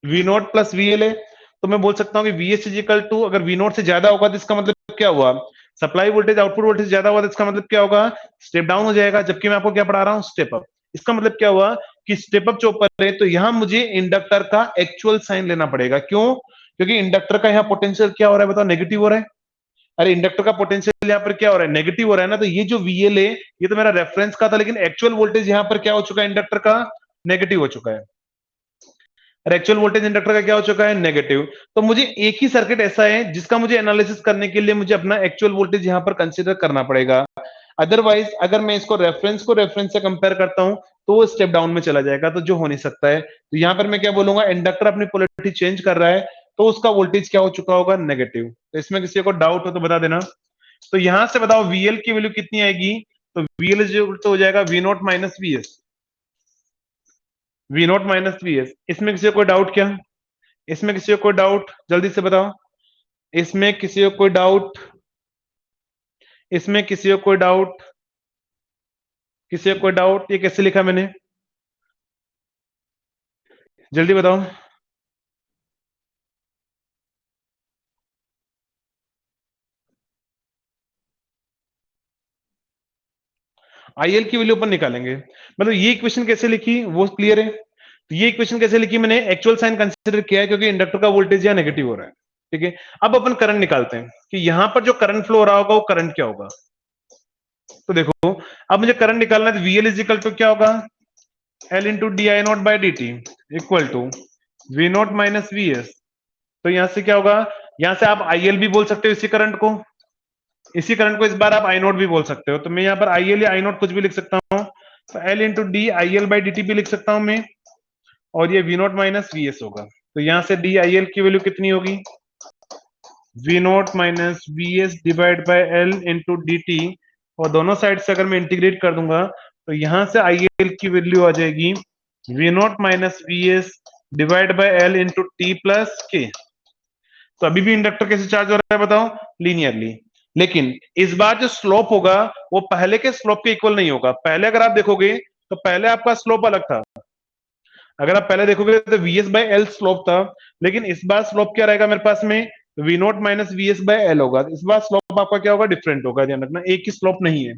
V naught plus VL है, तो मैं बोल सकता हूँ कि वीएस इजिकल टू, अगर वी नोट से ज्यादा होगा तो इसका मतलब क्या हुआ, सप्लाई वोल्टेज आउटपुट वोल्टेज ज्यादा हुआ, तो इसका मतलब क्या होगा, स्टेप डाउन हो जाएगा। जबकि मैं आपको क्या पढ़ा रहा हूँ, स्टेप अप। इसका मतलब क्या हुआ कि स्टेप अप जो ऊपर है, तो यहां मुझे इंडक्टर का एक्चुअल साइन लेना पड़ेगा। क्यों, क्योंकि इंडक्टर का यहाँ पोटेंशियल क्या हो रहा है बताओ, नेगेटिव हो रहा है। अरे इंडक्टर का पोटेंशियल यहाँ पर क्या हो रहा है, नेगेटिव हो रहा है ना। तो ये जो वीएल है ये तो मेरा रेफरेंस का था, लेकिन एक्चुअल वोल्टेज यहाँ पर क्या हो चुका है, इंडक्टर का नेगेटिव हो चुका है। और एक्चुअल वोल्टेज इंडक्टर का क्या हो चुका है, नेगेटिव। तो मुझे एक ही सर्किट ऐसा है जिसका मुझे एनालिसिस करने के लिए मुझे अपना एक्चुअल वोल्टेज यहाँ पर कंसीडर करना पड़ेगा। अदरवाइज अगर मैं इसको रेफरेंस से कंपेयर करता हूं तो वो स्टेप डाउन में चला जाएगा, तो जो हो नहीं सकता है। तो यहाँ पर मैं क्या बोलूंगा, इंडक्टर अपनी पोलैरिटी चेंज कर रहा है तो उसका वोल्टेज क्या हो चुका होगा, नेगेटिव। तो इसमें किसी को डाउट हो तो बता देना। तो यहां से बताओ वीएल की वैल्यू कितनी आएगी, तो वीएल तो हो जाएगा V naught minus V S, V naught minus V S. इसमें किसी को कोई डाउट क्या, इसमें किसी को कोई डाउट, जल्दी से बताओ। इसमें किसी को कोई डाउट, इसमें किसी को कोई डाउट, किसी को कोई डाउट, ये कैसे लिखा मैंने, जल्दी बताओ। आईएल की वैल्यू अपन निकालेंगे, मतलब ये इक्वेशन कैसे लिखी वो क्लियर है। तो ये इक्वेशन कैसे लिखी, मैंने एक्चुअल साइन कंसीडर किया है क्योंकि इंडक्टर का वोल्टेज यहाँ नेगेटिव हो रहा है। ठीक है, अब अपन करंट निकालते हैं कि यहां पर जो करंट फ्लो हो रहा होगा वो करंट क्या होगा। तो देखो, अब मुझे करंट निकालना है, तो वीएल इज इक्वल टू क्या होगा, L into D I naught by D T equal to V naught minus V S. तो यहां से क्या होगा, यहां से आप आईएल भी बोल सकते हो इसी करंट को, इसी करंट को इस बार आप आई नोट भी बोल सकते हो। तो मैं यहाँ पर आईएल या आई नोट कुछ भी लिख सकता हूँ। तो L into D I L by D T भी लिख सकता हूँ मैं, और ये V naught minus V S होगा। तो यहाँ से डी आई एल की वैल्यू कितनी होगी, V naught minus V S divide by L into D T, और दोनों साइड से अगर मैं इंटीग्रेट कर दूंगा तो यहां से आई एल की वैल्यू आ जाएगी V naught minus V S divide by L into T plus K. तो अभी भी इंडक्टर कैसे चार्ज हो रहा है बताओ, लीनियरली। लेकिन इस बार जो स्लोप होगा वो पहले के स्लोप के इक्वल नहीं होगा। पहले अगर आप देखोगे तो पहले आपका स्लोप अलग था, अगर आप पहले देखोगे तो we S by L slope था, लेकिन इस बार स्लोप क्या रहेगा मेरे पास में, V naught minus V S by L होगा। इस बार स्लोप आपका क्या होगा, डिफरेंट होगा, ध्यान रखना एक ही स्लोप नहीं है।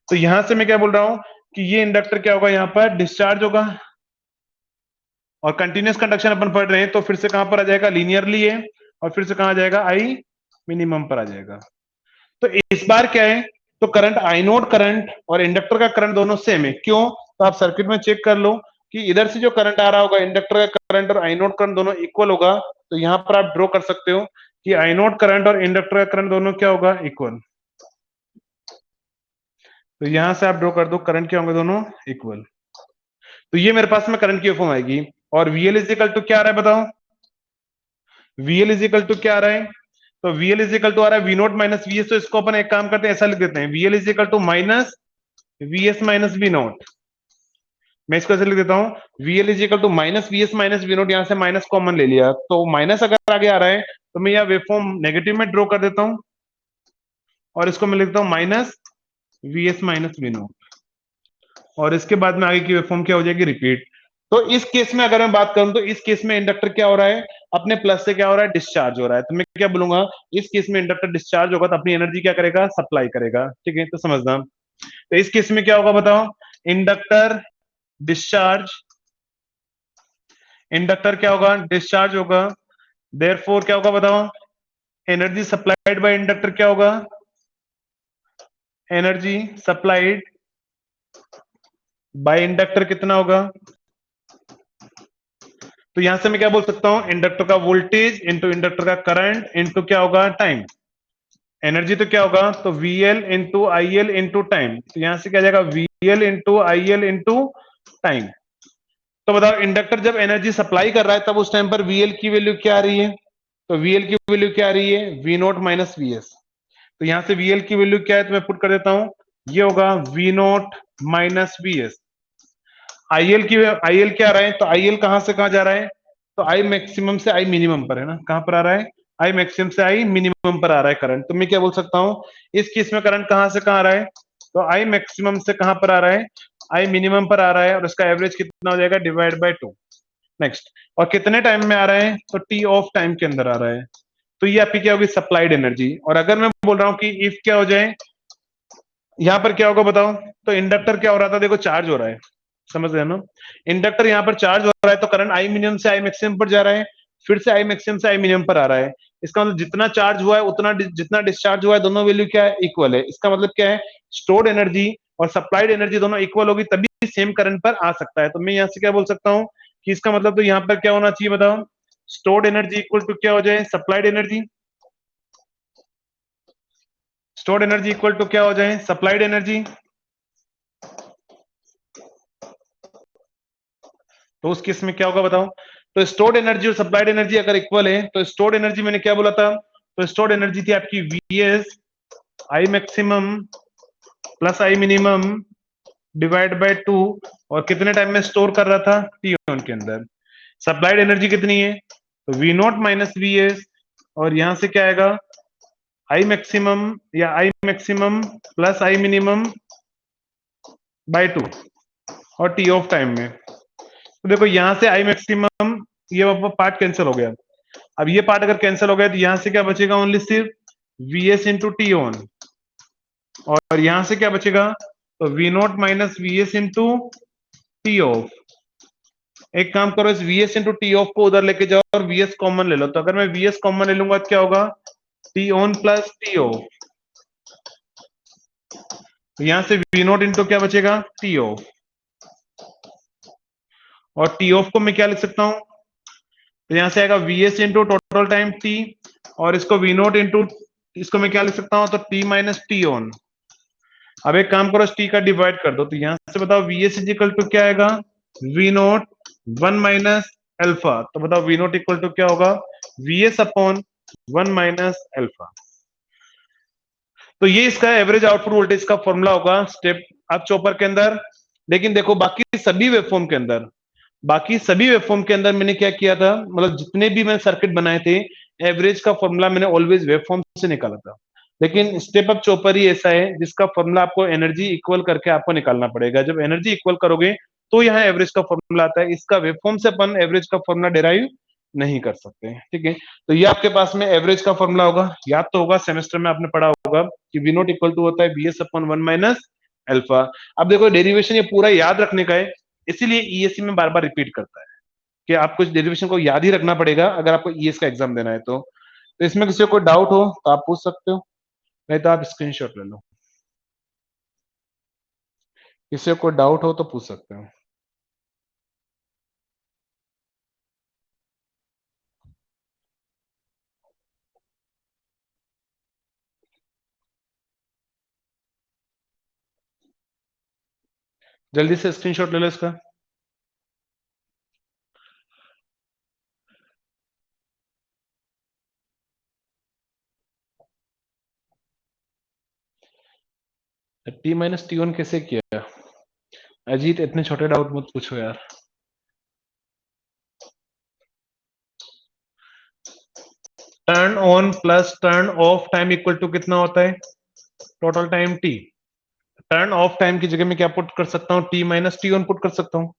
तो यहां से मैं क्या बोल रहा हूं कि ये इंडक्टर क्या होगा, यहाँ पर डिस्चार्ज होगा, और कंटिन्यूस कंडक्शन अपन पढ़ रहे हैं तो फिर से कहां पर आ जाएगा, लीनियरली है, और फिर से कहां आ जाएगा, आई मिनिमम पर आ जाएगा। तो इस बार क्या है, तो करंट आई नोट करंट और इंडक्टर का करंट दोनों सेम है। क्यों, तो आप सर्किट में चेक कर लो कि इधर से जो करंट आ रहा होगा इंडक्टर का करंट और आई नोट करंट दोनों इक्वल होगा। तो यहां पर आप ड्रॉ कर सकते हो कि आई नोट करंट और इंडक्टर का करंट दोनों क्या होगा, इक्वल। तो यहां से आप ड्रॉ कर दो, करंट क्या होंगे, दोनों इक्वल। तो ये मेरे पास में करंट की फॉर्म आएगी, और वीएल इज इक्वल टू क्या आ रहा है बताओ, VL इज इक्वल टू क्या आ रहा है, तो VL इज इक्वल टू आ रहा है V नोट माइनस VS, तो इसको अपन एक काम करते हैं ऐसा लिख देते हैं, VL is equal to minus VS minus V naught. मैं इसको ऐसे लिख देता हूँ, VL is equal to minus VS minus V naught, यहां से माइनस कॉमन ले लिया, तो माइनस अगर आगे आ रहा है तो मैं यहाँ वेवफॉर्म नेगेटिव में ड्रॉ कर देता हूँ, और इसको मैं लिखता हूँ minus VS minus V note, और इसके बाद में आगे की वेवफॉर्म क्या हो जाएगी, रिपीट। तो इस केस में अगर मैं बात करूं तो इस केस में इंडक्टर क्या हो रहा है, अपने प्लस से क्या हो रहा है, डिस्चार्ज हो रहा है, तो मैं क्या बोलूंगा, इस केस में इंडक्टर डिस्चार्ज होगा तो अपनी एनर्जी क्या करेगा, सप्लाई करेगा, ठीक है, तो समझना। तो इस केस में क्या होगा बताओ, इंडक्टर डिस्चार्ज, इंडक्टर क्या होगा, डिस्चार्ज होगा, देयरफॉर क्या होगा बताओ, एनर्जी सप्लाइड बाय इंडक्टर क्या होगा, एनर्जी सप्लाइड बाय इंडक्टर कितना होगा, तो यहां से मैं क्या बोल सकता हूं, इंडक्टर का वोल्टेज इंटू इंडक्टर का करंट इंटू क्या होगा, टाइम। एनर्जी तो क्या होगा, तो VL into IL into time, तो यहां से क्या आ जाएगा, VL into IL into time. तो बताओ इंडक्टर जब एनर्जी सप्लाई कर रहा है तब उस टाइम पर VL की वैल्यू क्या आ रही है, तो VL की वैल्यू क्या आ रही है, V नोट माइनस VS। तो यहां से VL की वैल्यू क्या है, तो मैं पुट कर देता हूं, ये होगा V note minus VS। IL की, IL क्या आ रहा है, तो IL कहां से कहां जा रहा है, तो I मैक्सिमम से I मिनिमम पर है ना, कहां पर आ रहा है, I मैक्सिमम से I मिनिमम पर आ रहा है करंट, तो मैं क्या बोल सकता हूं, इस केस में करंट कहां से कहां आ रहा है, तो I मैक्सिमम से कहां पर आ रहा है, I मिनिमम पर आ रहा है, और इसका एवरेज कितना हो जाएगा, डिवाइड बाय 2। नेक्स्ट, और कितने टाइम में आ रहा है, तो T ऑफ टाइम के अंदर आ रहा है, तो ये आपकी क्या होगी, सप्लाइड एनर्जी। और अगर मैं बोल रहा हूं कि इफ क्या हो जाए, यहां पर क्या होगा बताओ, तो इंडक्टर क्या हो रहा था, देखो चार्ज हो रहा है, समझ रहे हो ना, इंडक्टर यहां पर चार्ज हो रहा है, तो करंट आई मिनिमम से आई मैक्सिमम पर जा रहा है, फिर से आई मैक्सिमम से आई मिनिमम पर आ रहा है। इसका मतलब जितना चार्ज हुआ है उतना जितना डिस्चार्ज हुआ है, दोनों वैल्यू क्या है, इक्वल है। इसका मतलब क्या है, स्टोर्ड एनर्जी और सप्लाइड एनर्जी दोनों इक्वल होगी तभी सेम करंट पर आ सकता है। तो मैं यहां से क्या बोल सकता हूँ कि इसका मतलब तो यहाँ पर क्या होना चाहिए बताओ, स्टोर्ड एनर्जी इक्वल टू क्या हो जाए, supplied energy, stored energy equal to क्या हो जाए, सप्लाइड एनर्जी। तो उस केस में क्या होगा बताओ, तो स्टोर्ड एनर्जी और सप्लाइड एनर्जी अगर इक्वल है, तो स्टोर्ड एनर्जी मैंने क्या बोला था, तो स्टोर्ड एनर्जी थी आपकी VS I maximum plus I minimum divide by 2, और कितने टाइम में स्टोर कर रहा था, T1 के अंदर। सप्लाइड एनर्जी कितनी है, तो V नॉट माइनस VS, और यहां से क्या आएगा, आई मैक्सिमम या I maximum plus I minimum by 2, और T ऑफ टाइम में। तो देखो यहां से आई मैक्सिमम, ये पार्ट कैंसिल हो गया। अब ये पार्ट अगर कैंसिल हो गया तो यहां से क्या बचेगा, ओनली सिर्फ VS इंटू टी ऑन, और यहां से क्या बचेगा, तो V not minus VS into T of. एक काम करो, इस VS इंटू टी ऑफ को उधर लेके जाओ और VS कॉमन ले लो, तो अगर मैं VS कॉमन ले लूंगा तो क्या होगा, T on plus T of, तो यहां से V नॉट इंटू क्या बचेगा, टी ऑफ, और टी ऑफ को मैं क्या लिख सकता हूं, तो यहां से आएगा VS into total time T, और इसको V नॉट इंटू, इसको मैं क्या लिख सकता हूं, तो T माइनस टी ऑन। अब एक काम करो, T का डिवाइड कर दो, तो यहां से बताओ VS इज इक्वल टू क्या आएगा, V नॉट 1 माइनस अल्फा, तो बताओ V नॉट इक्वल टू क्या होगा, VS अपॉन 1 माइनस अल्फा। तो ये इसका एवरेज आउटपुट वोल्टेज का फॉर्मूला होगा स्टेप अप चॉपर के अंदर। लेकिन देखो बाकी सभी वेवफॉर्म के अंदर, बाकी सभी वेवफॉर्म के अंदर मैंने क्या किया था, मतलब जितने भी मैंने सर्किट बनाए थे, एवरेज का फॉर्मूला मैंने ऑलवेज वेवफॉर्म से निकाला था। लेकिन स्टेप अप चॉपर ही ऐसा है जिसका फॉर्मूला आपको एनर्जी इक्वल करके आपको निकालना पड़ेगा। जब एनर्जी इक्वल करोगे तो यहाँ एवरेज का फॉर्मूला आता है। इसका वेवफॉर्म से अपन एवरेज का फॉर्मूला डिराइव नहीं कर सकते, ठीक है। तो ये आपके पास में एवरेज का फॉर्मूला होगा, याद तो होगा, सेमेस्टर में आपने पढ़ा होगा कि वी नॉट इक्वल टू होता है B S upon 1 minus alpha. अब देखो डेरिवेशन ये पूरा याद रखने का है, इसीलिए ईएससी में बार बार रिपीट करता है कि आपको इस डेरिवेशन को याद ही रखना पड़ेगा अगर आपको ईएस का एग्जाम देना है। तो इसमें किसी को कोई डाउट हो तो आप पूछ सकते हो, नहीं तो आप स्क्रीनशॉट ले लो। किसी को कोई डाउट हो तो पूछ सकते हो। जल्दी से स्क्रीनशॉट ले लो इसका। टी माइनस टी ऑन कैसे किया? अजीत इतने छोटे डाउट मत पूछो यार। Turn on plus turn off time equal to कितना होता है? Total time T. Turn off time की जगह में क्या पुट कर सकता हूं? T minus T on put कर सकता हूं।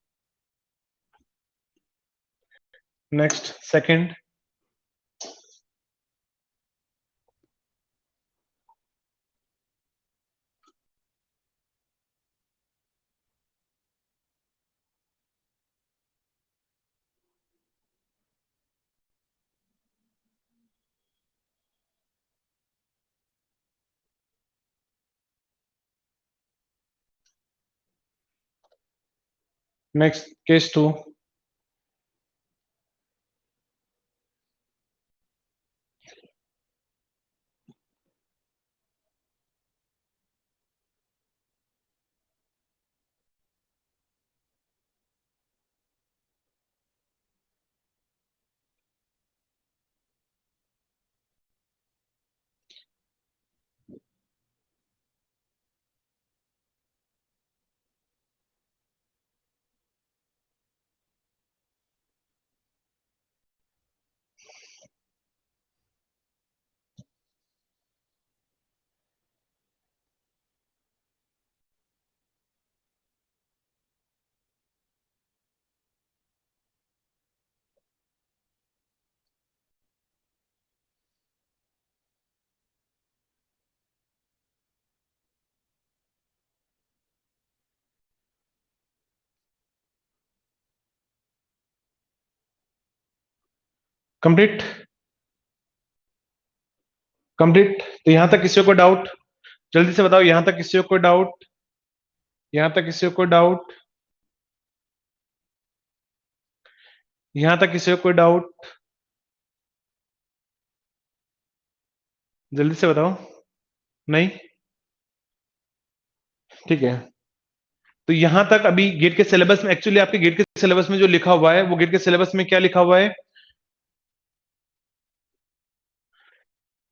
Next second. Next case two. Complete. Complete. तो यहां तक किसी को डाउट? जल्दी से बताओ, यहां तक किसी को डाउट? यहां तक किसी को डाउट? यहां तक किसी को कोई डाउट? जल्दी से बताओ। नहीं? ठीक है। तो यहां तक अभी गेट के सिलेबस में, एक्चुअली आपके गेट के सिलेबस में जो लिखा हुआ है, वो गेट के सिलेबस में क्या लिखा हुआ है?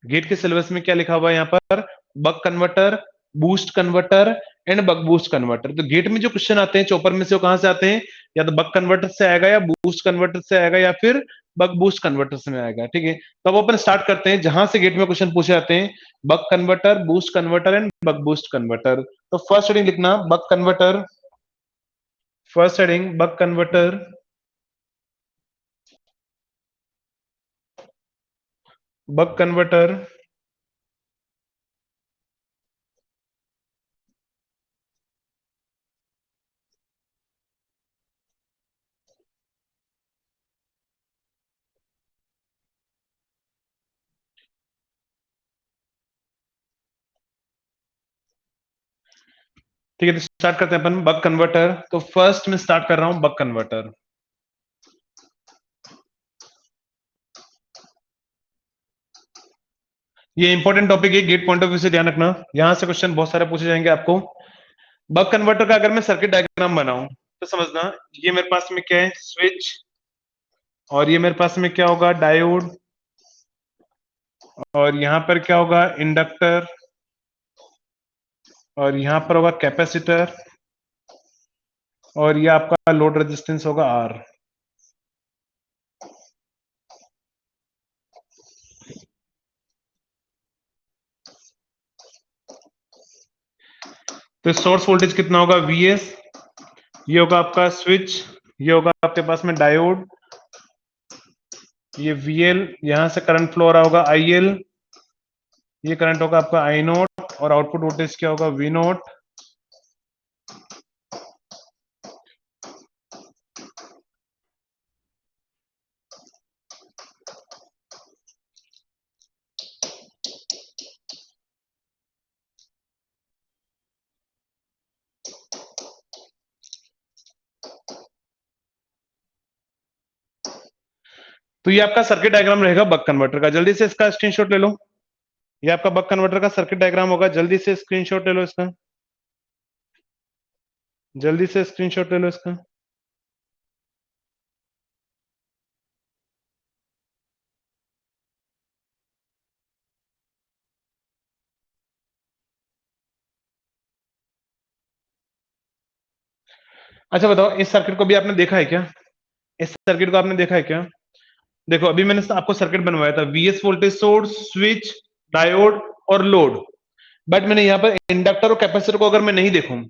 गेट के सिलेबस में क्या लिखा हुआ है यहां पर? Buck converter, boost converter and buck boost converter. तो गेट में जो क्वेश्चन आते हैं चॉपर में से, वो कहां से आते हैं? या तो बक कन्वर्टर से आएगा, या बूस्ट कन्वर्टर से आएगा, या फिर बक बूस्ट कन्वर्टर से आएगा। ठीक है, तो अब अपन स्टार्ट करते हैं जहां से गेट में क्वेश्चन पूछे जाते हैं। Buck converter, boost converter and buck boost converter. तो फर्स्ट हेडिंग लिखना buck converter. First heading buck converter. Buck converter. ठीक है, तो स्टार्ट करते हैं अपन बक कन्वर्टर। तो फर्स्ट में स्टार्ट कर रहा हूं बक कन्वर्टर। ये इंपॉर्टेंट टॉपिक है, गेट पॉइंट ऑफ व्यू से ध्यान रखना, यहां से क्वेश्चन बहुत सारे पूछे जाएंगे आपको। बक कन्वर्टर का अगर मैं सर्किट डायग्राम बनाऊं तो समझना, ये मेरे पास में क्या है? स्विच। और ये मेरे पास में क्या होगा? डायोड। और यहां पर क्या होगा? इंडक्टर। और यहां पर होगा कैपेसिटर। और ये आपका लोड रेजिस्टेंस होगा आर। तो सोर्स वोल्टेज कितना होगा? वीएस। ये होगा आपका स्विच। ये होगा आपके पास में डायोड। ये वीएल, यहां से करंट फ्लो हो रहा होगा आईएल। ये करंट होगा आपका आई नोट। और आउटपुट वोल्टेज क्या होगा? V naught. तो ये आपका सर्किट डायग्राम रहेगा बक कन्वर्टर का। जल्दी से इसका स्क्रीनशॉट ले लो। ये आपका बक कन्वर्टर का सर्किट डायग्राम होगा। जल्दी से स्क्रीनशॉट ले लो इसका। जल्दी से स्क्रीनशॉट ले लो इसका। अच्छा बताओ, इस सर्किट को भी आपने देखा है क्या? इस सर्किट को आपने देखा है क्या? देखो अभी मैंने आपको सर्किट बनवाया था, VS voltage source, switch, diode और लोड। बट मैंने यहाँ पर इंडक्टर और कैपेसिटर को अगर मैं नहीं देखूं,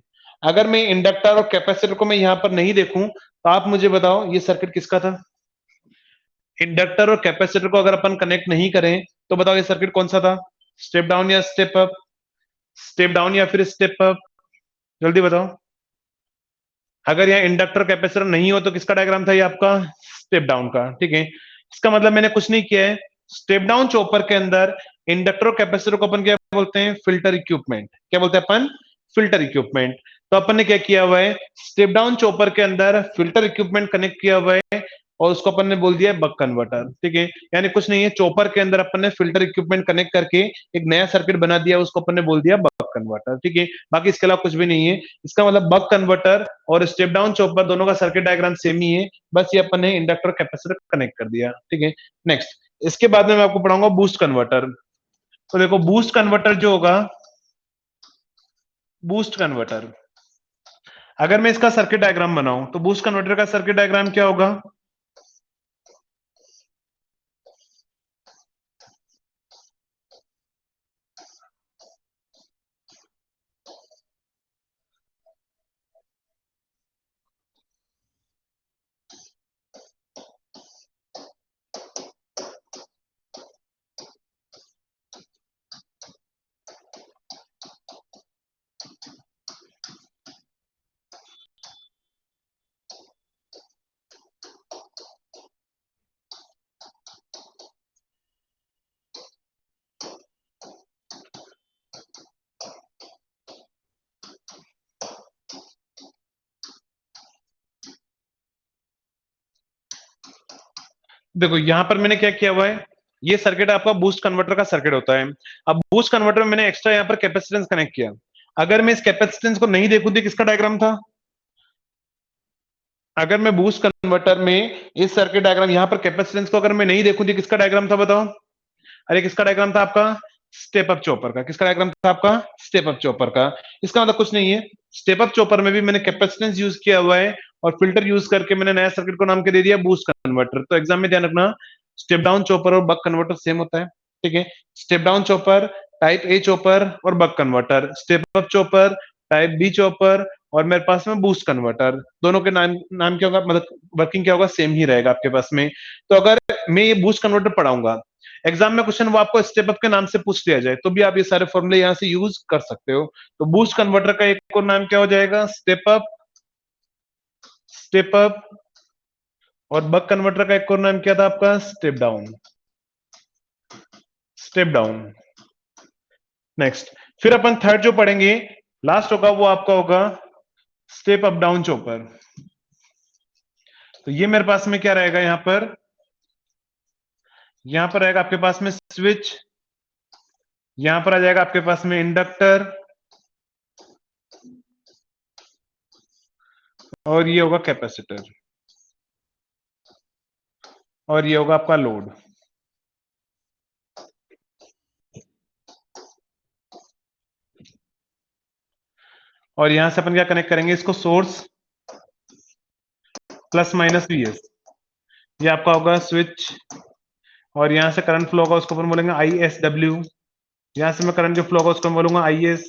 अगर मैं इंडक्टर और कैपेसिटर को मैं यहाँ पर नहीं देखूं, तो आप मुझे बताओ ये सर्किट किसका था? इंडक्टर और कैपेसिटर को अगर अपन कनेक्ट नहीं करें तो बताओ ये सर्किट कौन सा था? स्टेप डाउन या स्टेप अप? स्टेप डाउन या फिर स्टेप अप? जल्दी बताओ। अगर यहाँ इंडक्टर कैपेसिटर नहीं हो तो किसका डायग्राम था ये आपका? स्टेप डाउन का। ठीक है, इसका मतलब मैंने कुछ नहीं किया है। स्टेप डाउन चॉपर के अंदर इंडक्टर और कैपेसिटर को अपन क्या बोलते हैं? Filter equipment. क्या बोलते हैं अपन? Filter equipment. तो अपन ने क्या किया हुआ है? स्टेप डाउन चॉपर के अंदर फिल्टर इक्विपमेंट कनेक्ट किया हुआ है और उसको अपन ने बोल दिया बक कन्वर्टर। ठीक है, यानी कुछ नहीं है, चॉपर के अंदर अपन ने फिल्टर इक्विपमेंट कनेक्ट करके एक नया सर्किट बना दिया, उसको अपन ने बोल दिया बक कन्वर्टर। ठीक है, बाकी इसके अलावा कुछ भी नहीं है। इसका मतलब बक कन्वर्टर और स्टेप डाउन चॉपर दोनों का सर्किट डायग्राम सेम ही है, बस ये अपन ने इंडक्टर कैपेसिटर कनेक्ट कर दिया। ठीक है, नेक्स्ट इसके बाद में मैं आपको पढ़ाऊंगा बूस्ट कन्वर्टर। तो देखो बूस्ट कन्वर्टर जो होगा, बूस्ट कन्वर्टर, अगर मैं इसका सर्किट डायग्राम बनाऊं तो बूस्ट कन्वर्टर का सर्किट डायग्राम क्या होगा? देखो यहां पर मैंने क्या किया हुआ है, ये सर्किट आपका बूस्ट कन्वर्टर का सर्किट होता है। अब बूस्ट कन्वर्टर में मैंने एक्स्ट्रा यहाँ पर कैपेसिटेंस कनेक्ट किया। अगर मैं इस कैपेसिटेंस को नहीं देखूं तो किसका डायग्राम था? अगर मैं बूस्ट कन्वर्टर में इस सर्किट डायग्राम यहाँ पर कैपेसिटेंस को अगर मैं नहीं देखूं तो किसका डायग्राम था बताओ? अरे किसका डायग्राम था आपका? स्टेप अप चॉपर का। किसका डायग्राम था आपका? स्टेप अप चॉपर का। इसका मतलब कुछ नहीं है, स्टेप अप चॉपर में भी मैंने कैपेसिटेंस यूज किया हुआ है और फिल्टर यूज करके मैंने नया सर्किट को नाम के दे दिया बूस्ट कन्वर्टर। तो एग्जाम में ध्यान रखना, स्टेप डाउन चॉपर और बक कन्वर्टर सेम होता है। ठीक है, step down chopper type A chopper और buck converter, step up chopper type B chopper और मेरे पास में बूस्ट कन्वर्टर। दोनों के नाम नाम क्या होगा, मतलब वर्किंग क्या होगा, सेम ही रहेगा आपके पास में। तो अगर मैं ये बूस्ट कन्वर्टर पढ़ाऊंगा, एग्जाम में क्वेश्चन वो आपको स्टेप अप के नाम से पूछ लिया जाए तो भी आप ये सारे फॉर्मूले यहाँ से यूज कर सकते हो। तो बूस्ट कन्वर्टर का एक और नाम क्या हो जाएगा? Step up, step up. और बक कन्वर्टर का एक और नाम क्या था आपका? Step down, step down. Next, फिर अपन थर्ड जो पढ़ेंगे लास्ट होगा वो आपका होगा स्टेप अप डाउन चॉपर। तो ये मेरे पास में क्या रहेगा यहां पर रहेगा आपके पास में स्विच, यहां पर आ जाएगा आपके पास में इंडक्टर और ये होगा कैपेसिटर और ये होगा आपका लोड। और यहां से अपन क्या कनेक्ट करेंगे इसको? सोर्स प्लस माइनस वीएस, ये आपका होगा स्विच। और यहां से करंट फ्लो होगा उसको अपन बोलेंगे आई एस डब्ल्यू। यहां से मैं करंट जो फ्लो होगा उसको बोलूंगा आई एस।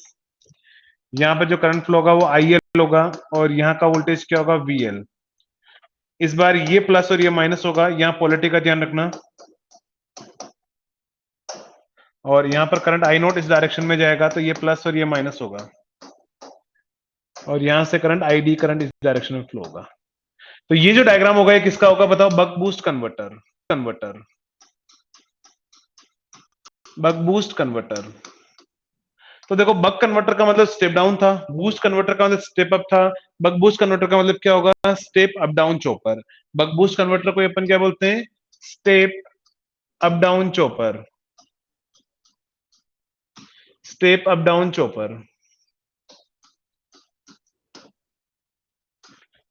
यहाँ पर जो करंट फ्लो होगा वो आई एल होगा और यहाँ का वोल्टेज क्या होगा? वीएल। इस बार ये प्लस और ये माइनस होगा, यहाँ पोलैरिटी का ध्यान रखना। और यहाँ पर करंट आई नोट इस डायरेक्शन में जाएगा तो ये प्लस और ये माइनस होगा और यहां से करंट आईडी करंट इस डायरेक्शन में फ्लो होगा। तो ये जो डायग्राम होगा ये किसका होगा बताओ? Buck boost converter, converter, buck boost converter. तो देखो बक कन्वर्टर का मतलब स्टेप डाउन था, बूस्ट कन्वर्टर का मतलब स्टेप अप था, बक बूस्ट कन्वर्टर का मतलब क्या होगा? Step up down chopper. Buck boost converter को अपन क्या बोलते हैं? Step up down chopper, step up down chopper.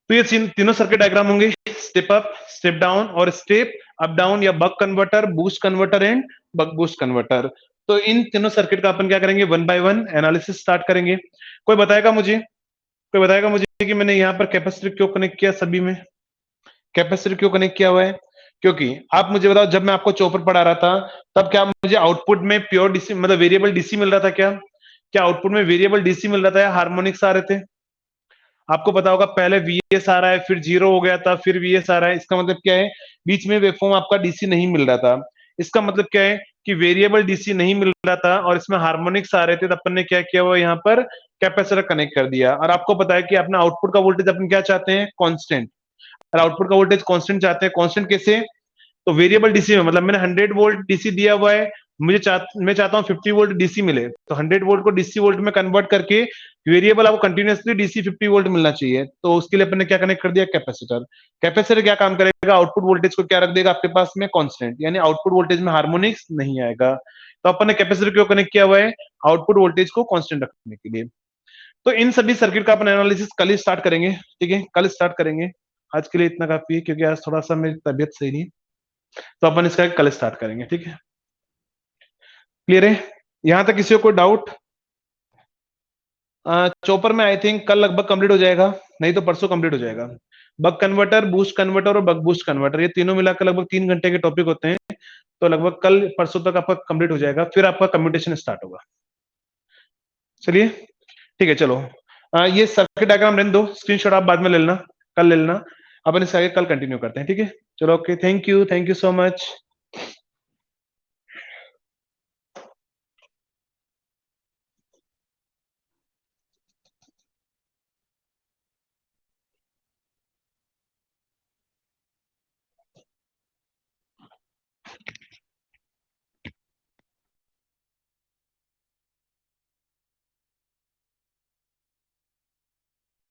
तो ये तीनों सर्किट डायग्राम होंगे, स्टेप अप, स्टेप डाउन और स्टेप अप डाउन या buck converter, boost converter and buck boost converter. तो इन तीनों सर्किट का अपन क्या करेंगे? One by one analysis start करेंगे। कोई बताएगा मुझे, कोई बताएगा मुझे कि मैंने यहाँ पर कैपेसिटर क्यों कनेक्ट किया, सभी में कैपेसिटर क्यों कनेक्ट किया हुआ है, क्योंकि आप मुझे बताओ, जब मैं आपको चॉपर पढ़ा रहा था तब क्या मुझे आउटपुट में प्योर डीसी मतलब वेरिएबल डीसी मिल रहा था क्या? क्या आउटपुट में वेरिएबल डीसी मिल रहा था या हार्मोनिक्स आ रहे थे? आपको पता होगा पहले वीएस आ रहा है, फिर जीरो हो गया था, फिर वीएस आ रहा है। इसका मतलब क्या है, बीच में वेवफॉर्म आपका डीसी नहीं मिल रहा था। इसका मतलब क्या है कि वेरिएबल डीसी नहीं मिल रहा था और इसमें हार्मोनिक्स आ रहे थे, तब अपन ने क्या किया, वो यहाँ पर कैपेसिटर कनेक्ट कर दिया। और आपको पता है कि अपना आउटपुट का वोल्टेज अपन क्या चाहते हैं, कांस्टेंट। और आउटपुट का वोल्टेज कांस्टेंट चाहते हैं। कांस्टेंट कैसे? तो वेरिएबल डीसी में मतलब मैंने 100 वोल्ट डीसी दिया हुआ है, मैं चाहता हूँ 50 वोल्ट डीसी मिले, तो 100 वोल्ट को डीसी वोल्ट में कन्वर्ट करके वेरिएबल आपको कंटिन्यूअसली डीसी 50 वोल्ट मिलना चाहिए। तो उसके लिए अपन ने क्या कनेक्ट कर दिया, कैपेसिटर। कैपेसिटर क्या काम करेगा, आउटपुट वोल्टेज को क्या रख देगा आपके पास में, कांस्टेंट, यानी आउटपुट वोल्टेज में हार्मोनिक्स नहीं आएगा। तो अपन ने कैपेसिटर क्यों कनेक्ट किया हुआ है, आउटपुट वोल्टेज को कांस्टेंट रखने के लिए। तो इन सभी सर्किट का अपन एनालिसिस कल ही स्टार्ट करेंगे, ठीक है, कल स्टार्ट करेंगे। आज के लिए इतना काफी है, क्योंकि आज थोड़ा सा मेरी तबियत सही नहीं, तो अपन इसका कल स्टार्ट करेंगे, ठीक है। क्लियर है यहां तक? किसी को कोई डाउट? चॉपर में आई थिंक कल लगभग कंप्लीट हो जाएगा, नहीं तो परसों कंप्लीट हो जाएगा। बक कन्वर्टर, बूस्ट कन्वर्टर और बक बूस्ट कन्वर्टर, ये तीनों मिलाकर लगभग 3 घंटे के टॉपिक होते हैं। तो लगभग कल परसों तक आपका कंप्लीट हो जाएगा, फिर आपका कम्प्यूटेशन स्टार्ट होगा। चलिए ठीक है, चलो ये सर्किट डायग्राम रहने दो, स्क्रीनशॉट आप बाद में ले लेना, कल ले लेना। अपन इससे आगे कल कंटिन्यू करते हैं, ठीक है। चलो okay, thank you so much.